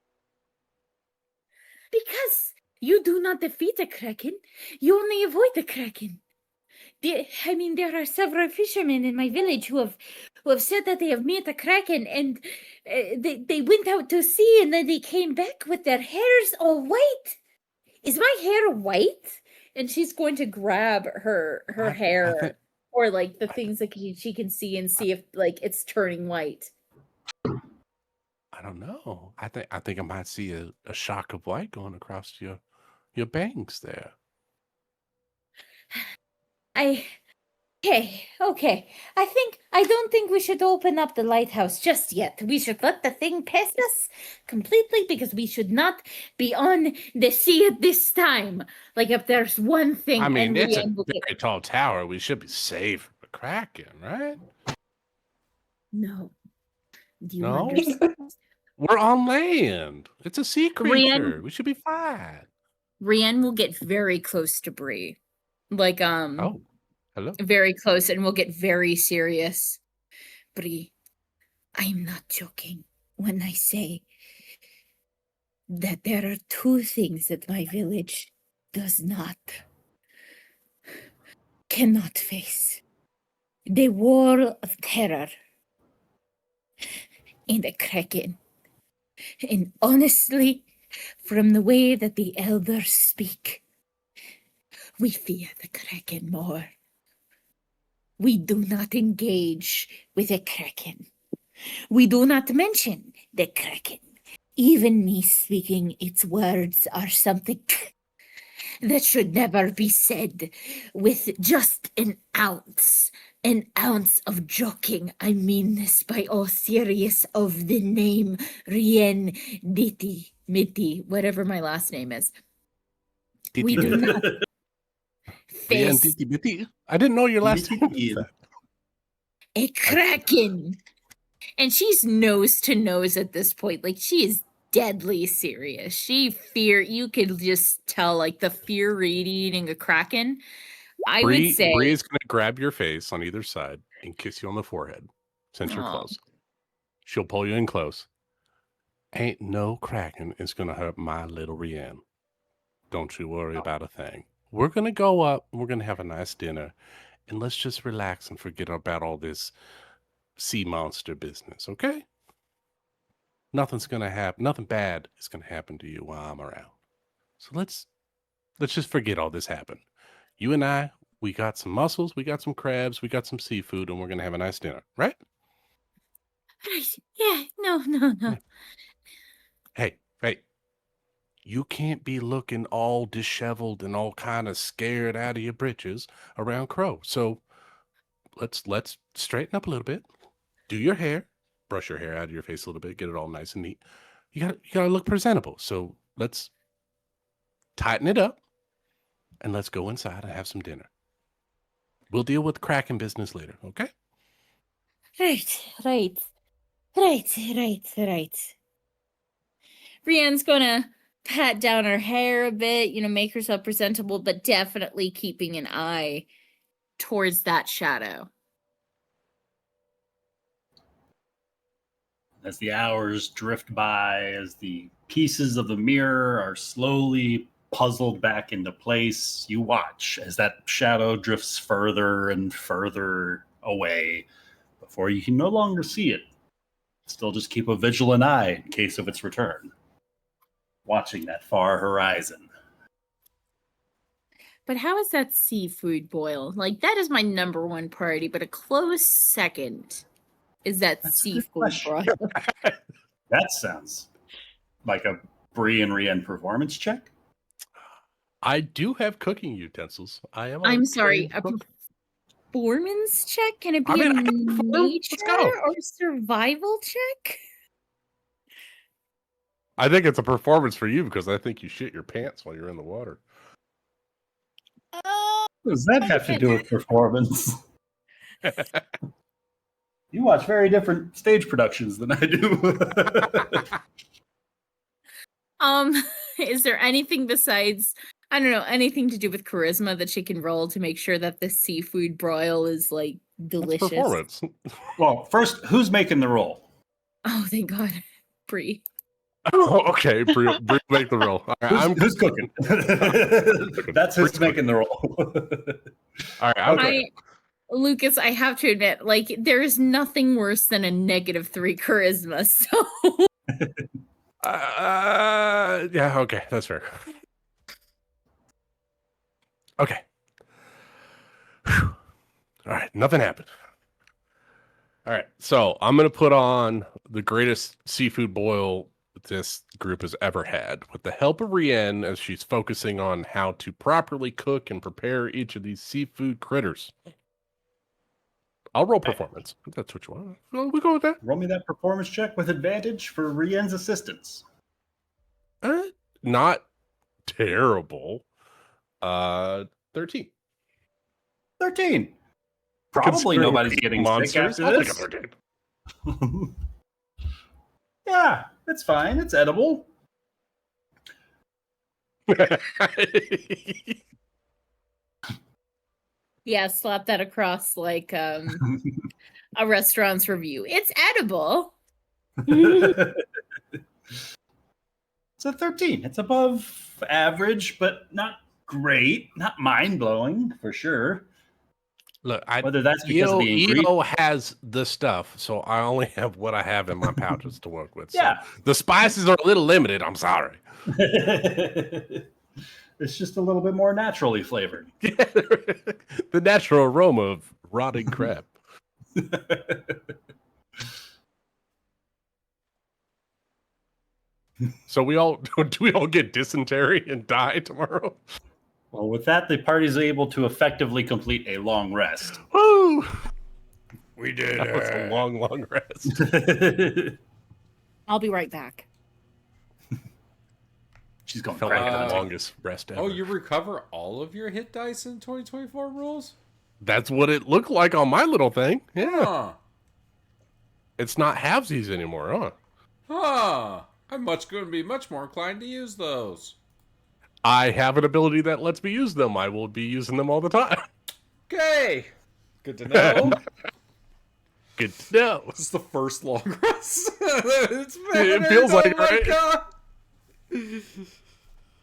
Because you do not defeat a Kraken, you only avoid the Kraken. There are several fishermen in my village who have said that they have met a Kraken, and they went out to sea, and then they came back with their hairs all white. Is my hair white? And she's going to grab her hair or like the things that she can see and see if like it's turning white. I don't know. I think I might see a shock of white going across your bangs there. Okay. I don't think we should open up the lighthouse just yet. We should let the thing pass us completely because we should not be on the sea at this time. Like if there's one thing, I mean, it's a will very tall tower. We should be safe from a Kraken, right? No. Do you No? understand? We're on land. It's a sea creature. Rian- We should be fine. Rian will get very close to Bree. Like Oh, hello. very close, and we'll get very serious. Bree, I'm not joking when I say that there are 2 things that my village cannot face. The war of terror and the Kraken. And honestly, from the way that the elders speak, we fear the Kraken more. We do not engage with a Kraken. We do not mention the Kraken. Even me speaking its words are something that should never be said with just an ounce of joking. I mean this by all serious of the name Rien Diti Miti, whatever my last name is. We do not Rien face Diti Biti? I didn't know your last name was that. a Kraken. And she's nose to nose at this point. Like, she is deadly serious. You could just tell, like, the fear radiating a Kraken. I would say Bree is going to grab your face on either side and kiss you on the forehead since you're Aw. close. She'll pull you in close. Ain't no Kraken is going to hurt my little Rianne. Don't you worry about a thing. We're going to go up, we're going to have a nice dinner, and let's just relax and forget about all this sea monster business, okay? Nothing's going to happen. Nothing bad is going to happen to you while I'm around. So let's just forget all this happened. You and I, we got some mussels, we got some crabs, we got some seafood, and we're going to have a nice dinner, right? Right. Yeah, no. Hey, you can't be looking all disheveled and all kind of scared out of your britches around Crow. So let's straighten up a little bit. Do your hair, brush your hair out of your face a little bit, get it all nice and neat. You gotta look presentable. So let's tighten it up and let's go inside and have some dinner. We'll deal with Kraken business later, okay? Right. Brienne's gonna pat down her hair a bit, make herself presentable, but definitely keeping an eye towards that shadow. As the hours drift by, as the pieces of the mirror are slowly puzzled back into place, you watch as that shadow drifts further and further away before you can no longer see it. Still just keep a vigilant eye in case of its return, watching that far horizon. But how is that seafood boil? Like, that is my number one priority, but a close second is that seafood broil. That sounds like a Bree and Rian performance check. I do have cooking utensils. I'm sorry, a performance check? Can it be I a can perform. Let's nature go. or survival check? I think it's a performance for you because I think you shit your pants while you're in the water. What does that have to do with performance? You watch very different stage productions than I do. Is there anything besides, I don't know, anything to do with charisma that she can roll to make sure that the seafood broil is like delicious? Performance. Well, first, who's making the roll? Oh, thank God, Bree. Oh, okay. Bree, make the roll. All right, Who's cooking? That's who's making the roll. All right. Lucas, I have to admit, like, there is nothing worse than a -3 charisma. So, yeah, okay, that's fair. Okay. Whew. All right, nothing happened. All right, so I'm gonna put on the greatest seafood boil this group has ever had, with the help of Rianne, as she's focusing on how to properly cook and prepare each of these seafood critters. I'll roll performance. If that's what you want. Well, we go with that. Roll me that performance check with advantage for Rianne's assistance. Not terrible. 13. 13. Probably nobody's getting sick after I'll this. take a 13. Yeah, it's fine. It's edible. yeah, slap that across like a restaurant's review. It's edible. It's a 13. It's above average, but not great. Not mind-blowing, for sure. Look, whether that's because of the ingredient. EO has the stuff, so I only have what I have in my pouches to work with. So Yeah. the spices are a little limited. I'm sorry. It's just a little bit more naturally flavored. The natural aroma of rotting crab. So do we all get dysentery and die tomorrow? Well, with that, the party's able to effectively complete a long rest. Woo! We did That was a it. long rest. I'll be right back. She's going Felt crack like the hunting. longest rest ever. Oh, you recover all of your hit dice in 2024 rules? That's what it looked like on my little thing. Yeah. Huh. It's not halvesies anymore, huh? Huh. I'm going to be much more inclined to use those. I have an ability that lets me use them. I will be using them all the time. Okay. Good to know. Good to know. This is the first long rest. It feels like it, my right? God.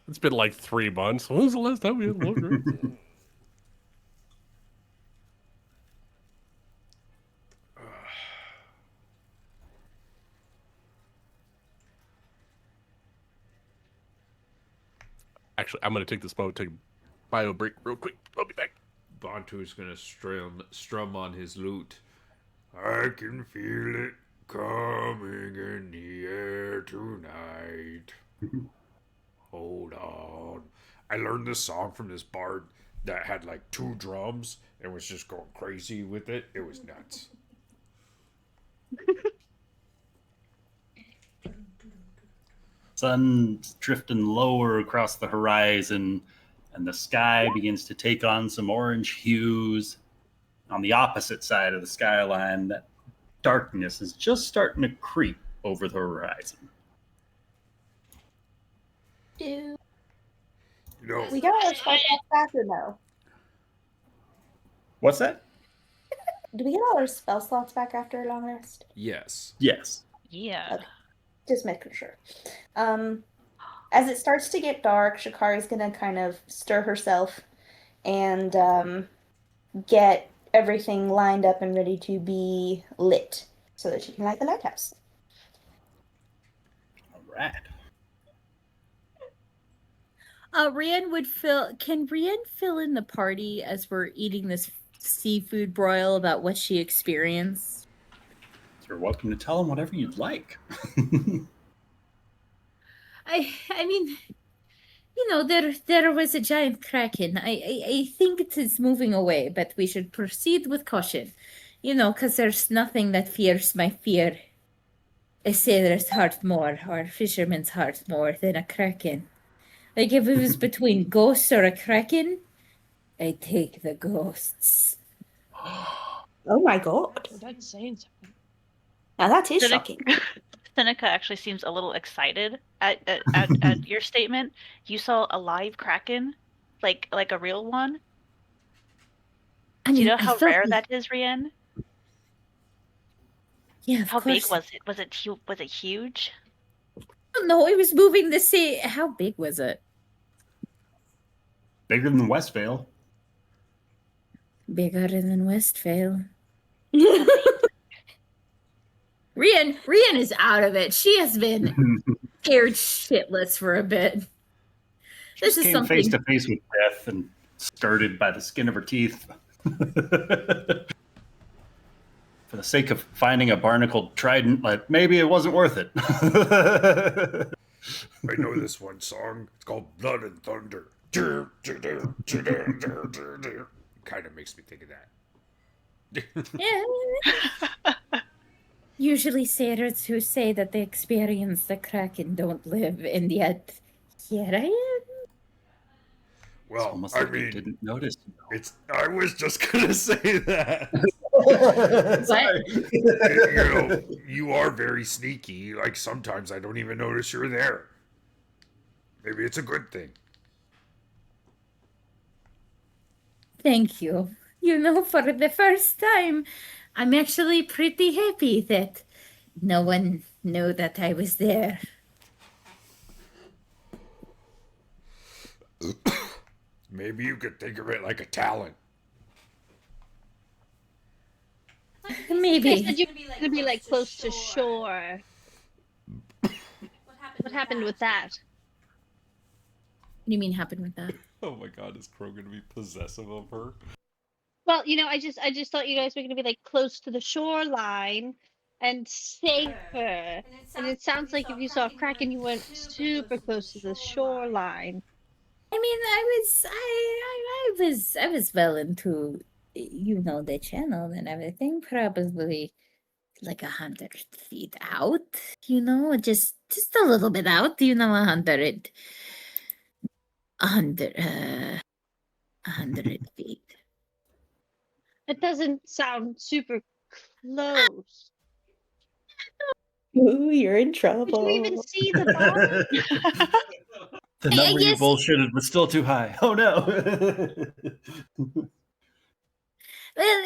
It's been like 3 months. When was the last time we had a long rest? Actually, I'm going to take this moment to take a bio break real quick. I'll be back. Bantu's gonna strum on his lute. I can feel it coming in the air tonight. Hold on. I learned this song from this bard that had like 2 drums and was just going crazy with it. It was nuts. Sun's drifting lower across the horizon, and the sky begins to take on some orange hues. On the opposite side of the skyline, that darkness is just starting to creep over the horizon. Do You know, we got our spell slots back or no? What's that? Do we get all our spell slots back after a long rest? Yes. Yes. Yeah. Okay. Just making sure. As it starts to get dark, Shikari's gonna kind of stir herself and get everything lined up and ready to be lit so that she can light the lighthouse. All right. Can Rian fill in the party as we're eating this seafood broil about what she experienced? You're welcome to tell him whatever you'd like. I mean, you know, there was a giant kraken. I think it is moving away, but we should proceed with caution. You know, because there's nothing that fears my fear. A sailor's heart more, or a fisherman's heart more than a kraken. Like if it was between ghosts or a kraken, I'd take the ghosts. Oh my god. That's saying something. Now that is Seneca- shocking. Seneca actually seems a little excited at your statement. You saw a live kraken, like a real one. I Do you mean, know I how felt rare like- that is, Rian? Yeah, of How big course. was it? Was it huge? No, it was moving the sea. How big was it? Bigger than Westvale. Bigger than Westvale. Rian is out of it. She has been scared shitless for a bit. This She is came something. face to face with death and started by the skin of her teeth. For the sake of finding a barnacled trident, like maybe it wasn't worth it. I know this one song. It's called Blood and Thunder. Kind of makes me think of that. Yeah. Usually sailors who say that they experience the kraken don't live, and yet here I am. It's Well, almost I like they mean, didn't notice. I was just gonna say that. Sorry. You know, you are very sneaky. Like sometimes I don't even notice you're there. Maybe it's a good thing. Thank you. You know, for the first time, I'm actually pretty happy that no one knew that I was there. Maybe you could think of it like a talent. Maybe. You said you're gonna be like close to shore. What happened with that? do you mean happen with that? Oh my god, is Crow gonna be possessive of her? Well, I just thought you guys were gonna be like close to the shoreline and safer. And it sounds like if you saw a Kraken, you went super close to the shoreline. I mean, I was well into, the channel and everything. Probably like 100 feet out. Just a little bit out. 100 feet. It doesn't sound super close. Ooh, you're in Did trouble. you even see the bottom? The I number you guess- bullshitted was still too high. Oh no. Well,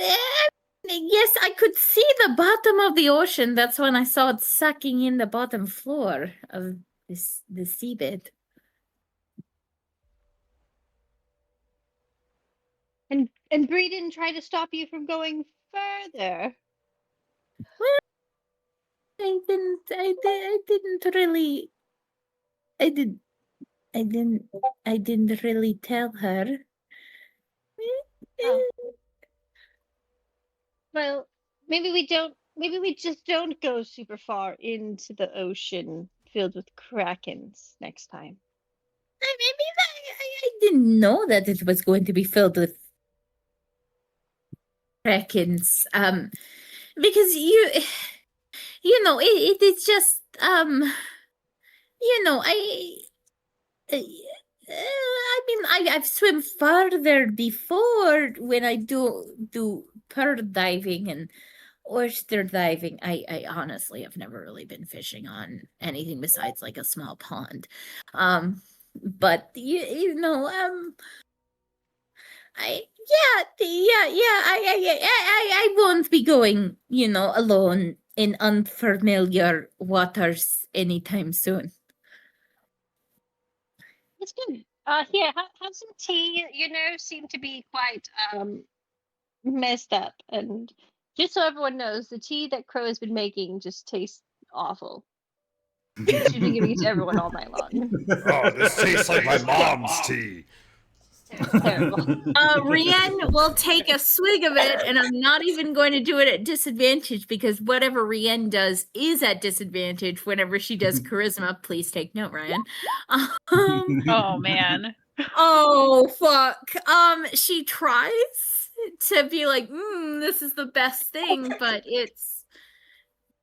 yes, I could see the bottom of the ocean. That's when I saw it sucking in the bottom floor of the seabed. And Bree didn't try to stop you from going further. I didn't really tell her. Oh. Well, maybe we just don't go super far into the ocean filled with krakens next time. I didn't know that it was going to be filled with krakens. Because it is just I've swum farther before when I do pearl diving and oyster diving. I honestly have never really been fishing on anything besides like a small pond. But I won't be going, alone in unfamiliar waters anytime soon. That's good. Here, have some tea. Your nerves seem to be quite messed up, and just so everyone knows, the tea that Crow has been making just tastes awful. She's been giving it to everyone all night long. Oh, this tastes like my mom's tea. Terrible. Rienne will take a swig of it, and I'm not even going to do it at disadvantage because whatever Rienne does is at disadvantage whenever she does charisma. Please take note, Ryan. Oh man. Oh fuck. She tries to be like, this is the best thing, but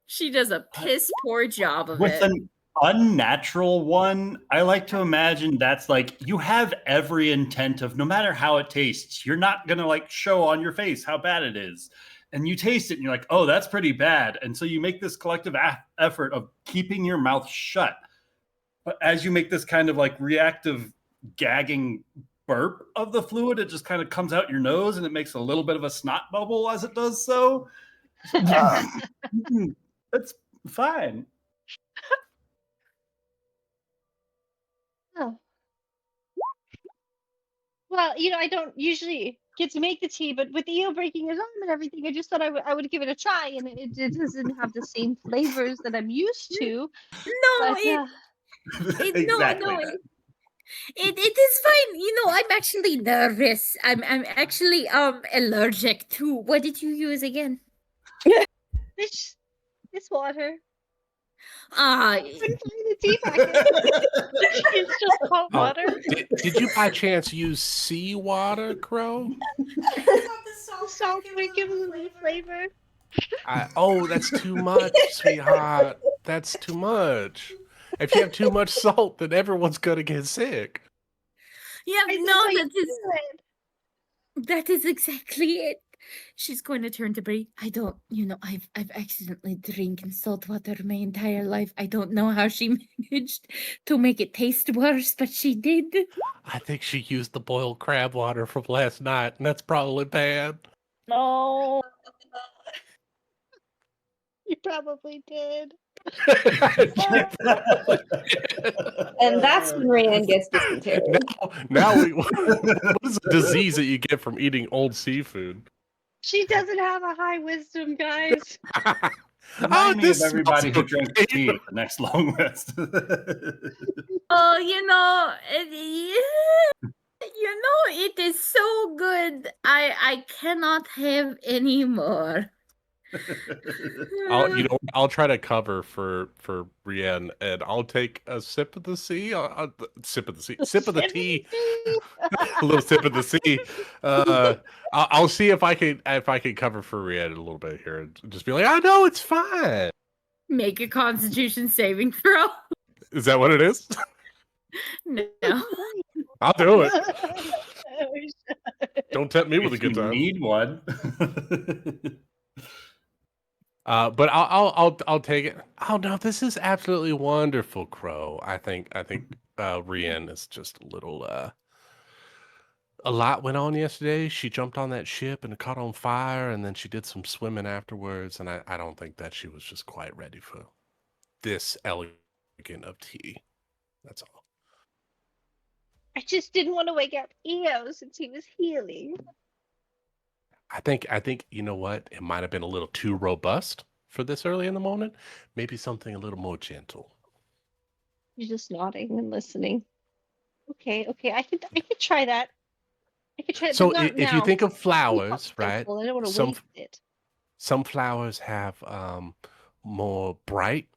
she does a piss poor job of With it. an unnatural one, I like to imagine that's like you have every intent of no matter how it tastes, you're not gonna like show on your face how bad it is. And you taste it and you're like, oh, that's pretty bad. And so you make this collective effort of keeping your mouth shut. But as you make this kind of like reactive gagging burp of the fluid, it just kind of comes out your nose and it makes a little bit of a snot bubble as it does so. That's fine. Oh. Well, I don't usually get to make the tea, but with EO breaking his arm and everything, I just thought I would give it a try, and it doesn't have the same flavors that I'm used to. No, But, it is fine. I'm actually nervous. I'm actually allergic to. What did you use again? This water. It's the tea packet. It's just hot Oh, water. did you by chance use seawater, Crow? The salt would give it a little flavor. That's too much, sweetheart. That's too much. If you have too much salt, then everyone's gonna get sick. Yeah, That's no, how you that do is it. that is exactly it. She's going to turn to Brie. I don't, I've accidentally drinking salt water my entire life. I don't know how she managed to make it taste worse, but she did. I think she used the boiled crab water from last night, and that's probably bad. No. You probably did. And that's when Rienne gets dysentery. Now what is a disease that you get from eating old seafood? She doesn't have a high wisdom, guys. Remind me of this everybody who smells drank great. tea at the next long rest. Oh, it is so good. I cannot have any more. I'll try to cover for Brienne, and I'll take a sip of the sea. Sip of the sea, sip of the tea, a little sip of the sea. I'll see if I can cover for Brienne a little bit here, and just be like, "I know it's fine." Make a Constitution saving throw. Is that what it is? No. I'll do it. Don't tempt me with a If good you time. need one. But I'll take it. Oh no, this is absolutely wonderful, Crow. I think Rian is just a little a lot went on yesterday. She jumped on that ship and it caught on fire, and then she did some swimming afterwards, and I don't think that she was just quite ready for this elegant of tea. That's all. I just didn't want to wake up Eo since he was healing. I think you know what? It might have been a little too robust for this early in the morning. Maybe something a little more gentle. You're just nodding and listening. Okay, I could try that. I could try it. So but not if you now. think of It's flowers, right? popsicle, I don't want to Some waste it. some flowers have more bright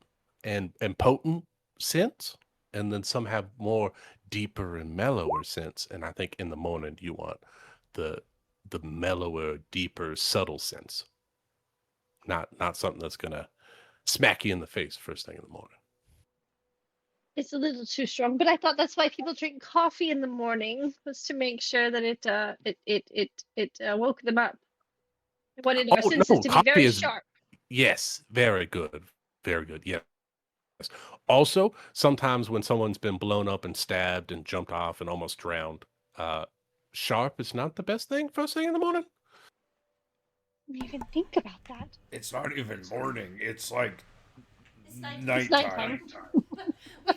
and potent scents, and then some have more deeper and mellower scents. And I think in the morning you want the mellower, deeper, subtle scents. Not something that's gonna smack you in the face first thing in the morning. It's a little too strong, but I thought that's why people drink coffee in the morning, was to make sure that it woke them up. It wanted our Oh senses no, to be coffee very is sharp. yes, very good, very good. Yes. Also, sometimes when someone's been blown up and stabbed and jumped off and almost drowned, sharp is not the best thing first thing in the morning. I didn't even think about that. It's not even morning. It's like nighttime. It's nighttime.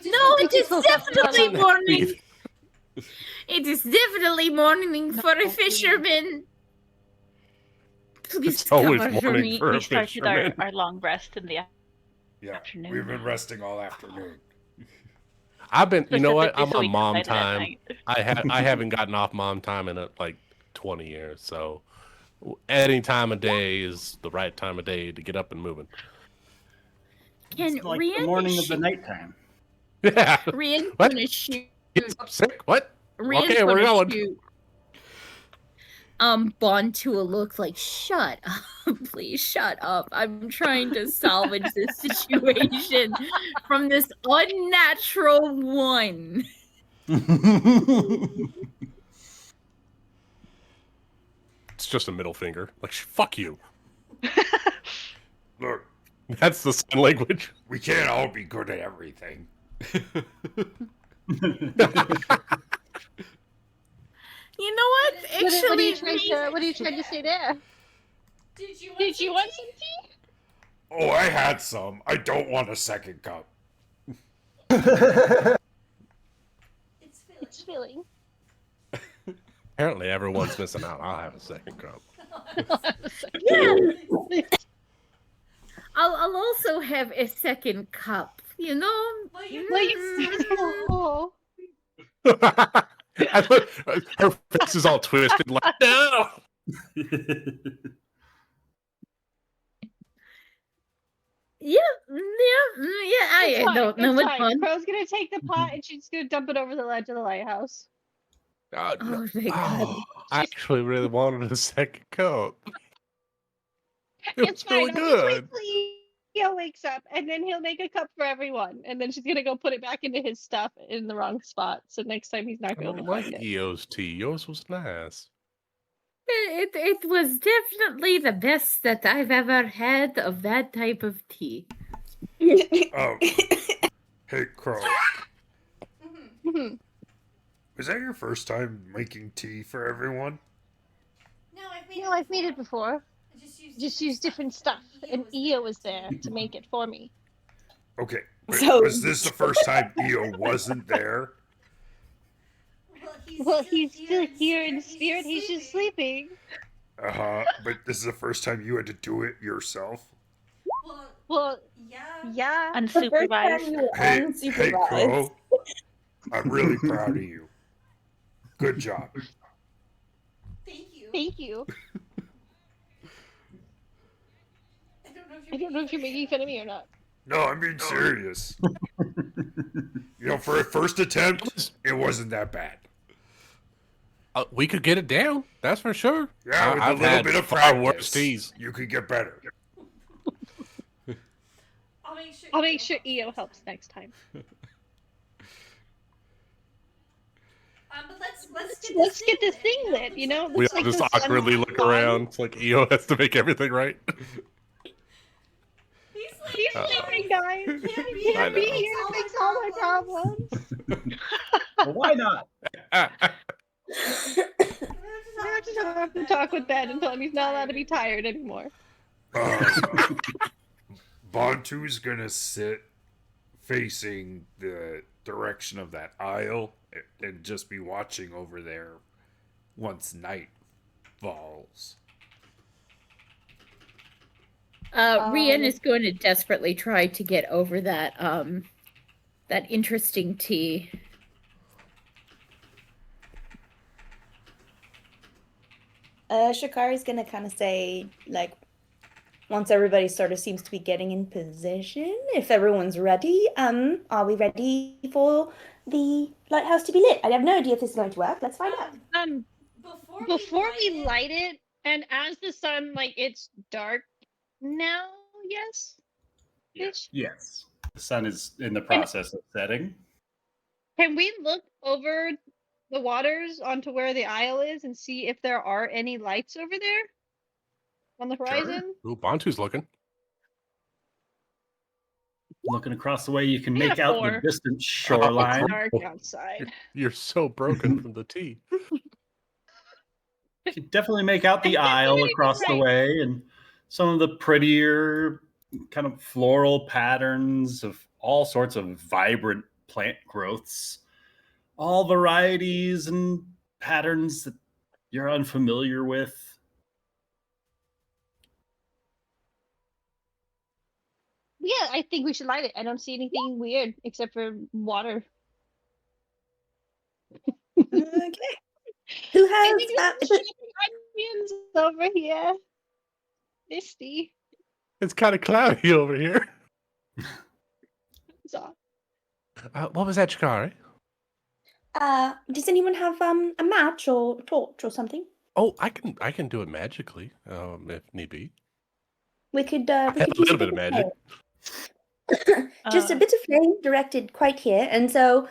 No, it is woke up definitely early. morning. It is definitely morning for a fisherman. Please It's always cover for morning me. for a We started our, fisherman. our long rest in the Yeah, afternoon. we've been resting all afternoon. I've been, you know what? I'm Specifically so we on can mom fight it at time. night. I haven't gotten off mom time in like 20 years. So any time of day is the right time of day to get up and moving. Can It's like the Rian morning of the shoot? nighttime. Yeah. Rian What? gonna shoot. It's up sick. What? Rian's Okay, we're gonna going. shoot. Bond to a look like, shut up, please shut up. I'm trying to salvage this situation from this unnatural one. It's just a middle finger. Like, fuck you. Look, That's the sign language. we can't all be good at everything. You know what? What are Actually, you trying to say there? Did you want some tea? Oh, I had some. I don't want a second cup. It's filling. Apparently, everyone's missing out. I'll have a second cup. yeah. I'll also have a second cup. You know. Oh. I look, her face is all twisted. Like, no. Yeah. I don't know what fun. Crow's gonna take the pot and she's gonna dump it over the ledge of the lighthouse. No. Oh, thank God. Oh, I actually really wanted a second cup. It It's was really fine. I'll just wait good. till Eo wakes up, and then he'll make a cup for everyone, and then she's gonna go put it back into his stuff in the wrong spot. So next time he's not I gonna be don't able to like find it. EO's tea. Yours was nice. It was definitely the best that I've ever had of that type of tea. Oh, hey, Crow. Mhm. Was that your first time making tea for everyone? No, I've made it before. Just use different stuff, and Eo was there to make it for me. Okay. but So- was this the first time Eo wasn't there? Well, he's still here in spirit. He's just sleeping. But this is the first time you had to do it yourself? Well, yeah. The first time Unsupervised. you were Hey, unsupervised. Crow. I'm really proud of you. Good job. Thank you. I don't know if you're making fun of me or not. No, I'm being serious. For a first attempt, it wasn't that bad. We could get it down. That's for sure. Yeah, with I've a little had bit of far worse practice, teas. you could get better. I'll make sure EO helps next time. But Let's get this thing lit, We Looks all like just the sun awkwardly is look gone. around. It's like EO has to make everything right. He's sleeping, guys. He can't be here to fix all my problems. Well, why not? I just have to talk with Ben and tell him he's not allowed to be tired anymore. Bantu's gonna sit facing the direction of that aisle and just be watching over there once night falls. Rian is going to desperately try to get over that that interesting tea. Shikari's gonna kind of say, like, once everybody sort of seems to be getting in position, if everyone's ready, are we ready for the lighthouse to be lit? I have no idea if this is going to work. Let's find out. Before we light it, and as the sun, it's dark now, yes? Ish? Yes. The sun is in the process of setting. Can we look over the waters onto where the isle is and see if there are any lights over there on the horizon? Ooh, Bantu's looking. Looking across the way, you can Yeah, make out the 4. distant shoreline. It's dark outside. You're so broken from the tea. You can definitely make out the aisle across the way and some of the prettier kind of floral patterns of all sorts of vibrant plant growths, all varieties and patterns that you're unfamiliar with. Yeah, I think we should light it. I don't see anything weird except for water. Okay. Who I has think it's onions over here. Misty. It's kind of cloudy over here. So, What was that, Shikari? Does anyone have a match or a torch or something? Oh, I can do it magically, if need be. We could I have a use little bit of magic. Just a bit of flame directed quite here. And so,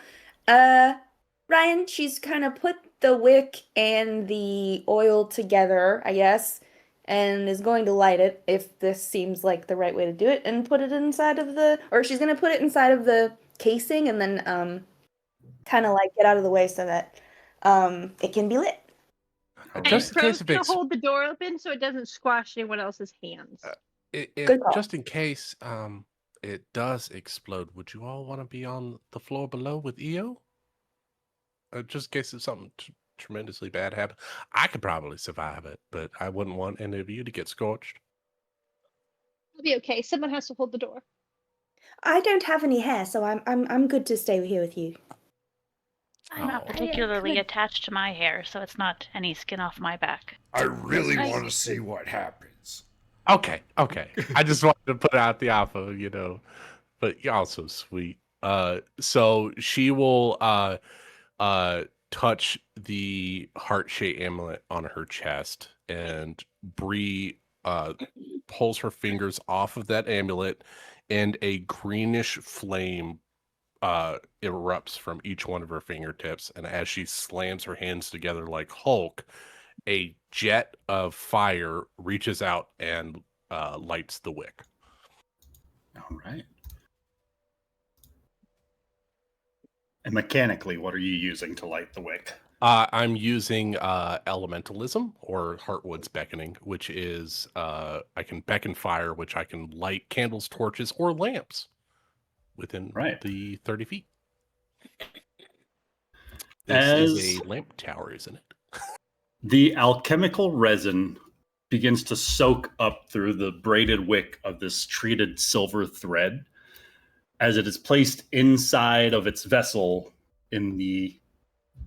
Ryan, she's kind of put the wick and the oil together, I guess, and is going to light it if this seems like the right way to do it, and put it inside of or she's going to put it inside of the casing and then kind of get out of the way so that it can be lit. Just in case to hold the door open so it doesn't squash anyone else's hands. Good call. Just in case it does explode, would you all want to be on the floor below with EO? Just in case if something tremendously bad happened. I could probably survive it, but I wouldn't want any of you to get scorched. It'll be okay. Someone has to hold the door. I don't have any hair, so I'm good to stay here with you. I'm not particularly attached to my hair, so it's not any skin off my back. I really want to see what happens. Okay. I just wanted to put out the alpha, but y'all so sweet. So she will touch the heart-shaped amulet on her chest, and Bree pulls her fingers off of that amulet, and a greenish flame erupts from each one of her fingertips. And as she slams her hands together like Hulk, a jet of fire reaches out and lights the wick. All right. And mechanically, what are you using to light the wick? I'm using elementalism, or Heartwood's beckoning, which is I can beckon fire, which I can light candles, torches, or lamps within the 30 feet. This is a lamp tower, isn't it? The alchemical resin begins to soak up through the braided wick of this treated silver thread. As it is placed inside of its vessel, in the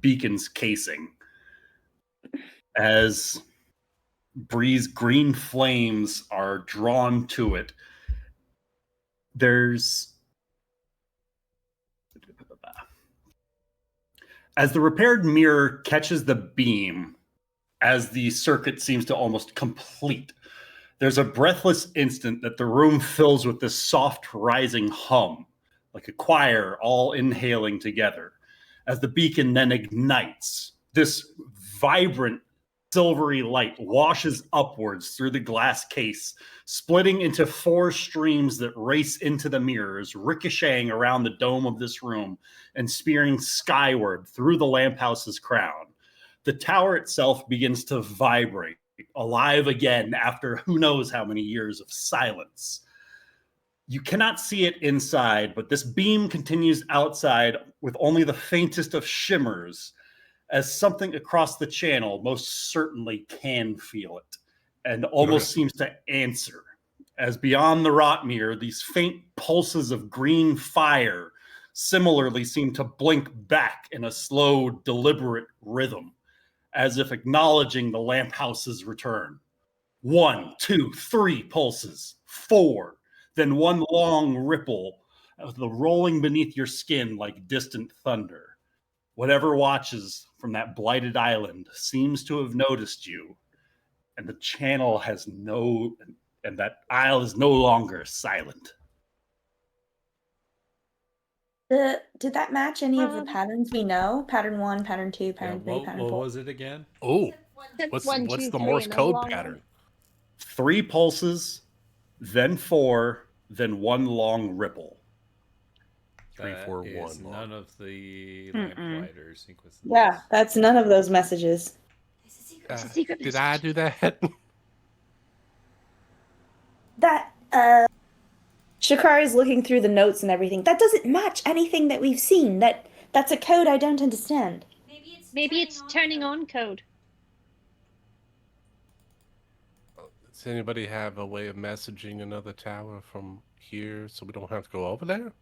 beacon's casing as Bree's green flames are drawn to it. As the repaired mirror catches the beam, as the circuit seems to almost complete, there's a breathless instant that the room fills with this soft rising hum, like a choir all inhaling together. As the beacon then ignites, this vibrant silvery light washes upwards through the glass case, splitting into 4 streams that race into the mirrors, ricocheting around the dome of this room and spearing skyward through the lamp house's crown. The tower itself begins to vibrate, alive again after who knows how many years of silence. You cannot see it inside, but this beam continues outside with only the faintest of shimmers, as something across the channel most certainly can feel it and almost seems to answer. As beyond the rot mirror, these faint pulses of green fire similarly seem to blink back in a slow, deliberate rhythm, as if acknowledging the lamp house's return. 1, 2, 3 pulses, 4, then one long ripple of the rolling beneath your skin like distant thunder. Whatever watches from that blighted island seems to have noticed you, and the channel has and that isle is no longer silent. Did that match any of the patterns we know? Pattern 1, pattern 2, pattern 3, pattern 4. What was it again? Oh, That's what's the Morse code pattern? 3 pulses, then 4, then one long ripple. 3, 4, 1. Is none of the lamplighter sequences. Yeah, that's none of those messages. Did I do that? That Shakari's looking through the notes and everything. That doesn't match anything that we've seen. That's a code I don't understand. Maybe it's turning on code. Does anybody have a way of messaging another tower from here so we don't have to go over there?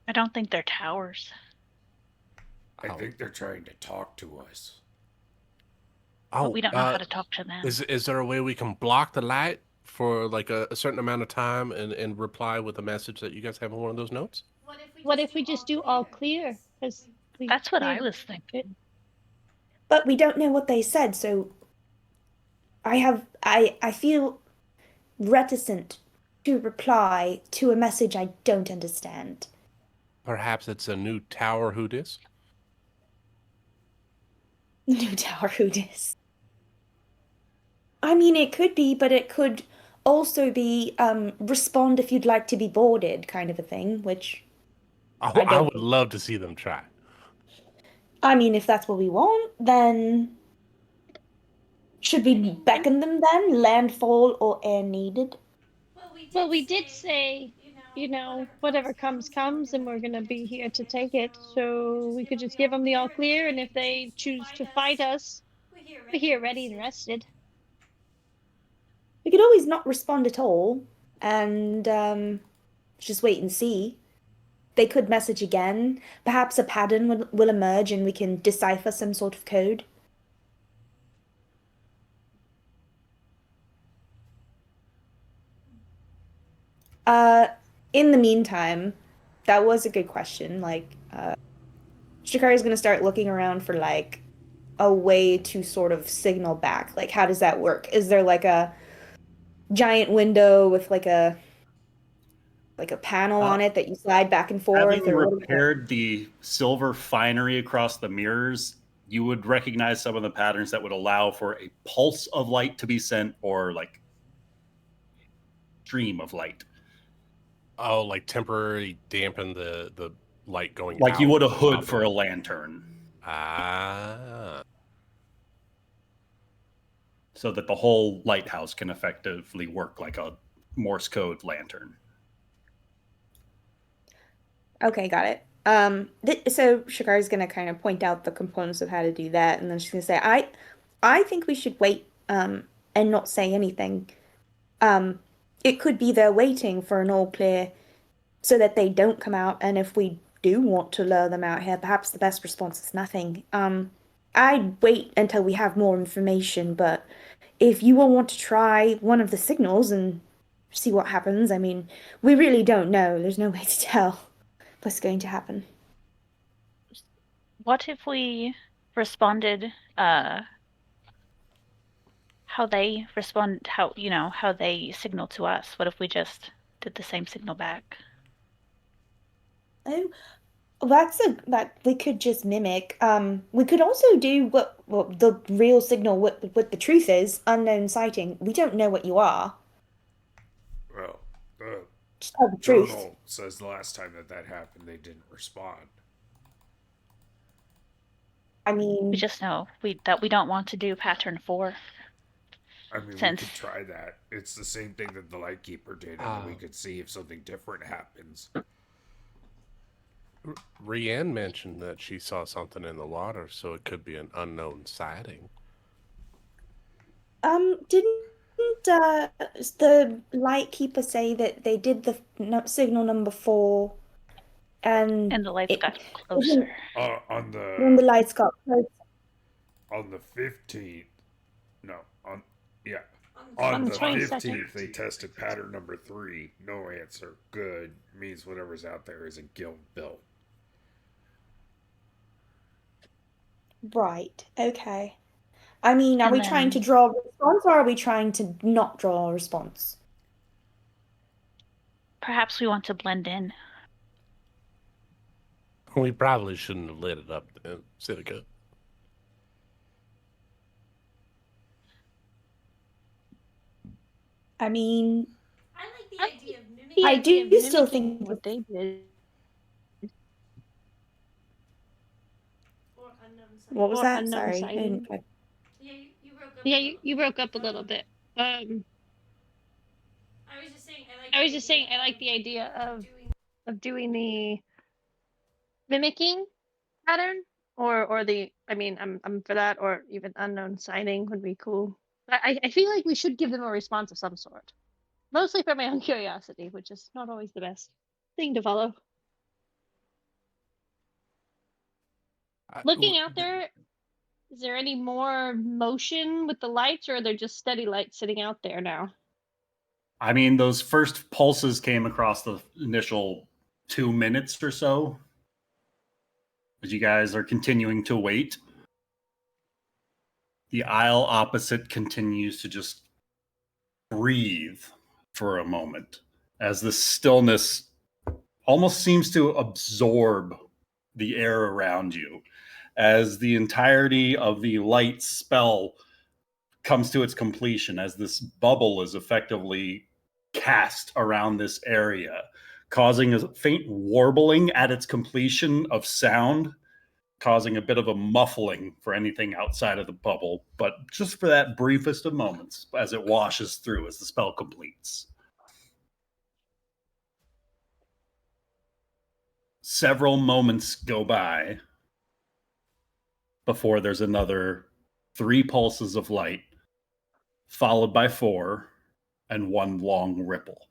I don't think they're towers. I think they're trying to talk to us. But we don't know how to talk to them. Is there a way we can block the light for like a certain amount of time and reply with a message that you guys have in one of those notes? What if we just do all clear? That's what I was thinking. But we don't know what they said, so I feel reticent to reply to a message I don't understand. Perhaps it's a new tower who dis? New tower who dis? I mean, it could be, but it could also be respond if you'd like to be boarded kind of a thing, which I would love to see them try. I mean, if that's what we want, then should we beckon them then? Landfall or air needed? Well, we did say, whatever comes, and we're going to be here to take it. So we could just give them the all clear, and if they choose to fight us, we're here ready and rested. We could always not respond at all, and just wait and see. They could message again. Perhaps a pattern will emerge and we can decipher some sort of code. In the meantime, that was a good question. Shikari's going to start looking around for, a way to sort of signal back. How does that work? Is there, a giant window with, a panel on it that you slide back and forth? Having repaired the silver finery across the mirrors, you would recognize some of the patterns that would allow for a pulse of light to be sent or, stream of light. Oh, temporarily dampen the light going like out. You would a hood for a lantern. Ah. So that the whole lighthouse can effectively work like a Morse code lantern. Okay, got it. So Shakari's going to kind of point out the components of how to do that, and then she's going to say, I think we should wait and not say anything. It could be they're waiting for an all clear so that they don't come out, and if we do want to lure them out here, perhaps the best response is nothing. I'd wait until we have more information, but if you all want to try one of the signals and see what happens, I mean, we really don't know. There's no way to tell what's going to happen. What if we responded how they respond, how they signal to us? What if we just did the same signal back? Oh, that we could just mimic. We could also do what the real signal, what the truth is, unknown sighting. We don't know what you are. Well, Just tell the truth. Journal says the last time that happened, they didn't respond. I mean, We just know that we don't want to do pattern 4. I mean, Since- we could try that. It's the same thing that the Lightkeeper did, and we could see if something different happens. Rianne mentioned that she saw something in the water, so it could be an unknown sighting. didn't the Lightkeeper say that they did the signal number 4, and the lights it- got closer. On when the lights got closer? On the 15th, no, on On the the 22nd. 15th, they tested pattern number 3. No answer. Good. Means whatever's out there isn't guild built. Right. Okay. I mean, are And we trying to then- draw a response, or are we trying to not draw a response? Perhaps we want to blend in. We probably shouldn't have lit it up, Sidica. I mean, I like the idea of I do still think what they did. what was Or that? unknown Sorry. sighting. Yeah, you broke up a little bit. I was just saying I like the idea of doing the mimicking pattern or the I'm for that, or even unknown sighting would be cool. I feel like we should give them a response of some sort. Mostly for my own curiosity, which is not always the best thing to follow. Looking out there, is there any more motion with the lights, or are there just steady lights sitting out there now? I mean, those first pulses came across the initial 2 minutes or so. As you guys are continuing to wait, the aisle opposite continues to just breathe for a moment as the stillness almost seems to absorb the air around you, as the entirety of the light spell comes to its completion, as this bubble is effectively cast around this area, causing a faint warbling at its completion of sound, causing a bit of a muffling for anything outside of the bubble, but just for that briefest of moments as it washes through as the spell completes. Several moments go by before there's another 3 pulses of light, followed by 4, and 1 long ripple.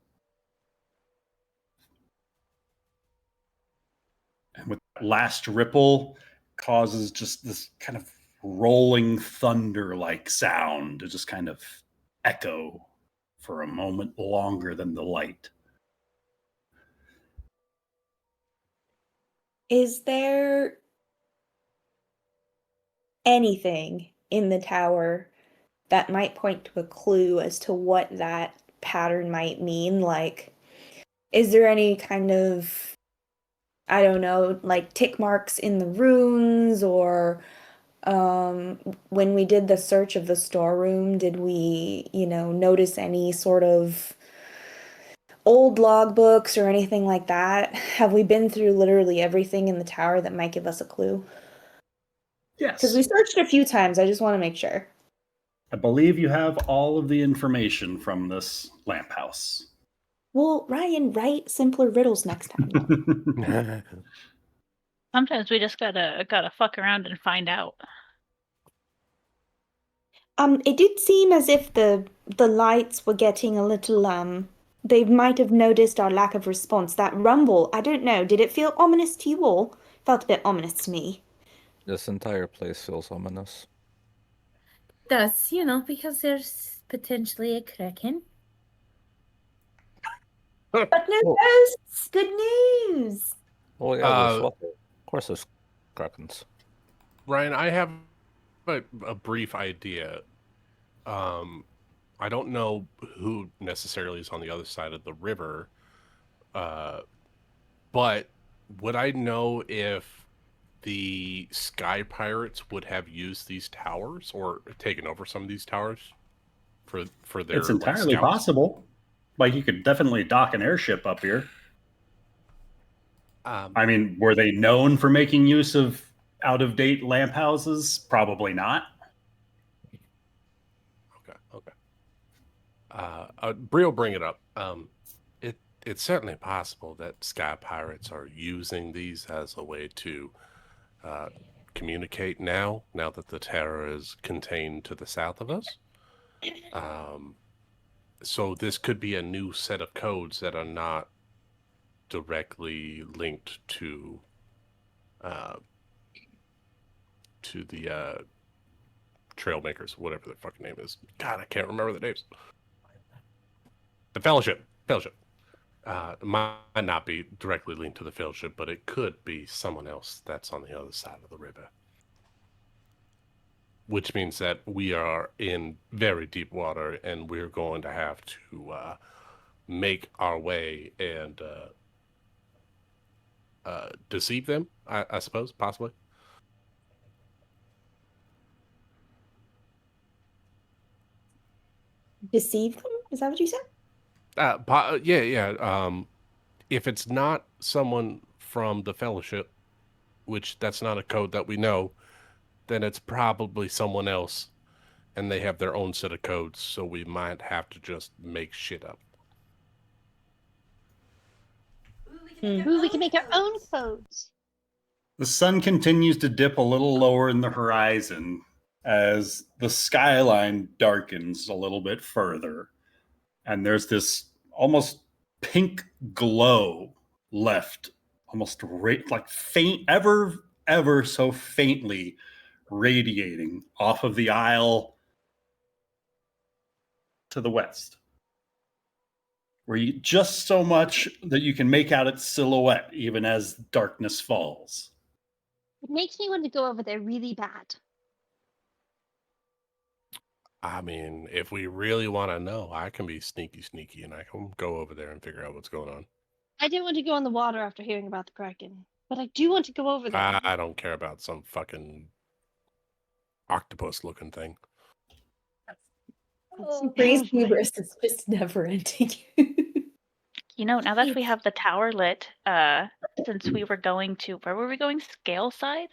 And with that last ripple causes just this kind of rolling thunder-like sound to just kind of echo for a moment longer than the light. Is there anything in the tower that might point to a clue as to what that pattern might mean? Like, is there any kind of, I don't know, like tick marks in the runes, or when we did the search of the storeroom, did we, notice any sort of old logbooks or anything like that? Have we been through literally everything in the tower that might give us a clue? Yes. Because we searched a few times. I just want to make sure. I believe you have all of the information from this lamp house. Well, Ryan, write simpler riddles next time. Sometimes we just gotta fuck around and find out. It did seem as if the lights were getting a little they might have noticed our lack of response. That rumble, I don't know. Did it feel ominous to you all? Felt a bit ominous to me. This entire place feels ominous. Does, because there's potentially a kraken. But no ghosts! Good news! Well, yeah, there's water. Of course there's krakens. Ryan, I have a brief idea. I don't know who necessarily is on the other side of the river, but would I know if the Sky Pirates would have used these towers or taken over some of these towers for their? It's entirely scouts? possible. Like, you could definitely dock an airship up here. I mean, were they known for making use of out-of-date lamp houses? Probably not. Okay. Bree will bring it up. It's certainly possible that Sky Pirates are using these as a way to communicate now that the Terror is contained to the south of us. So this could be a new set of codes that are not directly linked to the Trailmakers, whatever their fucking name is. God, I can't remember the names. The Fellowship. Might not be directly linked to the Fellowship, but it could be someone else that's on the other side of the river. Which means that we are in very deep water, and we're going to have to make our way and deceive them, I suppose, possibly. Deceive them? Is that what you said? Yeah. If it's not someone from the Fellowship, which that's not a code that we know, then it's probably someone else, and they have their own set of codes, so we might have to just make shit up. Ooh, we can make our own codes. The sun continues to dip a little lower in the horizon as the skyline darkens a little bit further. And there's this almost pink glow left, almost like faint, ever so faintly radiating off of the isle to the west, where you just so much that you can make out its silhouette even as darkness falls. It makes me want to go over there really bad. I mean, if we really want to know, I can be sneaky, and I can go over there and figure out what's going on. I didn't want to go in the water after hearing about the Kraken, but I do want to go over there. I don't care about some fucking octopus-looking thing. Bree's hubris is just never ending. Now that we have the tower lit, since we were going to, where were we going? Scale side?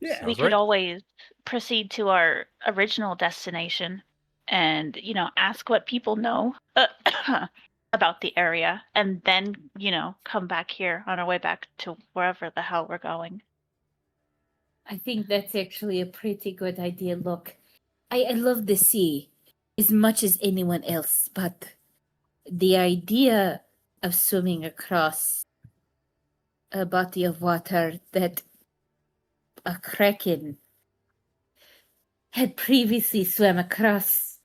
Yeah, We could always proceed to our original destination and, ask what people know about the area, and then, come back here on our way back to wherever the hell we're going. I think that's actually a pretty good idea. Look, I love the sea as much as anyone else, but the idea of swimming across a body of water that a kraken had previously swam across,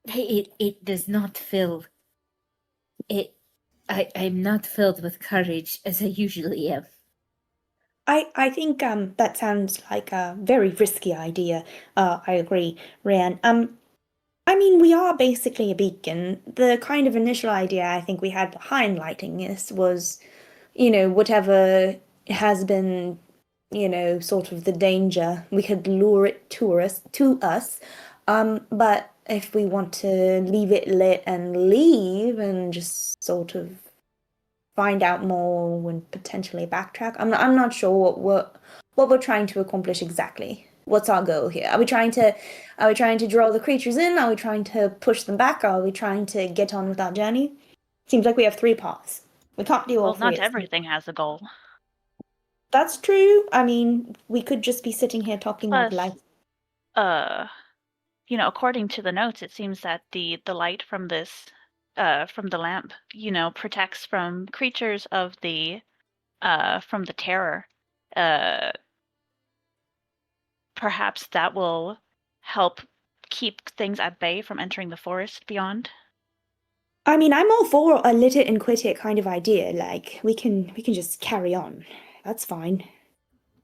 it does not fill it. I'm not filled with courage as I usually am. I think that sounds like a very risky idea. I agree, Ryan. I mean, we are basically a beacon. The kind of initial idea I think we had behind lighting this was, whatever has been, sort of the danger, we could lure it to us. But if we want to leave it lit and leave and just sort of find out more and potentially backtrack, I'm not sure what we're trying to accomplish exactly. What's our goal here? Are we trying to draw the creatures in? Are we trying to push them back? Are we trying to get on with our journey? Seems like we have 3 paths. We can't do all Well, 3. not everything has a goal. That's true. I mean, we could just be sitting here talking like Plus, life. according to the notes, it seems that the light from this from the lamp, protects from creatures of the from the terror. Perhaps that will help keep things at bay from entering the forest beyond. I mean, I'm all for a lit it and quit it kind of idea. Like we can just carry on. That's fine.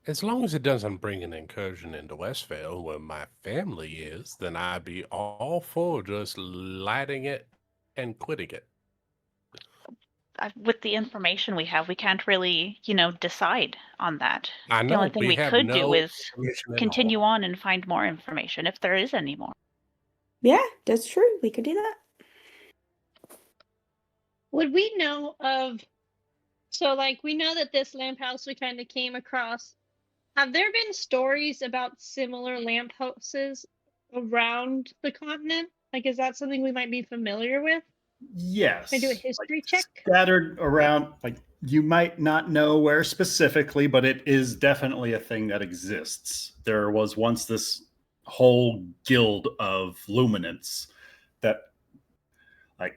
As long as it doesn't bring an incursion into Westvale where my family is, then I'd be all for just lighting it and quitting it. With the information we have, we can't really, decide on that. I The know, only thing we we have could do no is information at continue on and find more information, if there is any more. Yeah, that's true. We could do that. Would we know of? So, like, we know that this lamp house we kind of came across. Have there been stories about similar lamp houses around the continent? Like, is that something we might be familiar with? Yes. Can I do a history check? Scattered around, like you might not know where specifically, but it is definitely a thing that exists. There was once this whole guild of luminants that, like,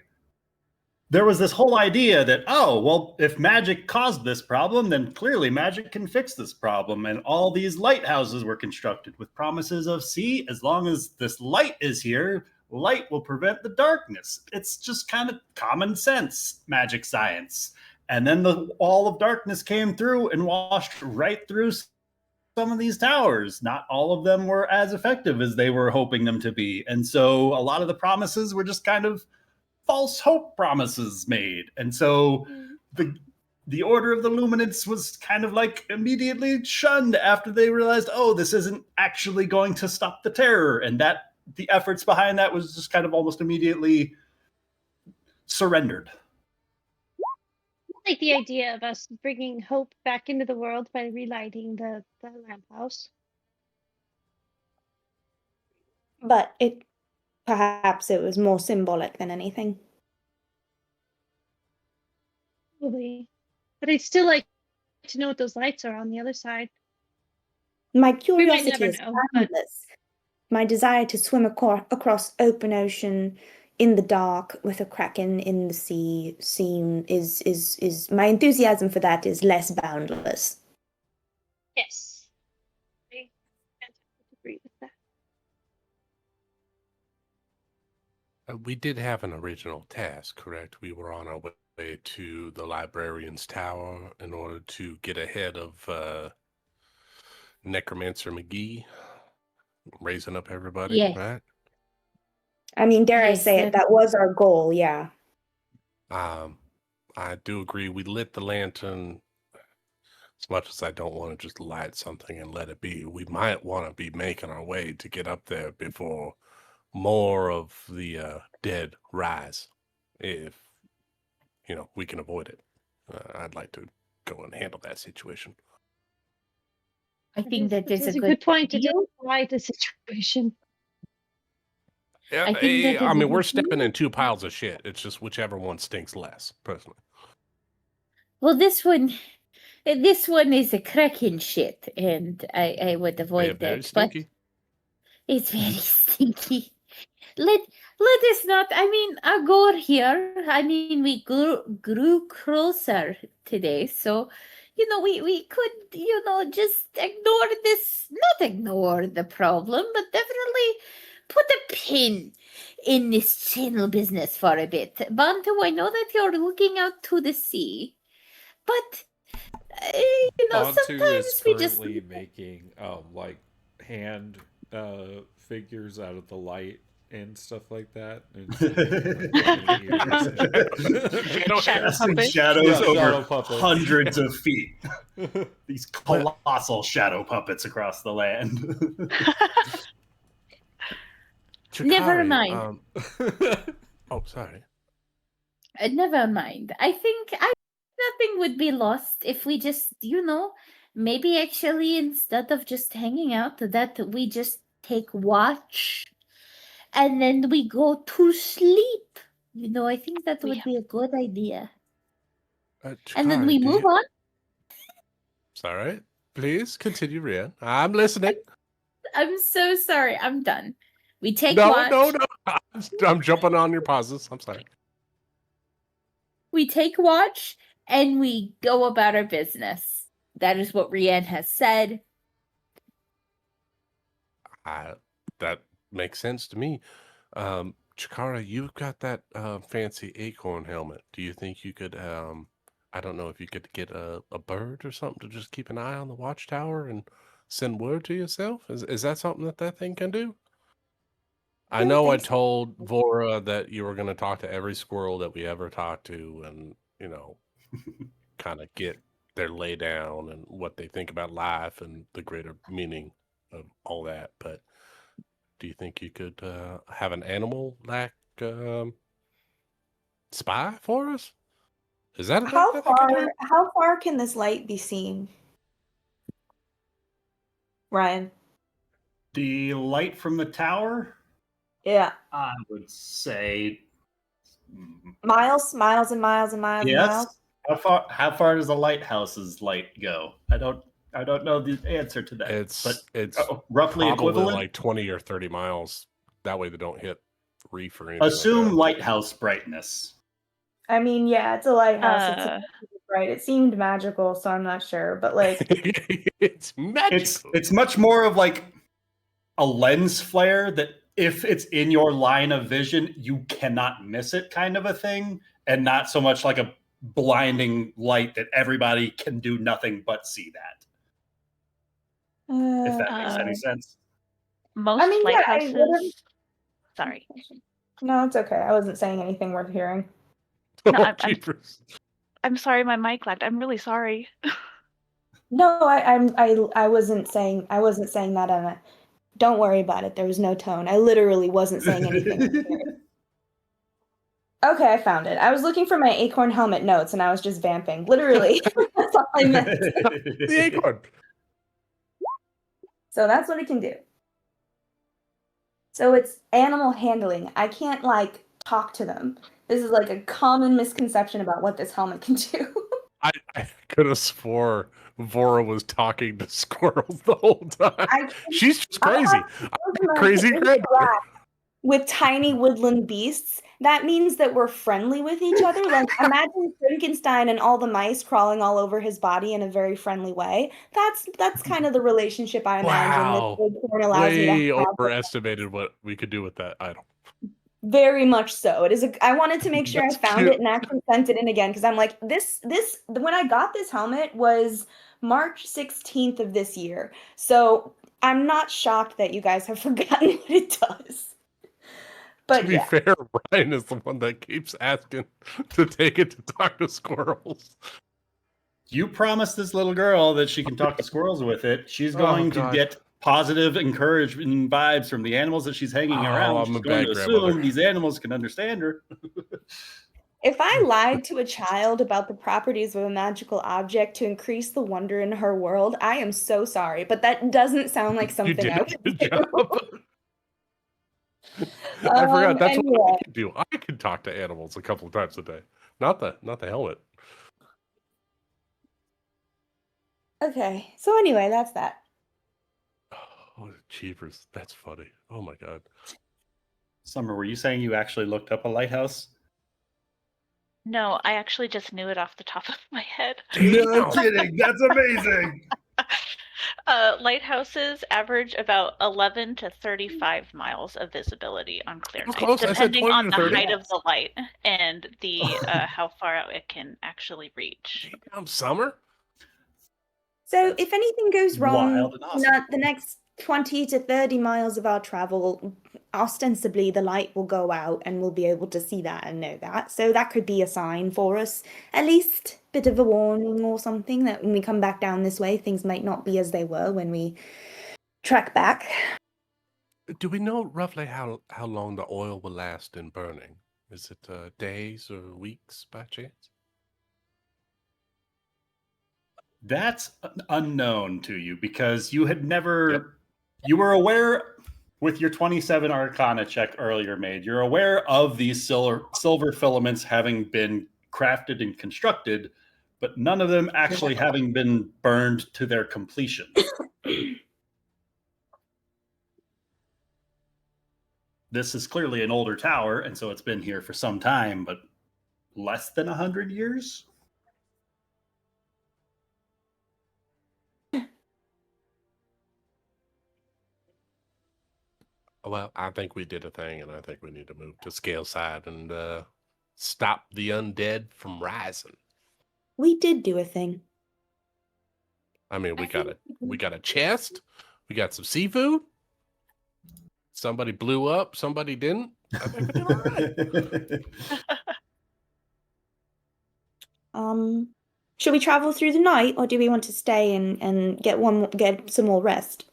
there was this whole idea that, oh, well, if magic caused this problem, then clearly magic can fix this problem. And all these lighthouses were constructed with promises of, see, as long as this light is here, light will prevent the darkness. It's just kind of common sense magic science. And then the wall of darkness came through and washed right through some of these towers. Not all of them were as effective as they were hoping them to be. And so a lot of the promises were just kind of false hope promises made. And so the Order of the Luminants was kind of like immediately shunned after they realized, oh, this isn't actually going to stop the terror. And that the efforts behind that was just kind of almost immediately surrendered. I like the idea of us bringing hope back into the world by relighting the lamp house. But perhaps it was more symbolic than anything. Probably. But I'd still like to know what those lights are on the other side. My We might curiosity never is know, but boundless. My desire to swim across open ocean in the dark with a kraken in the sea is my enthusiasm for that is less boundless. yes. I can't agree with that. We did have an original task, correct? We were on our way to the librarian's tower in order to get ahead of Necromancer McGee, raising up everybody, Yes. right? I mean, dare I Yes, say it, that was our goal, yeah. I do agree. We lit the lantern. As much as I don't want to just light something and let it be, we might want to be making our way to get up there before more of the dead rise, if we can avoid it. I'd like to go and handle that situation. I think that is That's a a good point to deal. justify the situation. Yeah, I think that I is a mean, we're good stepping deal. in two piles of shit. It's just whichever one stinks less, personally. Well, this one is a cracking shit, and I would They're avoid very that. But stinky. it's very stinky. Let us not. I mean, Agor here. I mean, we grew closer today, so we could just ignore this. Not ignore the problem, but definitely put a pin in this channel business for a bit. Bantu, I know that you're looking out to the sea, but Bantu sometimes is we just currently making like hand figures out of the light and stuff like that. Casting shadows Yeah, over shadow puppets. hundreds of feet. These colossal shadow puppets across the land. Never Chikari, mind. Oh, sorry. Never mind. I think nothing would be lost if we just, maybe actually instead of just hanging out, that we just take watch and then we go to sleep. I think that would be a good idea. And then Chikari, we do move you- on. Sorry. Please continue, Rian. I'm listening. I'm so sorry. I'm done. We take No, watch. no, no. I'm jumping on your pauses. I'm sorry. We take watch and we go about our business. That is what Rianne has said. That makes sense to me. Chikara, you've got that fancy acorn helmet. Do you think you could, I don't know if you could get a bird or something to just keep an eye on the watchtower and send word to yourself? Is that something that thing can do? I know I told Vora that you were going to talk to every squirrel that we ever talked to and, kind of get their lay down and what they think about life and the greater meaning of all that. But do you think you could have an animal like spy for us? Is that a thing that they can do? How far can this light be seen? Ryan. The light from the tower? Yeah. I would say Miles and miles and miles and yes. miles. How far does the lighthouse's light go? I don't know the answer to that. It's roughly probably equivalent. like 20 or 30 miles. That way they don't hit reef or anything. Assume like lighthouse brightness. I mean, yeah, it's a lighthouse. It's right. It seemed magical, so I'm not sure, but like it's magical. It's much more of like a lens flare that if it's in your line of vision, you cannot miss it kind of a thing, and not so much like a blinding light that everybody can do nothing but see that. If that makes any sense. Most lighthouses. Sorry. No, it's okay. I wasn't saying anything worth hearing. No, I'm sorry, my mic lagged. I'm really sorry. No, I wasn't saying that on it. Don't worry about it. There was no tone. I literally wasn't saying anything. Okay, I found it. I was looking for my acorn helmet notes and I was just vamping. Literally. That's all I meant. The acorn. So that's what it can do. So it's animal handling. I can't like talk to them. This is like a common misconception about what this helmet can do. I could have swore Vora was talking to squirrels the whole time. She's just crazy. Crazy granddaughter. With tiny woodland beasts, that means that we're friendly with each other. Like imagine Frankenstein and all the mice crawling all over his body in a very friendly way. That's kind of the relationship I imagine. Wow. This acorn allows you to Way have. overestimated what we could do with that item. Very much so. It is. I wanted to make sure That's I found cute. it and actually sent it in again because I'm like this. When I got this helmet was March 16th of this year, so I'm not shocked that you guys have forgotten what it does. But to be fair, Ryan is the one that keeps asking to take it to talk to squirrels. You promised this little girl that she can talk to squirrels with it. She's going to God. get positive encouragement vibes from the animals that she's hanging around. I'm She's a going bad to grandmother. assume these animals can understand her. if I lied to a child about the properties of a magical object to increase the wonder in her world, I am so sorry. But that doesn't sound like something I would do. I forgot. That's anyway. what I can do. I can talk to animals a couple of times a day. Not the helmet. Okay. So anyway, that's that. Oh, jeepers. That's funny. Oh my god. Summer, were you saying you actually looked up a lighthouse? No, I actually just knew it off the top of my head. No kidding. That's amazing. Lighthouses average about 11 to 35 miles of visibility on clear That's nights, close. I said depending 20 on to the 30. height of the light and the how far out it can actually reach. Damn, Summer. So if anything goes wrong, Wild and awesome. not the next 20 to 30 miles of our travel, ostensibly the light will go out and we'll be able to see that and know that. So that could be a sign for us, at least a bit of a warning or something that when we come back down this way, things might not be as they were when we trek back. Do we know roughly how long the oil will last in burning? Is it days or weeks by chance? That's unknown to you because you had never, you were aware with your 27 Arcana check earlier made, you're aware of these silver filaments having been crafted and constructed, but none of them actually having been burned to their completion. this is clearly an older tower, and so it's been here for some time, but less than 100 years. Well, I think we did a thing, and I think we need to move to Scale Side and stop the undead from rising. We did do a thing. I mean, we got a chest, we got some seafood. Somebody blew up, somebody didn't. I think we did all right. Should we travel through the night, or do we want to stay and get some more rest?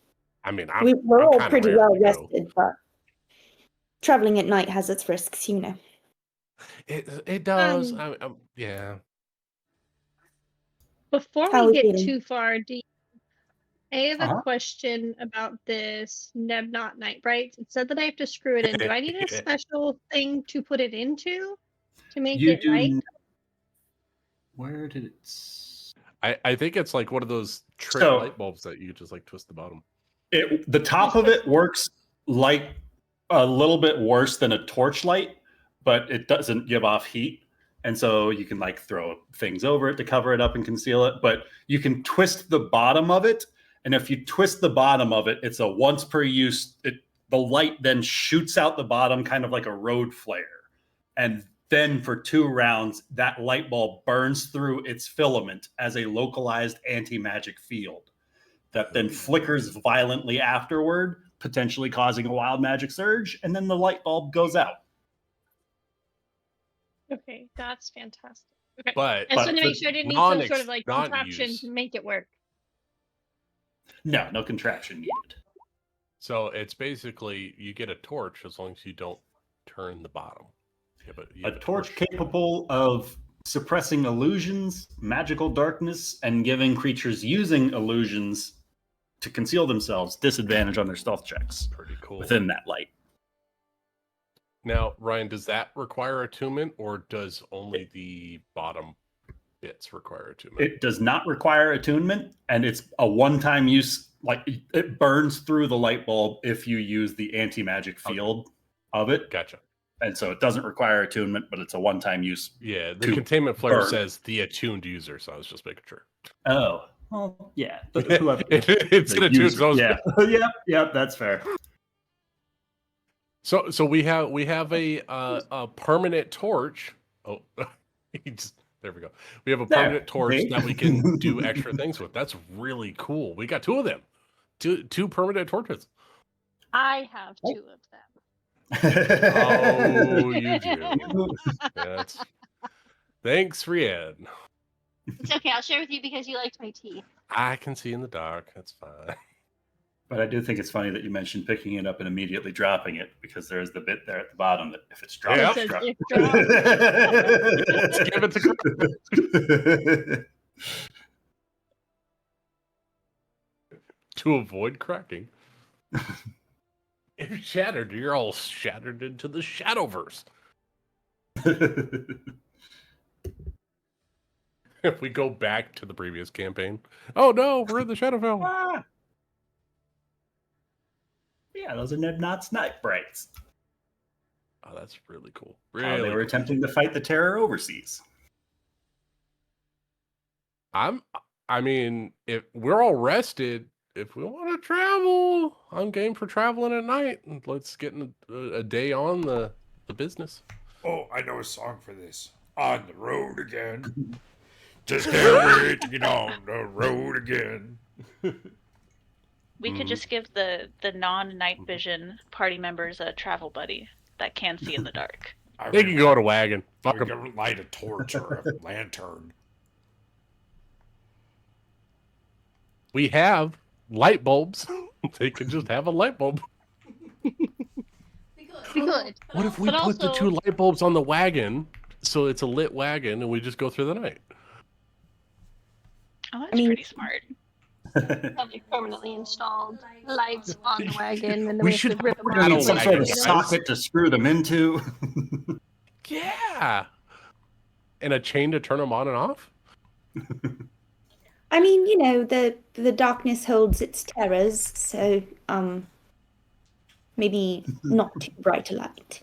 I mean, We're all kinda pretty raring well to go. rested, but traveling at night has its risks, you know. It does. Yeah. Before How we we get feeling? too far deep, I have a Uh-huh. question about this Nebnot Night Bright. It said that I have to screw it in. Do I need a special thing to put it into to make You it do. light? Where did it? I think it's like one of those trick So- light bulbs that you just like twist the bottom. The top of it works like a little bit worse than a torch light, but it doesn't give off heat. And so you can like throw things over it to cover it up and conceal it. But you can twist the bottom of it. And if you twist the bottom of it, it's a once per use. The light then shoots out the bottom, kind of like a road flare. And then for 2 rounds, that light bulb burns through its filament as a localized anti-magic field that then flickers violently afterward, potentially causing a wild magic surge, and then the light bulb goes out. Okay, that's fantastic. Okay. But- I just wanted to but make sure I didn't need some sort of like non-use- contraption to make it work. No contraption needed. So it's basically you get a torch as long as you don't turn the bottom. Yeah, but you A have torch capable of suppressing illusions, magical darkness, and giving creatures using illusions to conceal themselves disadvantage on their stealth checks Pretty cool. within that light. Now, Ryan, does that require attunement, or does only the bottom bits require attunement? It does not require attunement, and it's a one-time use. Like it burns through the light bulb if you use the anti-magic field of it. Gotcha. And so it doesn't require attunement, but it's a one-time use. Yeah, the to containment flare burn. says the attuned user, so I was just making sure. Oh, well, yeah. Whoever It's the an attuned. user- So, yeah, yep, that's fair. so we have a permanent torch. Oh, there we go. We have a There, permanent torch see? that we can do extra things with. That's really cool. We got 2 of them. Two permanent torches. I have 2 of them. Oh, you do. That's... Thanks, Rian. It's okay. I'll share with you because you liked my tea. I can see in the dark. That's fine. But I do think it's funny that you mentioned picking it up and immediately dropping it, because there's the bit there at the bottom that if it's dropped, Yep. it's dropped. Let's give it to to avoid cracking. If shattered, you're all shattered into the Shadowverse. If we go back to the previous campaign, oh no, we're in the Shadowfell. Ah. Yeah, those are Nebnot's Night Brights. Oh, that's really cool. How Really, they were cool. attempting to fight the terror overseas. I mean, if we're all rested, if we want to travel, I'm game for traveling at night. Let's get in a day on the business. Oh, I know a song for this. On the road again. Just can't wait to get on the road again. We could just give the non-night vision party members a travel buddy that can see in the dark. They can go on a wagon. I Fuck 'em. can light a torch or a lantern. We have light bulbs. They can just have a light bulb. We could. What if we But put the also- 2 light bulbs on the wagon so it's a lit wagon and we just go through the night? Oh, that's I mean- pretty smart. Have like permanently installed lights on the wagon, and then We we have should to rip them have We off. need Battle some sort of wagon, socket to screw them into. Yeah. And a chain to turn them on and off? I mean, you know, the darkness holds its terrors, so maybe not too bright a light.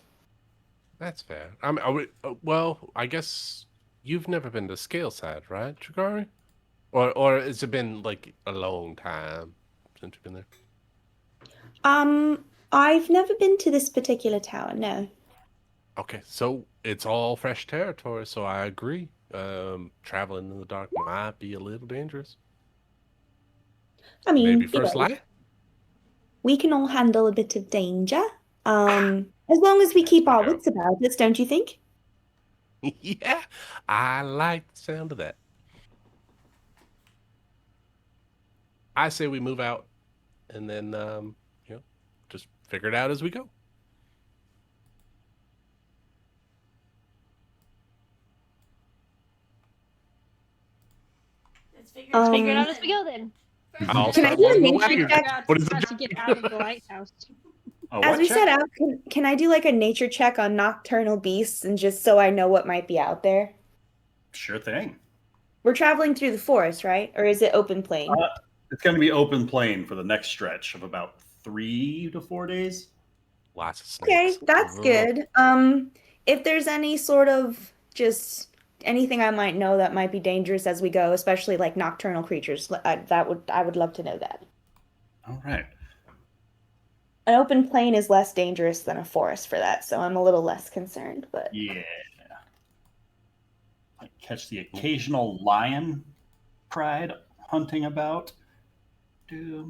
That's fair. I mean, well, I guess you've never been to Scaleside, right, Chikari? Or has it been like a long time since you've been there? I've never been to this particular tower, no. Okay, so it's all fresh territory, so I agree. Traveling in the dark might be a little dangerous. I mean, Maybe you first know, light? we can all handle a bit of danger. As long as we keep our wits about us, don't you think? Yeah, I like the sound of that. I say we move out and then, just figure it out as we go. Let's figure it out as we go then. I'll Can I start do a loading the nature wagon. check? What is How the to get out of the lighthouse. As we set out, can I do like a nature check on nocturnal beasts and just so I know what might be out there? Sure thing. We're traveling through the forest, right? Or is it open plain? It's going to be open plain for the next stretch of about 3 to 4 days. Lots of snakes. Okay, that's good. If there's any sort of just anything I might know that might be dangerous as we go, especially like nocturnal creatures, I would love to know that. All right. An open plain is less dangerous than a forest for that, so I'm a little less concerned. But Yeah. I catch the occasional lion pride hunting about. not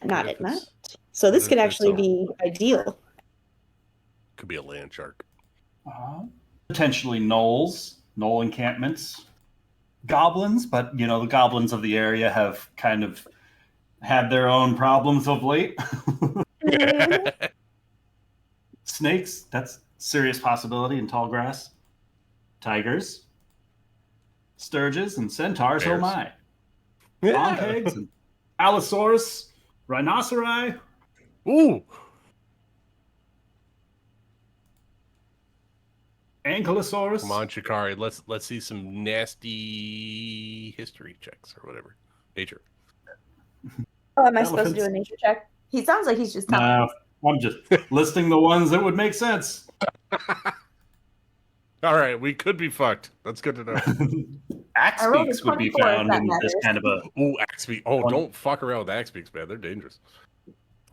What at if night. it's- So this what could if it's actually a- be ideal. Could be a land shark. Potentially gnolls, gnoll encampments, goblins, but the goblins of the area have kind of had their own problems of late. Snakes, that's a serious possibility in tall grass. Tigers, sturges, and centaurs, oh Bears. my. Yeah. Longheads, and allosaurus, rhinoceri. Ooh. Ankylosaurus. Come on, Chikari. Let's see some nasty history checks or whatever. Nature. Oh, am I supposed to do a Elephants. nature check? He sounds like he's just telling No, me. I'm just listing the ones that would make sense. All right, we could be fucked. That's good to know. Axe I rolled a beaks would be 24 if found that in this matters. kind of a. Ooh, axe beak. Oh, One- don't fuck around with axe beaks, man. They're dangerous.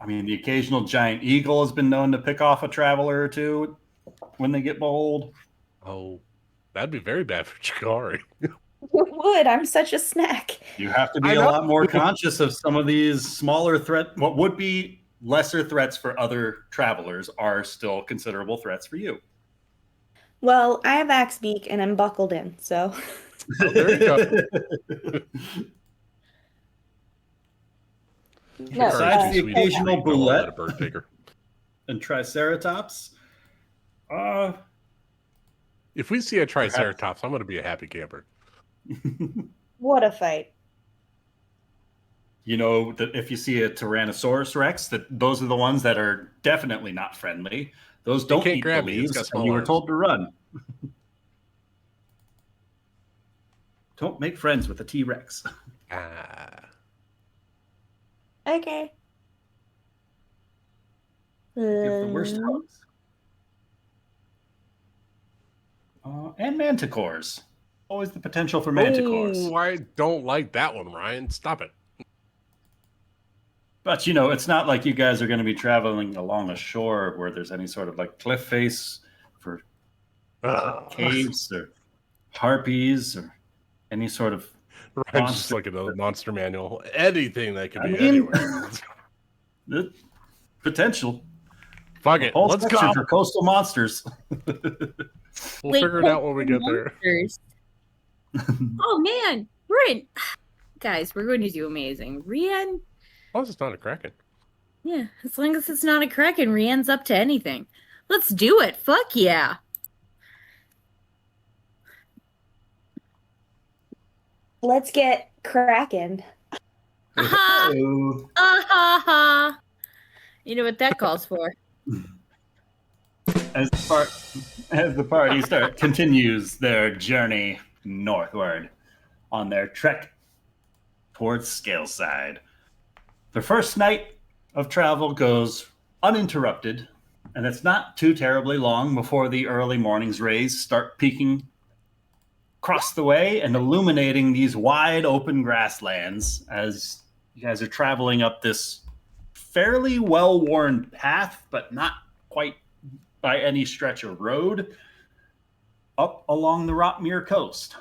I mean, the occasional giant eagle has been known to pick off a traveler or two when they get bold. Oh, that'd be very bad for Chikari. It would. I'm such a snack. You have to be I a know. lot more conscious of some of these smaller what would be lesser threats for other travelers are still considerable threats for you. Well, I have axe beak and I'm buckled in, so Oh, there you go. No, Besides the Sweet occasional treat, I'll let boulette a bird take her. and triceratops, If we see a triceratops, I'm going to be a happy camper. what a fight. that if you see a Tyrannosaurus Rex, those are the ones that are definitely not friendly. Those don't can't eat grab the you. It's leaves, got and small you were arms. told to run. Don't make friends with a T-Rex. Ah. Okay. Give the worst hugs. And manticores. Always the potential for manticores. Oh, I don't like that one, Ryan. Stop it. But it's not like you guys are going to be traveling along a shore where there's any sort of like cliff face for caves or harpies or any sort of Ryan's just looking at a monster manual. Anything that could I be mean, anywhere. the potential. Fuck it. Whole Let's section go. for coastal monsters. We'll Wait, figure it out when we get there. monsters. Oh man, we're in. Guys, we're going to do amazing. Rian, Oh, it's not a kraken. yeah, as long as it's not a kraken, Rian's up to anything. Let's do it. Fuck yeah. Let's get cracking. Aha! Oh, Ha! You know what that calls for. as the party continues their journey northward on their trek towards Scaleside. The first night of travel goes uninterrupted, and it's not too terribly long before the early morning's rays start peeking across the way and illuminating these wide open grasslands as you guys are traveling up this fairly well-worn path, but not quite by any stretch of road, up along the Rotmere coast.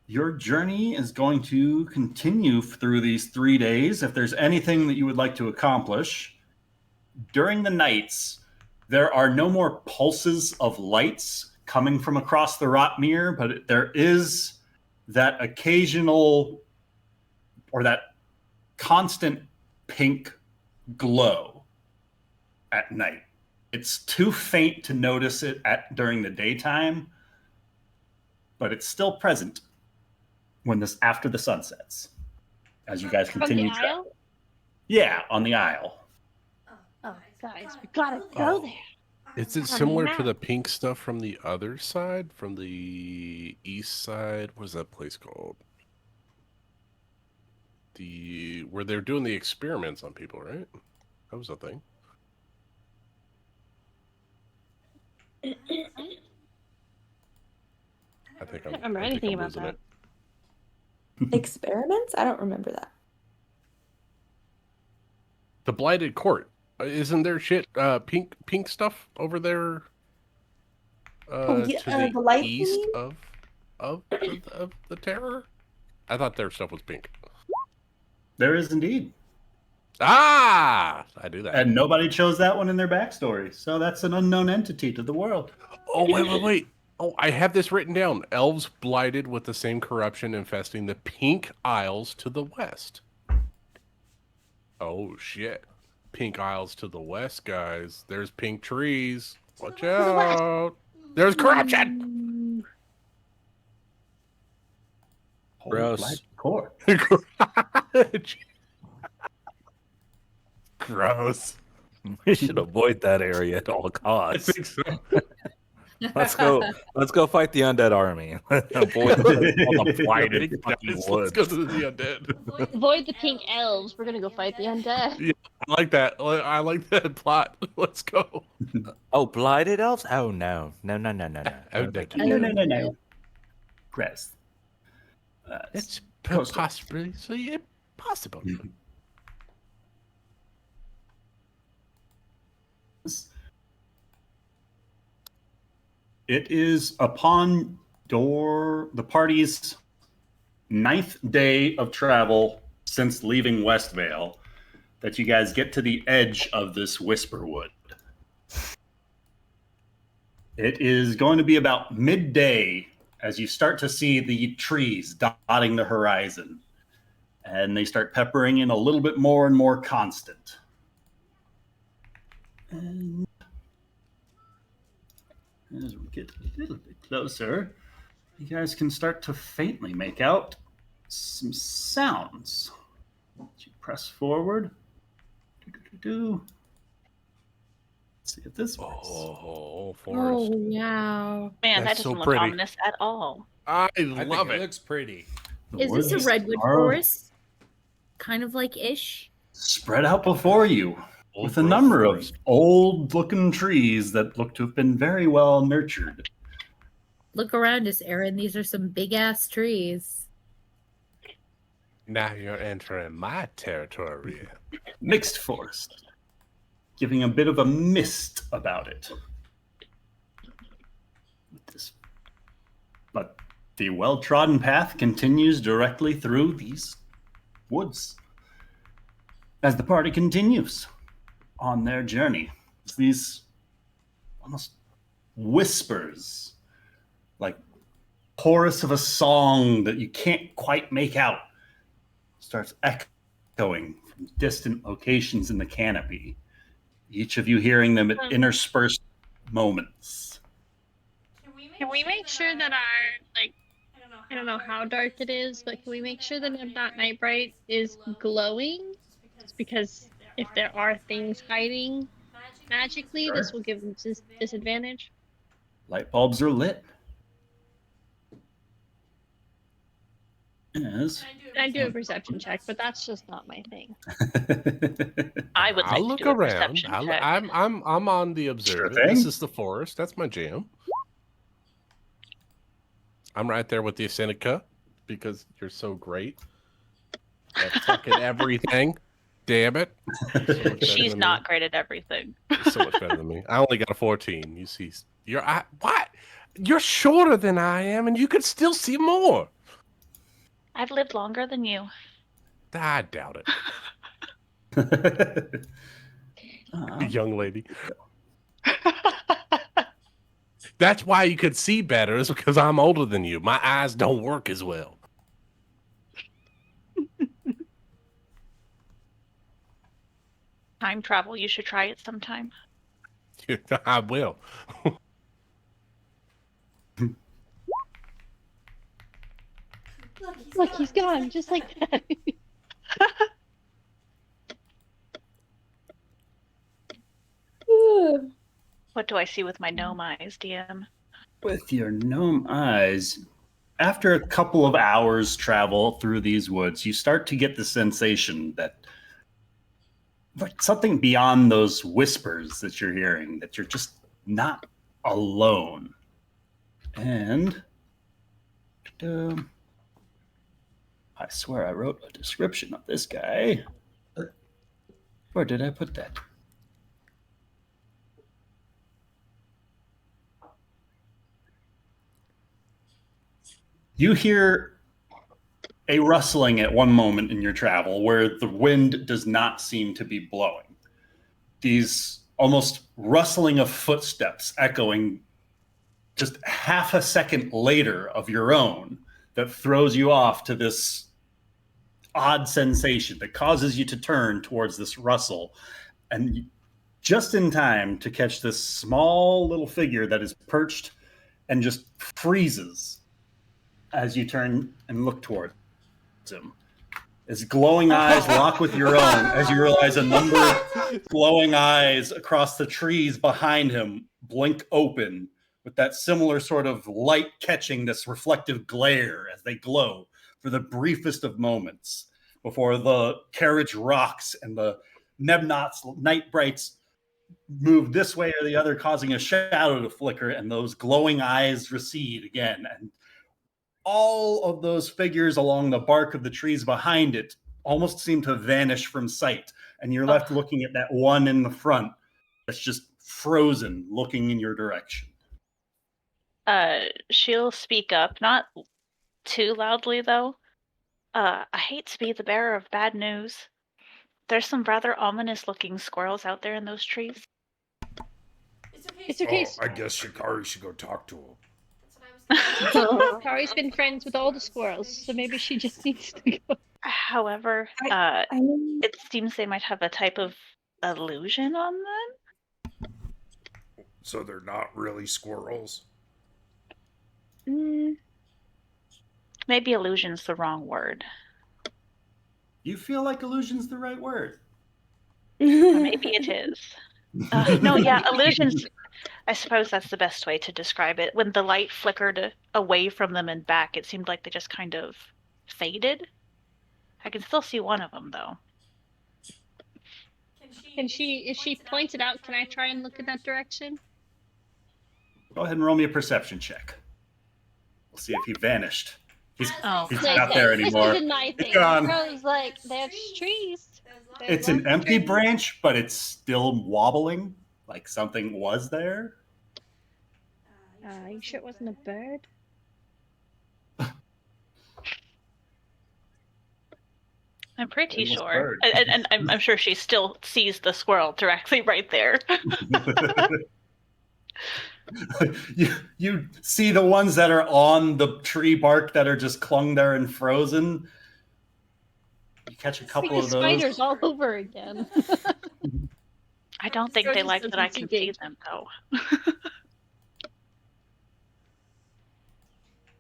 Your journey is going to continue through these 3 days. If there's anything that you would like to accomplish, during the nights, there are no more pulses of lights coming from across the Rotmere, but there is that occasional or that constant pink glow at night. It's too faint to notice it during the daytime, but it's still present when after the sun sets, as you guys continue traveling. Yeah, on the Isle. Oh, guys, we gotta go there. Is it similar to the pink stuff from the other side, from the east side? What is that place called? Where they're doing the experiments on people, right? That was a thing. I think I don't remember anything about that. Experiments? I don't remember that. The Blighted Court. Isn't there shit pink stuff over there? To the light east thingy? of the Terror? I thought their stuff was pink. There is indeed. Ah! I do that. And nobody chose that one in their backstory. So that's an unknown entity to the world. Oh, wait. Oh, I have this written down. Elves blighted with the same corruption infesting the Pink Isles to the west. Oh, shit. Pink Isles to the west, guys. There's pink trees. Watch out. There's corruption. Gross. Gross. We should avoid that area at all costs. I think so. Let's go fight the undead army. Avoid all the blighted fucking Let's go woods. to the undead. Avoid the pink elves. We're gonna go fight the undead. Yeah, I like that. I like that plot. Let's go. Oh, blighted elves? Oh no. No. Oh, No. Gross. It's Coastal. possibly impossible. It is upon the party's 9th day of travel since leaving Westvale that you guys get to the edge of this Whisperwood. It is going to be about midday as you start to see the trees dotting the horizon, and they start peppering in a little bit more and more constant. And as we get a little bit closer, you guys can start to faintly make out some sounds. As you press forward. Let's see if this works. Oh, forest. Oh, wow. Man, that That's so doesn't look pretty. ominous at all. I I love think it. it looks pretty. The Is this a woods redwood are forest? Kind of like ish. spread out before you Old with a growth number forest. of old-looking trees that look to have been very well nurtured. Look around us, Aaron. These are some big ass trees. Now you're entering my territory. Mixed forest, giving a bit of a mist about it. But the well-trodden path continues directly through these woods. As the party continues on their journey, it's these almost whispers, like chorus of a song that you can't quite make out, starts echoing from distant locations in the canopy. Each of you hearing them at interspersed moments. Can we make sure that our, like, I don't know how dark it is, but can we make sure that that night bright is glowing? Just because if there are things hiding magically, this will give them disadvantage. Light bulbs are lit. Yes. I do a perception check, but that's just not my thing. I would I'll like look to do a around. perception check. I'm on the observer. thing. This is the forest. That's my jam. I'm right there with the Seneca because you're so great at fucking everything. Damn it. She's not great at everything. So much better than me. I only got a 14. You see, what? You're shorter than I am, and you could still see more. I've lived longer than you. I doubt it. Young lady. That's why you could see better, is because I'm older than you. My eyes don't work as well. Time travel, you should try it sometime. I will. Look, he's gone, just like that. What do I see with my gnome eyes, DM? With your gnome eyes, after a couple of hours travel through these woods, you start to get the sensation that like something beyond those whispers that you're hearing, that you're just not alone. And I swear I wrote a description of this guy. Where did I put that? You hear a rustling at one moment in your travel where the wind does not seem to be blowing. These almost rustling of footsteps echoing just half a second later of your own that throws you off to this odd sensation that causes you to turn towards this rustle. And just in time to catch this small little figure that is perched and just freezes as you turn and look towards him. His glowing eyes lock with your own as you realize a number of glowing eyes across the trees behind him blink open with that similar sort of light catching this reflective glare as they glow for the briefest of moments before the carriage rocks and the Nebnot's night brights move this way or the other, causing a shadow to flicker, and those glowing eyes recede again. And all of those figures along the bark of the trees behind it almost seem to vanish from sight. And you're left looking at that one in the front that's just frozen, looking in your direction. She'll speak up, not too loudly though. I hate to be the bearer of bad news. There's some rather ominous looking squirrels out there in those trees. It's okay. Oh, I guess Shikari should go talk to him. Kari's been friends with all the squirrels, so maybe she just needs to go. However, it seems they might have a type of illusion on them. So they're not really squirrels? Maybe illusion's the wrong word. You feel like illusion's the right word. Maybe it is. No, yeah, illusions. I suppose that's the best way to describe it. When the light flickered away from them and back, it seemed like they just kind of faded. I can still see one of them, though. If she points it out, can I try and look in that direction? Go ahead and roll me a perception check. We'll see if he vanished. He's not Like, there anymore. This isn't my He's thing. gone. I was like, there's trees. It's an empty branch, but it's still wobbling, like something was there. You sure it wasn't a bird? I'm pretty It was sure. bird. And I'm sure she still sees the squirrel directly right there. You see the ones that are on the tree bark that are just clung there and frozen. You catch a couple of those. Spiders all over again. I don't think they like that I can see them, though.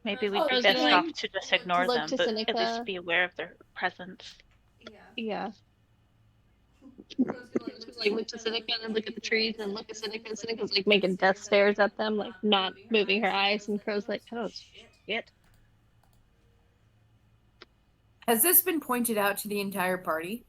Maybe we'd be was best gonna, off to just ignore look them, to but at Seneca. least be aware of their presence. Yeah. Like look to Seneca and then look at the trees and look at Seneca, and Seneca's like making death stares at them, like not moving her eyes, and Crow's like, oh shit. Has this been pointed out to the entire party?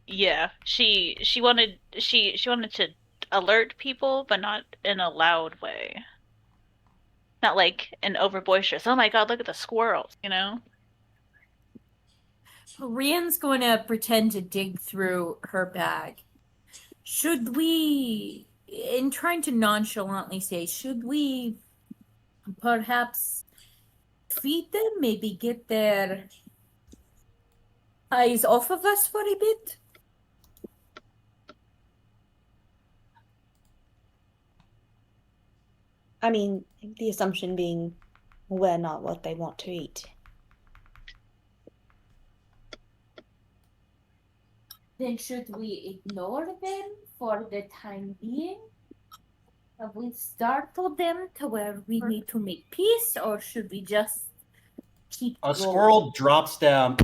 Yeah. She wanted to alert people, but not in a loud way. Not like an over boisterous. Oh my god, look at the squirrels, you know? Rian's going to pretend to dig through her bag. Should we, in trying to nonchalantly say, should we perhaps feed them? Maybe get their eyes off of us for a bit? I mean, the assumption being we're not what they want to eat. Then should we ignore them for the time being? Have we startled them to where we need to make peace, or should we just keep A going? squirrel drops down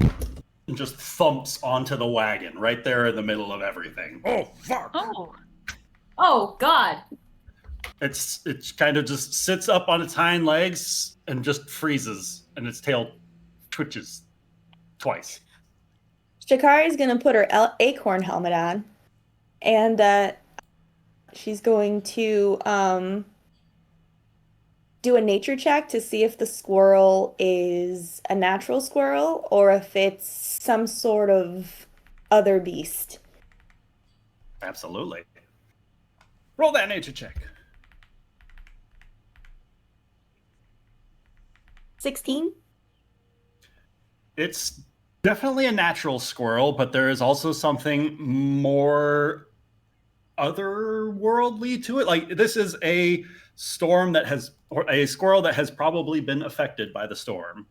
and just thumps onto the wagon right there in the middle of everything. Oh, fuck! Oh, God! It kind of just sits up on its hind legs and just freezes, and its tail twitches twice. Shikari's gonna put her acorn helmet on, and she's going to do a nature check to see if the squirrel is a natural squirrel or if it's some sort of other beast. Absolutely. Roll that nature check. 16? It's definitely a natural squirrel, but there is also something more otherworldly to it. Like, this is a storm that has, or a squirrel that has probably been affected by the storm.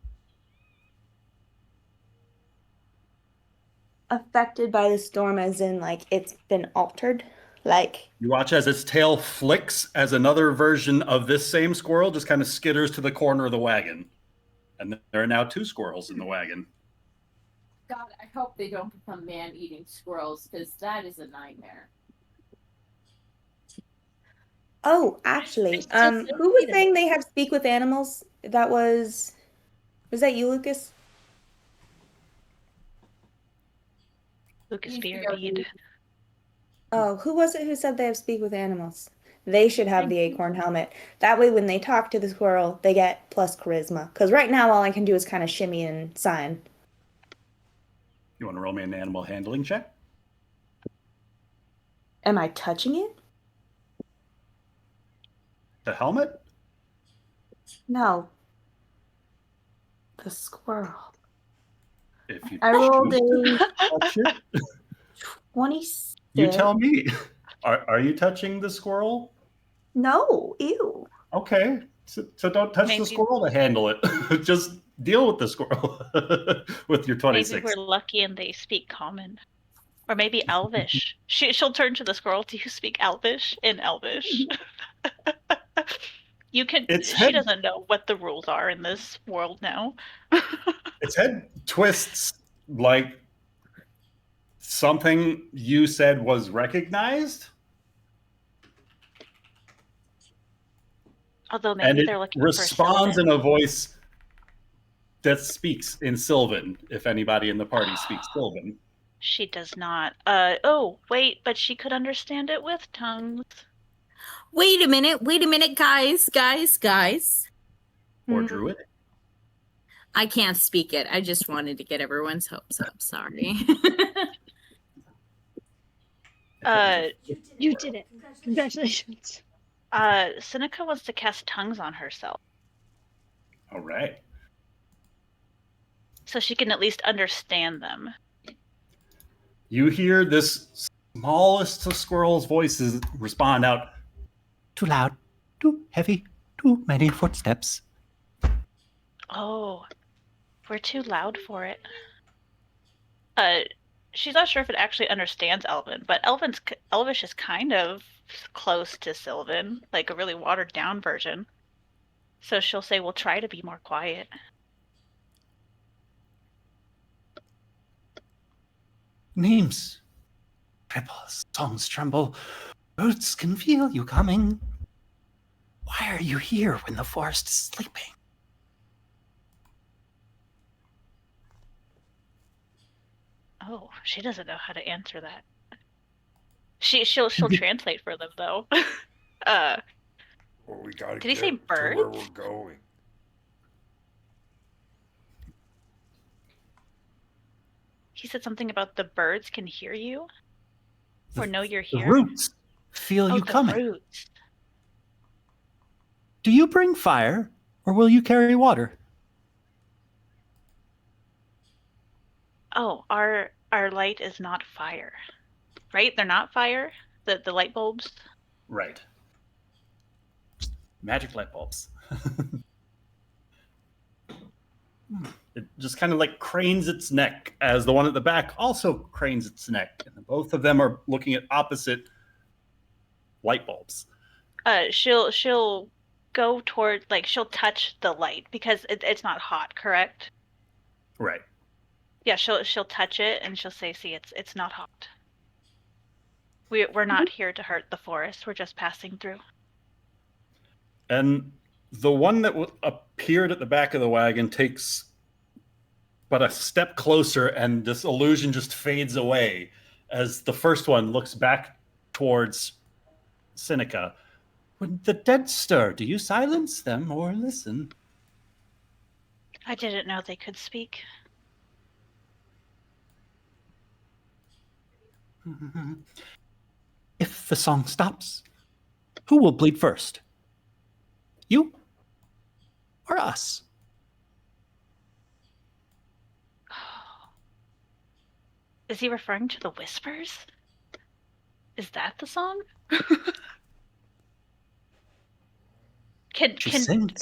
Affected by the storm as in, like, it's been altered? Like, You watch as its tail flicks as another version of this same squirrel just kind of skitters to the corner of the wagon. And there are now 2 squirrels in the wagon. God, I hope they don't become man-eating squirrels, because that is a nightmare. oh, actually, who was saying they have speak with animals? Was that you, Lucas? Lucas Beard. Oh, who was it who said they have speak with animals? They should have the acorn helmet. That way, when they talk to the squirrel, they get plus charisma. Because right now, all I can do is kind of shimmy and sign. You want to roll me an animal handling check? Am I touching it? The helmet? No. The squirrel. If you I rolled choose a to touch it, 26. you tell me. Are you touching the squirrel? No, ew. Okay. So don't touch the squirrel to handle it. Just deal with the squirrel with your 26. Maybe we're lucky and they speak common. Or maybe Elvish. She'll turn to the squirrel. Do you speak Elvish? In Elvish. She doesn't know what the rules are in this world now. Its head twists like something you said was recognized. Although maybe And it they're looking responds for in a voice that speaks in Sylvan, if anybody in the party speaks Sylvan. She does not. Oh, wait, but she could understand it with tongues. Wait a minute, guys. Or Druid. I can't speak it. I just wanted to get everyone's hopes up. Sorry. You did it. Congratulations. Seneca wants to cast tongues on herself. All right. So she can at least understand them. You hear this smallest of squirrels' voices respond out. Too loud, too heavy, too many footsteps. Oh, we're too loud for it. She's not sure if it actually understands Elven, but Elvish is kind of close to Sylvan, like a really watered down version. So she'll say, we'll try to be more quiet. Names tremble, songs tremble, birds can feel you coming. Why are you here when the forest is sleeping? Oh, she doesn't know how to answer that. She'll translate for them though. Well, we gotta Did he say get to where we're birds? going. He said something about the birds can hear you or know you're The here. roots feel Oh, you the coming. roots. Do you bring fire, or will you carry water? Oh, our light is not fire, right? They're not fire. The light bulbs. Right. Magic light bulbs. It just kind of like cranes its neck as the one at the back also cranes its neck. And both of them are looking at opposite light bulbs. She'll go toward, like, she'll touch the light because it's not hot, correct? Right. Yeah, she'll touch it and she'll say, "See, it's not hot. We're not here to hurt the forest. We're just passing through." And the one that appeared at the back of the wagon takes but a step closer, and this illusion just fades away as the first one looks back towards Seneca. When the dead stir, do you silence them or listen? I didn't know they could speak. If the song stops, who will bleed first? You or us? Is he referring to the whispers? Is that the song? She sings,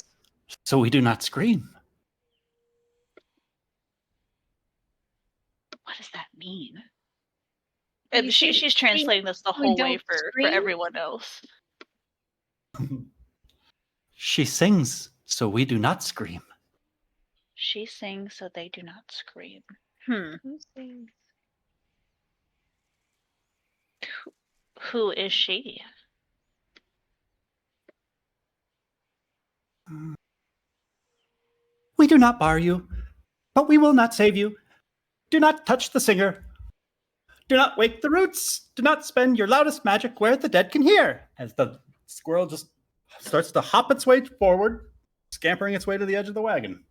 so we do not scream. What does that mean? You And say she's scream, translating this the we whole way don't for scream? everyone else. She sings, so we do not scream. She sings so they do not scream. Who sings? Who is she? We do not bar you, but we will not save you. Do not touch the singer. Do not wake the roots. Do not spend your loudest magic where the dead can hear. As the squirrel just starts to hop its way forward, scampering its way to the edge of the wagon.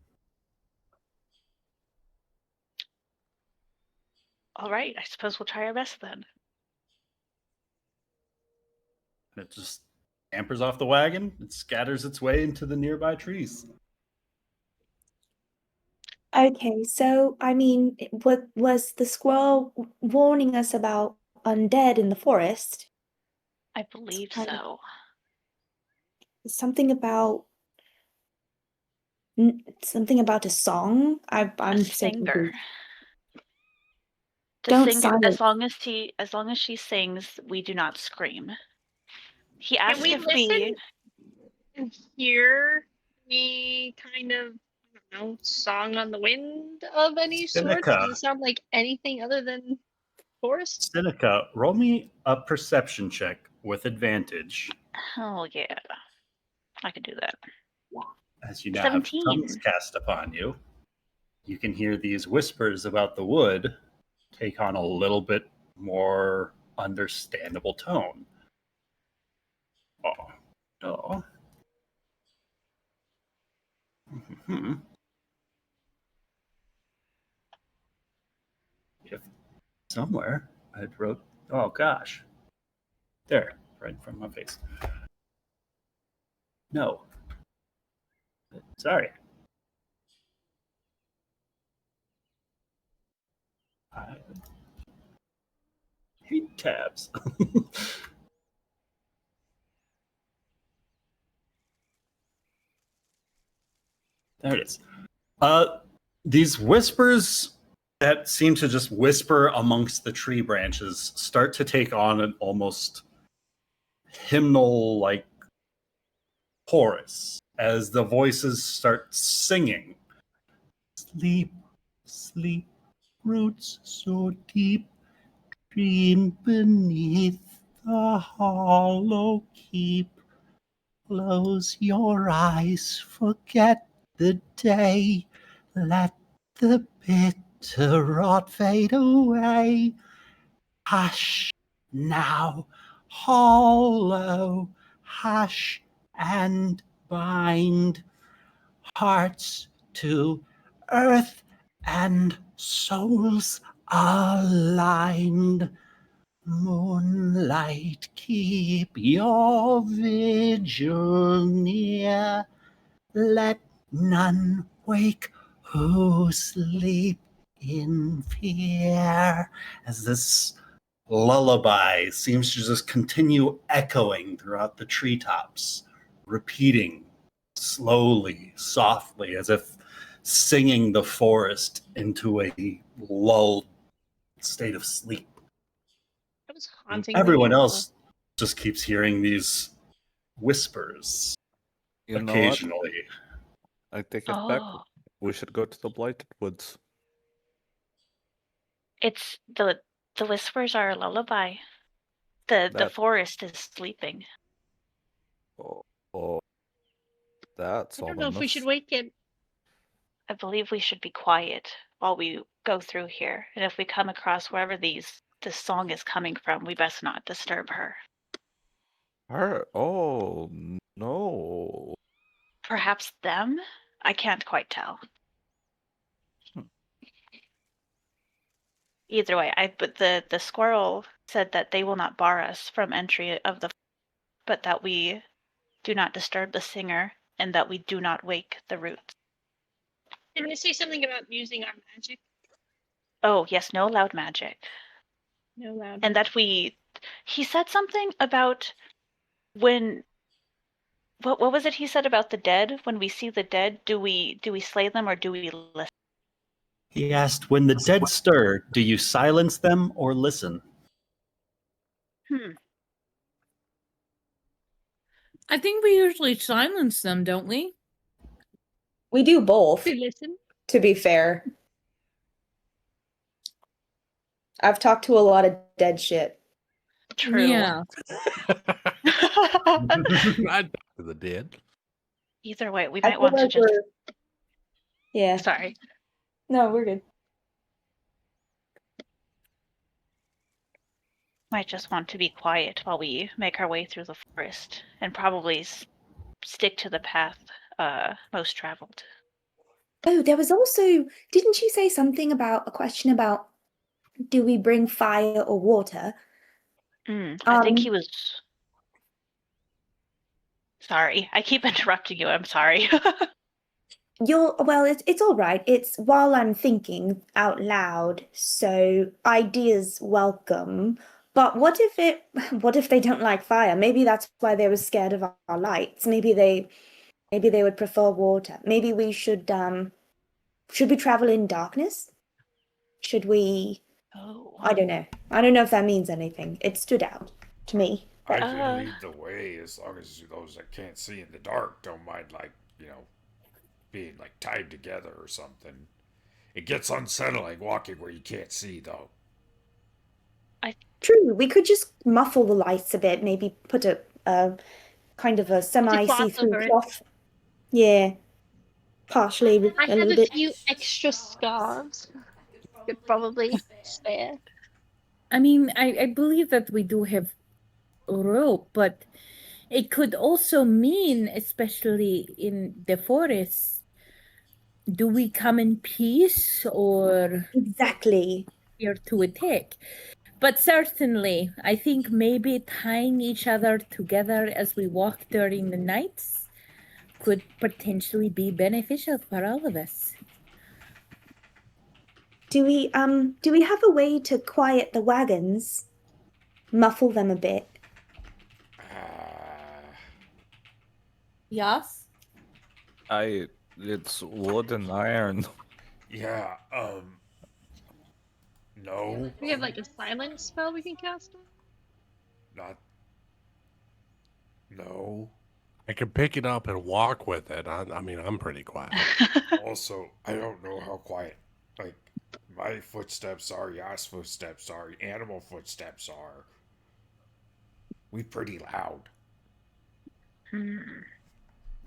All right, I suppose we'll try our best then. And it just scampers off the wagon and scatters its way into the nearby trees. Okay, so I mean, what was the squirrel warning us about undead in the forest? I believe Kind of- so. Something about something about a song. I'm so Singer. confused. The Don't singer, silence. as long as she sings, we do not scream. He Can asked we if listen and hear the kind of, I don't know, song on the wind of any sort? Seneca. Does it sound like anything other than forest? Seneca, roll me a perception check with advantage. Oh yeah, I could do that. As you now 17. have tongues cast upon you, you can hear these whispers about the wood take on a little bit more understandable tone. Oh. If somewhere I wrote, oh gosh, there, right in front of my face. No. Sorry. I hate tabs. There it is. These whispers that seem to just whisper amongst the tree branches start to take on an almost hymnal like chorus as the voices start singing. Sleep, sleep, roots so deep, dream beneath the hollow keep. Close your eyes, forget the day, let the bitter to rot, fade away. Hush now, hollow, hush and bind hearts to earth and souls aligned. Moonlight, keep your vigil near. Let none wake who sleep in fear. As this lullaby seems to just continue echoing throughout the treetops, repeating slowly, softly, as if singing the forest into a lulled state of sleep. It was And haunting. everyone else just keeps hearing these whispers You know what? occasionally. I take it back. Oh, We should go to the Blighted Woods. it's the whispers are a lullaby. The That forest is sleeping. oh, that's I don't know if we should ominous. wake it. I believe we should be quiet while we go through here. And if we come across wherever this song is coming from, we best not disturb her. Her? Oh no. Perhaps them? I can't quite tell. Either way, but the squirrel said that they will not bar us from entry of the, but that we do not disturb the singer and that we do not wake the roots. Didn't they say something about using our magic? Oh yes, no loud magic. No loud. And that he said something about when. What was it he said about the dead? When we see the dead, do we slay them or do we listen? He asked, when the dead stir, do you silence them or listen? I think we usually silence them, don't we? We do both, We listen. to be fair. I've talked to a lot of dead shit. True. Yeah. I'd talk to the dead. Either way, we I might feel want to like just. Yeah. Sorry. No, we're good. Might just want to be quiet while we make our way through the forest and probably stick to the path most traveled. Oh, there was also, didn't you say something about a question about do we bring fire or water? I think he was. Sorry, I keep interrupting you. I'm sorry. It's all right. It's while I'm thinking out loud, so ideas welcome. But what if they don't like fire? Maybe that's why they were scared of our lights. Maybe they would prefer water. Maybe we should we travel in darkness? Should we? Oh. I don't know. I don't know if that means anything. It stood out to me. I can lead the way as long as those that can't see in the dark don't mind, like, being like tied together or something. It gets unsettling walking where you can't see, though. True. We could just muffle the lights a bit. Maybe put a kind of a semi-see-through over it. cloth. Yeah. Partially I a have little a bit. few extra scarves. Could probably spare. I mean, I believe that we do have rope, but it could also mean, especially in the forest, do we come in peace or Exactly here to attack? But certainly, I think maybe tying each other together as we walk during the nights could potentially be beneficial for all of us. Do we have a way to quiet the wagons? Muffle them a bit. Yes. It's wood and iron. Yeah, no. We have like a silence spell we can cast on? Not. No. I can pick it up and walk with it. I mean, I'm pretty quiet. Also, I don't know how quiet, like, my footsteps are, Yas' footsteps are, animal footsteps are. We pretty loud.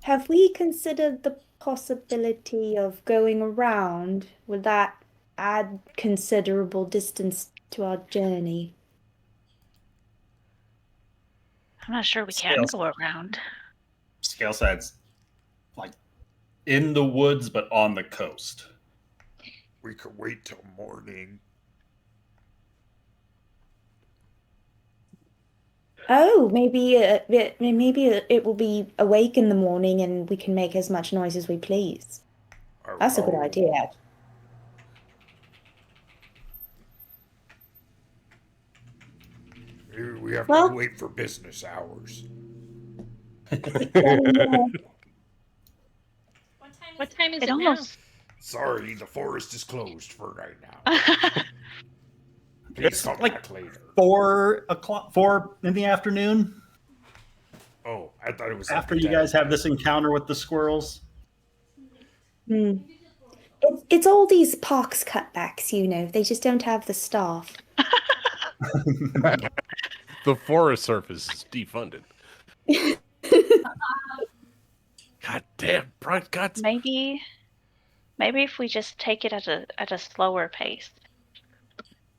Have we considered the possibility of going around? Would that add considerable distance to our journey. I'm not sure we can Scales. go around. Scaleside's like in the woods, but on the coast. We could wait till morning. Oh, maybe it will be awake in the morning, and we can make as much noise as we please. That's a good idea. Maybe we have Well- to wait for business hours. What time is It it almost. Sorry, the forest is closed for right now. Please It's come like back later. 4 in the afternoon. Oh, I thought it was After like you guys have this encounter with the squirrels. It's all these parks cutbacks, you know. They just don't have the staff. The Forest Service is defunded. God damn, Bright Guts. Maybe if we just take it at a slower pace,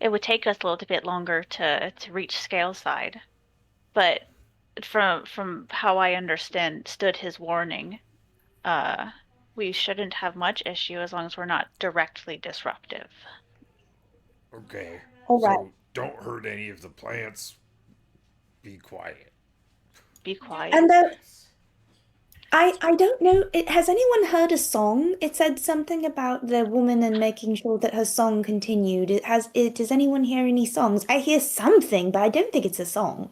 it would take us a little bit longer to reach Scaleside. But from how I understood his warning, we shouldn't have much issue as long as we're not directly disruptive. Okay. All right. So don't hurt any of the plants. Be quiet. Be quiet. And I don't know. Has anyone heard a song? It said something about the woman and making sure that her song continued. Does anyone hear any songs? I hear something, but I don't think it's a song.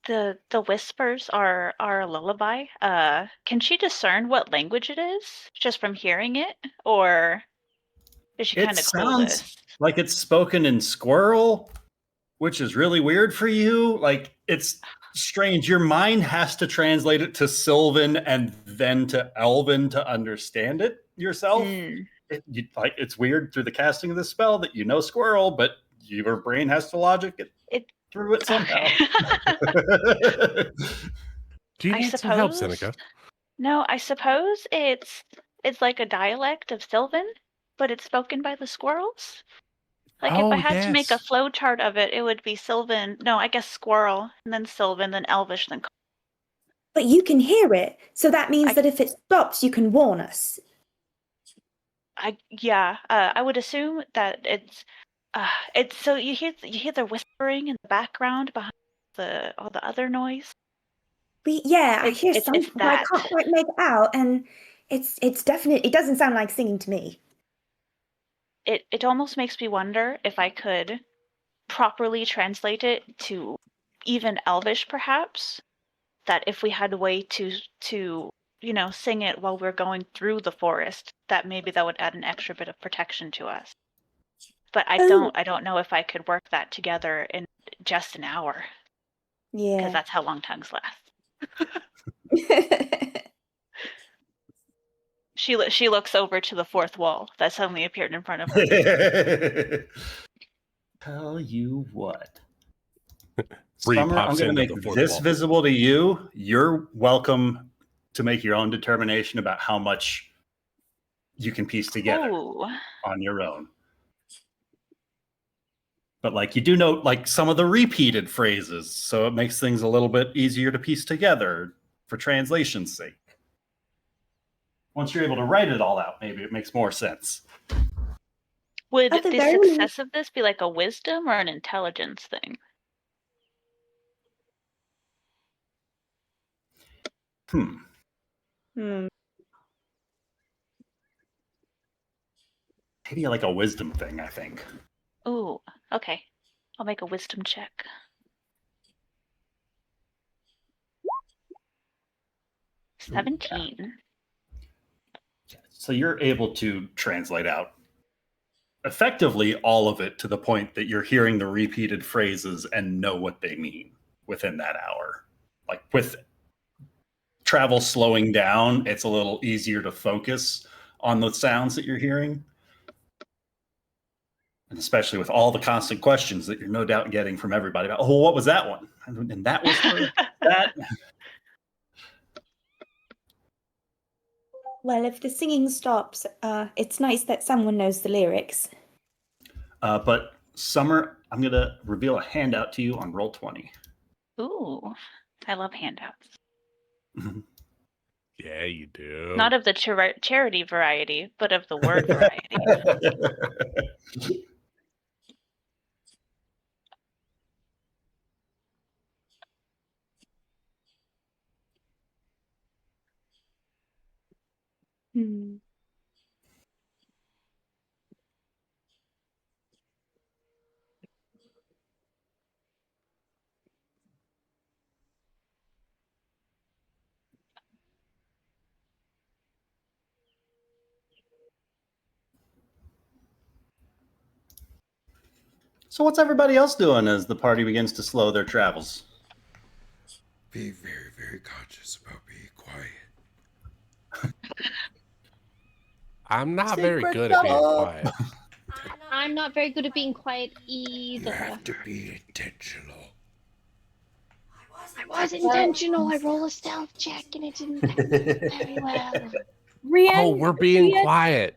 The whispers are a lullaby. Can she discern what language it is just from hearing it, or is she It kind of sounds clueless? like it's spoken in squirrel, which is really weird for you. Like, it's strange. Your mind has to translate it to Sylvan and then to Elven to understand it yourself. It's weird through the casting of the spell that you know squirrel, but your brain has to logic it through it somehow. Do you I need some help, suppose- Seneca? No, I suppose it's like a dialect of Sylvan, but it's spoken by the squirrels. Like if Oh, I had to make a yes. flow chart of it, it would be Sylvan. No, I guess squirrel, and then Sylvan, then Elvish, then. But you can hear it, so that means that if it stops, you can warn us. I would assume that it's so you hear the whispering in the background behind all the other noise. I hear it's something, but I that. can't quite make it out, and it's definitely, it doesn't sound like singing to me. It almost makes me wonder if I could properly translate it to even Elvish, perhaps. That if we had a way to sing it while we're going through the forest, that maybe that would add an extra bit of protection to us. But I don't know if I could work that together in just an hour. Yeah. Because that's how long tongues last. She looks over to the fourth wall that suddenly appeared in front of her. Tell you what. Bree Summer, I'm pops going to into make the fourth this wall. visible to you. You're welcome to make your own determination about how much you can piece together Ooh. on your own. But like, you do note like some of the repeated phrases, so it makes things a little bit easier to piece together for translation's sake. Once you're able to write it all out, maybe it makes more sense. Would At the the very success of this be like a wisdom or an intelligence thing? Maybe like a wisdom thing, I think. Ooh, okay. I'll make a wisdom check. Ooh, 17. So you're able to translate out effectively all of it to the point that you're hearing the repeated phrases and know what they mean within that hour. Like with travel slowing down, it's a little easier to focus on the sounds that you're hearing. And especially with all the constant questions that you're no doubt getting from everybody about, oh, what was that one? And that was for that. Well, if the singing stops, it's nice that someone knows the lyrics. But Summer, I'm going to reveal a handout to you on Roll20. Ooh, I love handouts. Yeah, you do. Not of the charity variety, but of the word variety. Hmm. So what's everybody else doing as the party begins to slow their travels? Be very, very conscious about being quiet. I'm not very good at being quiet. I'm not very good at being quiet You either. have to be intentional. I was intentional. I roll a stealth check and it didn't go very well. Oh, we're being quiet.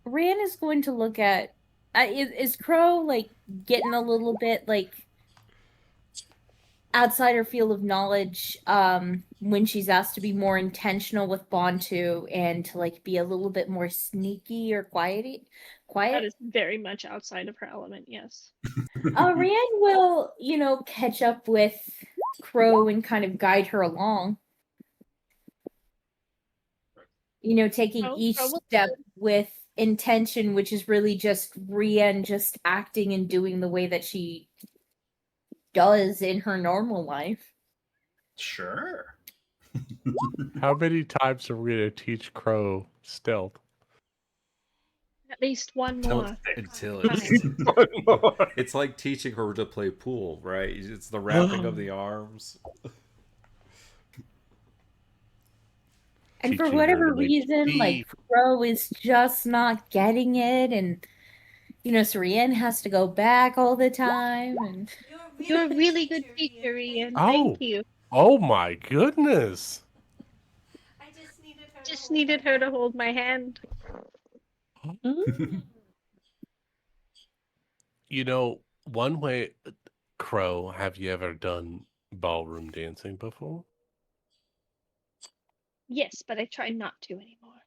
Rian is going to look at. Is Crow like getting a little bit like outside her field of knowledge when she's asked to be more intentional with Bontu and to like be a little bit more sneaky or quiet? That is very much outside of her element, yes. Rian will, catch up with Crow and kind of guide her along. Taking each step with intention, which is really just Rian just acting and doing the way that she does in her normal life. Sure. How many times are we going to teach Crow stealth? At least one more. Until it's like teaching her to play pool, right? It's the wrapping of the arms. And for whatever reason, like Crow is just not getting it, and Rian has to go back all the time. And you're a really good teacher, Ian. Oh. Thank you. Oh my goodness. Just needed her to hold my hand. One way, Crow, have you ever done ballroom dancing before? Yes, but I try not to anymore.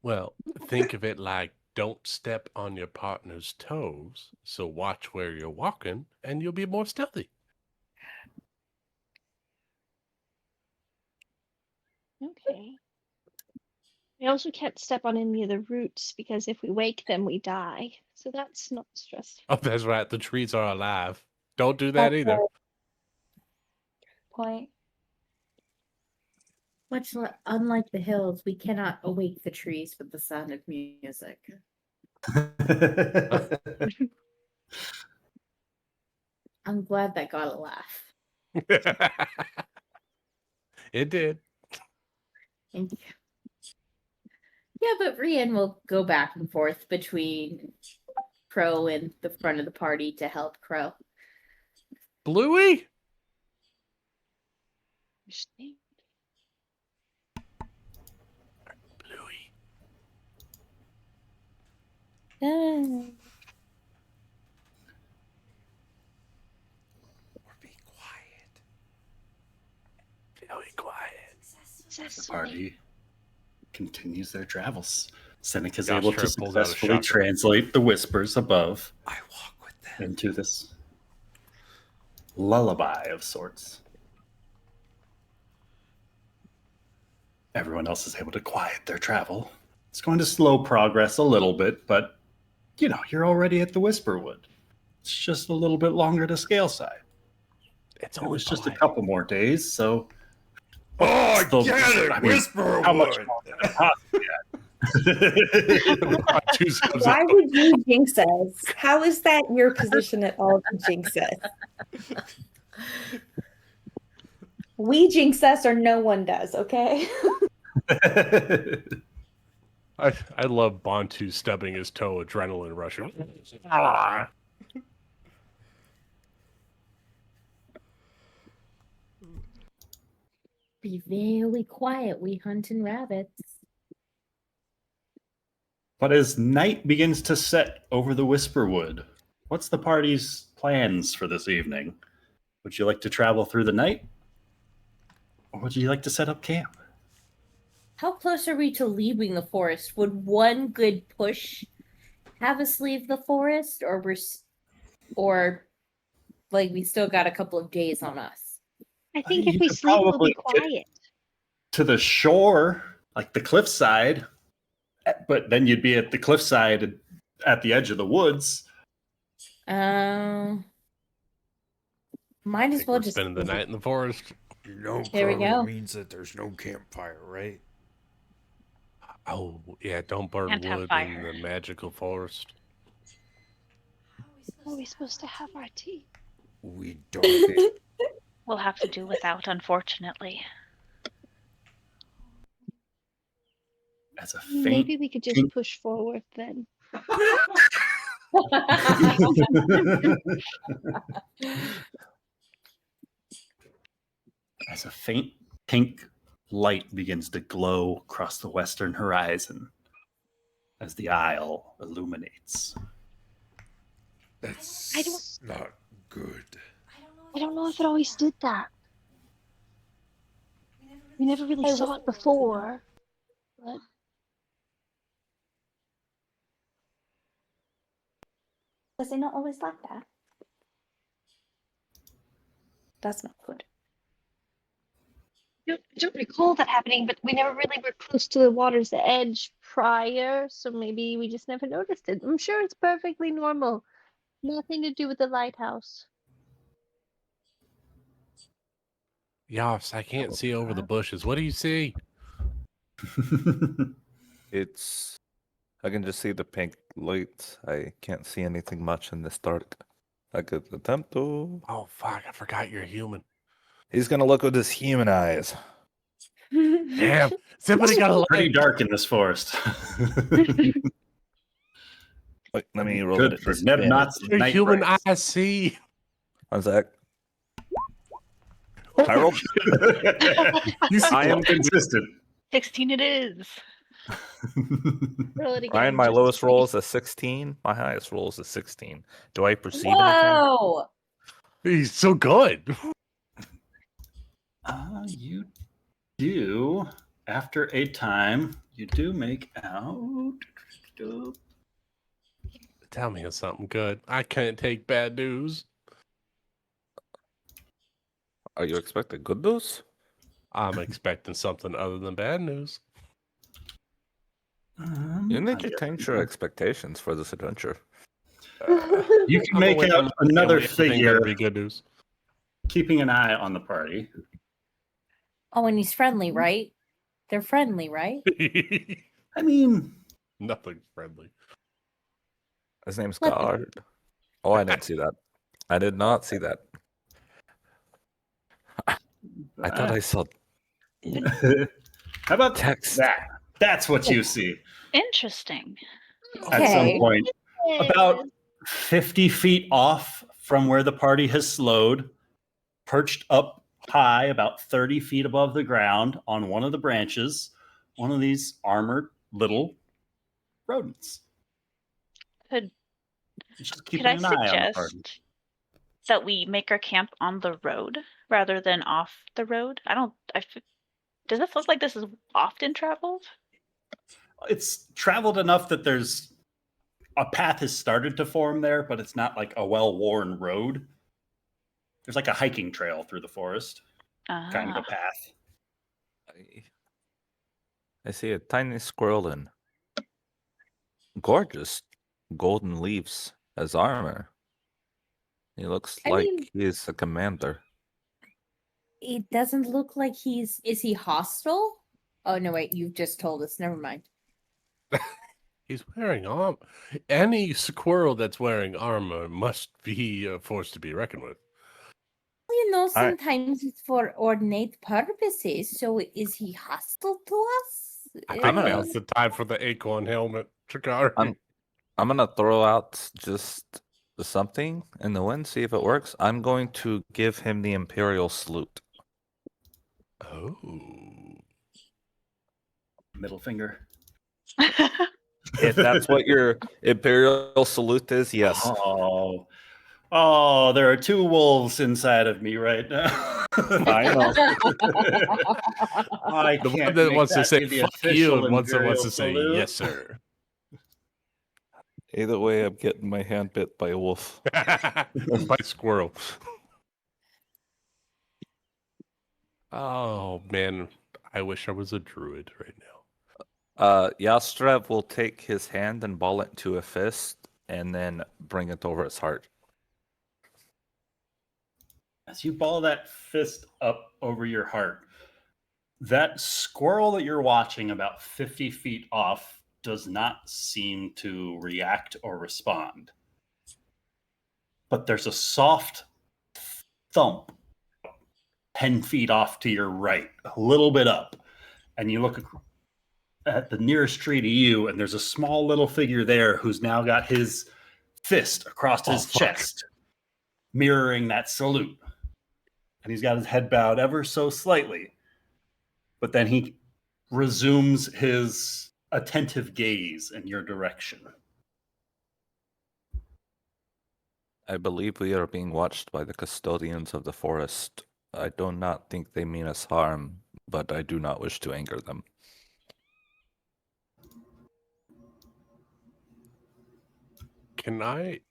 Well, think of it like don't step on your partner's toes, so watch where you're walking and you'll be more stealthy. Okay. We also can't step on any of the roots because if we wake them, we die. So that's not stressful. Oh, that's right. The trees are alive. Don't do that either. Point. Unlike the hills, we cannot awake the trees with the sound of music. I'm glad that got a laugh. It did. Thank you. Yeah, but Rian will go back and forth between Crow and the front of the party to help Crow. Bluey? Bluey. Very quiet. The party continues their travels. Seneca's Josh able to Sharp pulls out a successfully shotgun. translate the whispers above into this lullaby of sorts. Everyone else is able to quiet their travel. It's going to slow progress a little bit, but you're already at the Whisperwood. It's just a little bit longer to scale side. It's always just a couple more days, so. Oh, Still- get it! I mean, Whisper how much wood. longer could it possibly get? Why would you jinx us? How is that your position at all to jinx us? We jinx us or no one does, okay? I love Bontu stubbing his toe, adrenaline rushing. Be very quiet. We hunting rabbits. But as night begins to set over the Whisperwood, what's the party's plans for this evening? Would you like to travel through the night? Or would you like to set up camp? How close are we to leaving the forest? Would one good push have us leave the forest, or or like we still got a couple of days on us? I think You if we could sleep, we'll probably be get- quiet. To the shore, like the cliffside, but then you'd be at the cliffside at the edge of the woods. Might as well We're just spending the night in the forest. You know, There we Crow, go. it means that there's no campfire, right? Oh, yeah, don't burn Can't have wood in fire. the magical forest. How are we supposed to have our tea? We don't. We'll have to do without, unfortunately. As a faint Maybe we could just tink- push forward then. As a faint pink light begins to glow across the western horizon as the isle illuminates. That's I don't- not good. I don't know if it always did that. We never really I saw it before. But Was it not always like that? That's not good. I don't recall that happening, but we never really were close to the water's edge prior, so maybe we just never noticed it. I'm sure it's perfectly normal. Nothing to do with the lighthouse. Yoffs, I can't see over the bushes. What do you see? It's. I can just see the pink lights. I can't see anything much in this dark. I could attempt to. Oh, fuck, I forgot you're human. He's gonna look with his human eyes. Damn, somebody got a Pretty light. dark in this forest. Wait, let me roll. Good. it For for Neb advantage. Knott's Your night human race. eyes see. One sec. I rolled. You see, I am consistent. 16 it is. Roll it again. Ryan, my just lowest to roll see. is a 16. My highest roll is a 16. Do I perceive anything? Whoa! He's so good. You do, after a time, you do make out. Tell me it's something good. I can't take bad news. Are you expecting good news? I'm expecting something other than bad news. You need to change your expectations for this adventure. You can I'm make away out from another everything figure, better be good news. keeping an eye on the party. Oh, and he's friendly, right? They're friendly, right? I mean, Nothing friendly. His name's What the- Guard. Oh, I didn't see that. I did not see that. I thought I saw how about text. that? That's what you see Interesting. at some Okay. point. About 50 feet off from where the party has slowed, perched up high, about 30 feet above the ground on one of the branches, one of these armored little rodents. Could Just keeping could I an eye on the party. suggest that we make our camp on the road rather than off the road? Does this look like this is often traveled? It's traveled enough that there's a path has started to form there, but it's not like a well-worn road. There's like a hiking trail through the forest, kind of a Ah, path. I see a tiny squirrel in gorgeous golden leaves as armor. He looks I like mean- he's a commander. It doesn't look like he's. Is he hostile? Oh no! Wait, you've just told us. Never mind. He's wearing armor. Any squirrel that's wearing armor must be a force to be reckoned with. You know, I- sometimes it's for ornate purposes. So is he hostile to us? I I'm think gonna- now's the time for the acorn helmet, Chikari. I'm gonna throw out just something in the wind, see if it works. I'm going to give him the Imperial salute. Oh. Middle finger. If that's what your imperial salute is, yes. Oh, there are two wolves inside of me right now. I know. I The can't one that make wants to that say be the fuck you official and one that wants imperial to say salute. yes, sir. Either way, I'm getting my hand bit by a wolf. By squirrel. Oh man, I wish I was a druid right now. Yastrev will take his hand and ball it into a fist and then bring it over his heart. As you ball that fist up over your heart, that squirrel that you're watching about 50 feet off does not seem to react or respond. But there's a soft thump 10 feet off to your right, a little bit up. And you look at the nearest tree to you, and there's a small little figure there who's now got his fist across his chest, mirroring that salute. And he's got his head bowed ever so slightly. But then he resumes his attentive gaze in your direction. I believe we are being watched by the custodians of the forest. I do not think they mean us harm, but I do not wish to anger them.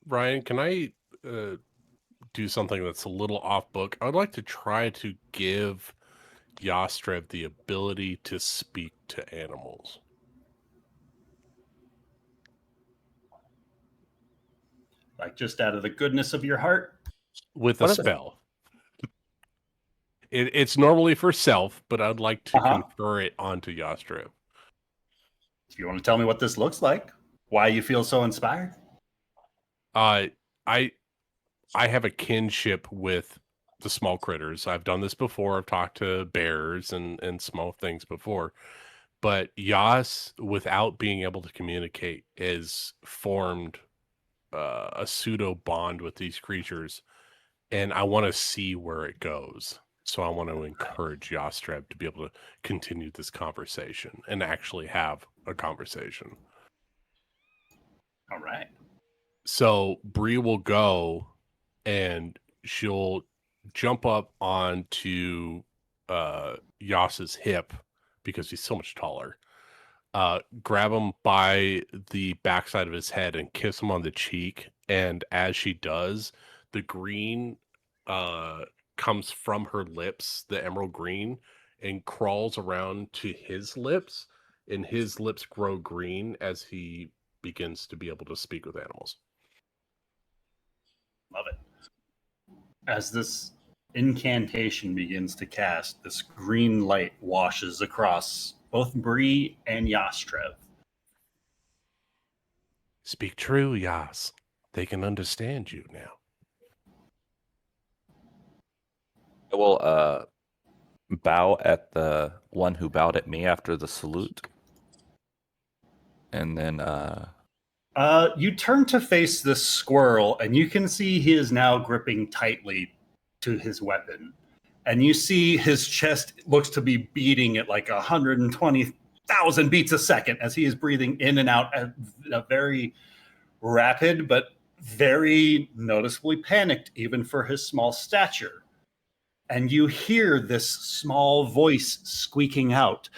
Ryan, can I do something that's a little off book? I would like to try to give Yastrev the ability to speak to animals. Like just out of the goodness of your heart? With a spell. It's normally for self, but I'd like to confer it onto Yastrev. Do you want to tell me what this looks like? Why you feel so inspired? I have a kinship with the small critters. I've done this before. I've talked to bears and small things before. But Yas, without being able to communicate, is formed a pseudo bond with these creatures, and I want to see where it goes. So I want to encourage Yastrev to be able to continue this conversation and actually have a conversation. All right. So Bree will go and she'll jump up onto Yas's hip because he's so much taller. Grab him by the backside of his head and kiss him on the cheek. And as she does, the green comes from her lips, the emerald green, and crawls around to his lips. And his lips grow green as he begins to be able to speak with animals. Love it. As this incantation begins to cast, this green light washes across both Bree and Yastrev. Speak true, Yas. They can understand you now. I will bow at the one who bowed at me after the salute. And then you turn to face this squirrel, and you can see he is now gripping tightly to his weapon. And you see his chest looks to be beating at like 120,000 beats a second as he is breathing in and out at a very rapid but very noticeably panicked, even for his small stature. And you hear this small voice squeaking out.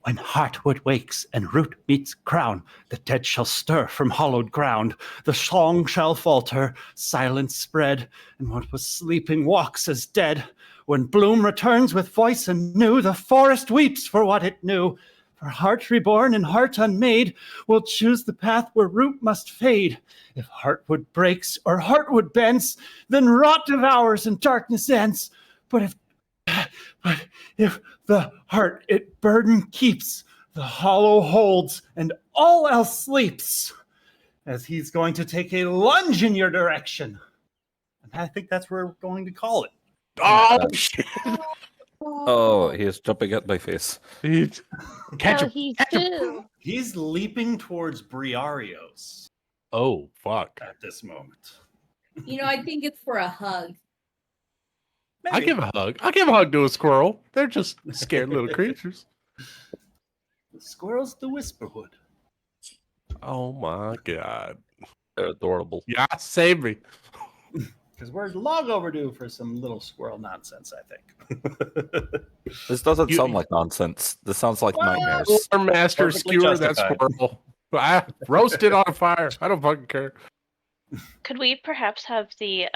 When heartwood wakes and root meets crown, the dead shall stir from hollowed ground. The song shall falter, silence spread, and what was sleeping walks as dead. When bloom returns with voice anew, the forest weeps for what it knew. For heart reborn and heart unmade will choose the path where root must fade. If heartwood breaks or heartwood bends, then rot devours and darkness ends. But if the heart it burden keeps, the hollow holds, and all else sleeps. As he's going to take a lunge in your direction. And I think that's where we're going to call it. Oh, shit. oh, he is jumping at my face. Catch him. He's Catch him. too. He's leaping towards Briarios Oh, fuck. at this moment. You know, I think it's for a hug. I give a hug. I give a hug to a squirrel. They're just scared little creatures. The squirrel's the Whisperwood. Oh my god. They're adorable. Yeah, save me. Because we're long overdue for some little squirrel nonsense, I think. This doesn't sound like nonsense. This sounds like nightmares. Our master Perfectly skewer that justified. squirrel. Roast it on fire. I don't fucking care. Could we perhaps have the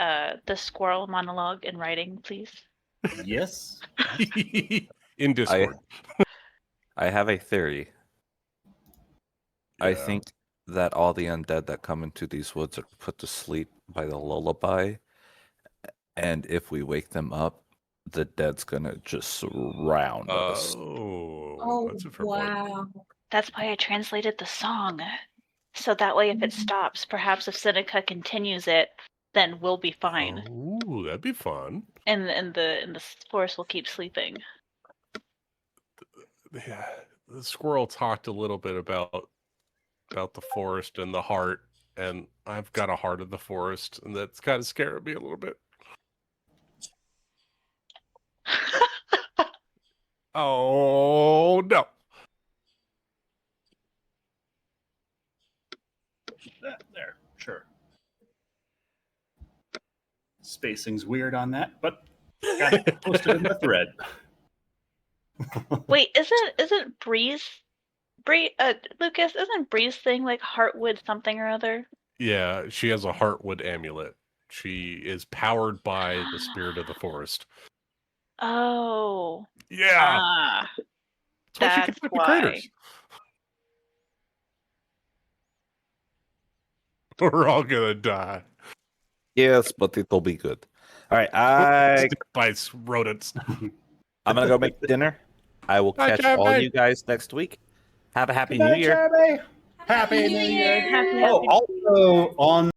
squirrel monologue in writing, please? Yes. In Discord. I have a theory. I Yeah. think that all the undead that come into these woods are put to sleep by the lullaby, and if we wake them up, the dead's gonna just surround us. Oh, that's a fair point. That's why I translated the song. So that way, if it stops, perhaps if Seneca continues it, then we'll be fine. Ooh, that'd be fun. And the forest will keep sleeping. Yeah, the squirrel talked a little bit about the forest and the heart, and I've got a heart of the forest, and that's kind of scaring me a little bit. Oh no! There, sure. Spacing's weird on that, but got it posted in the thread. Wait, isn't Lucas? Isn't Bree's thing like Heartwood something or other? Yeah, she has a heartwood amulet. She is powered by the spirit of the forest. Oh. Yeah. That's why she can fight the why. critters. We're all gonna die. Yes, but it'll be good. All right, by rodents. I'm gonna go make dinner. I will Bye, catch all Jeremy. you guys next week. Have a happy Good New night, Year. Jeremy. Happy New Year. Oh, also on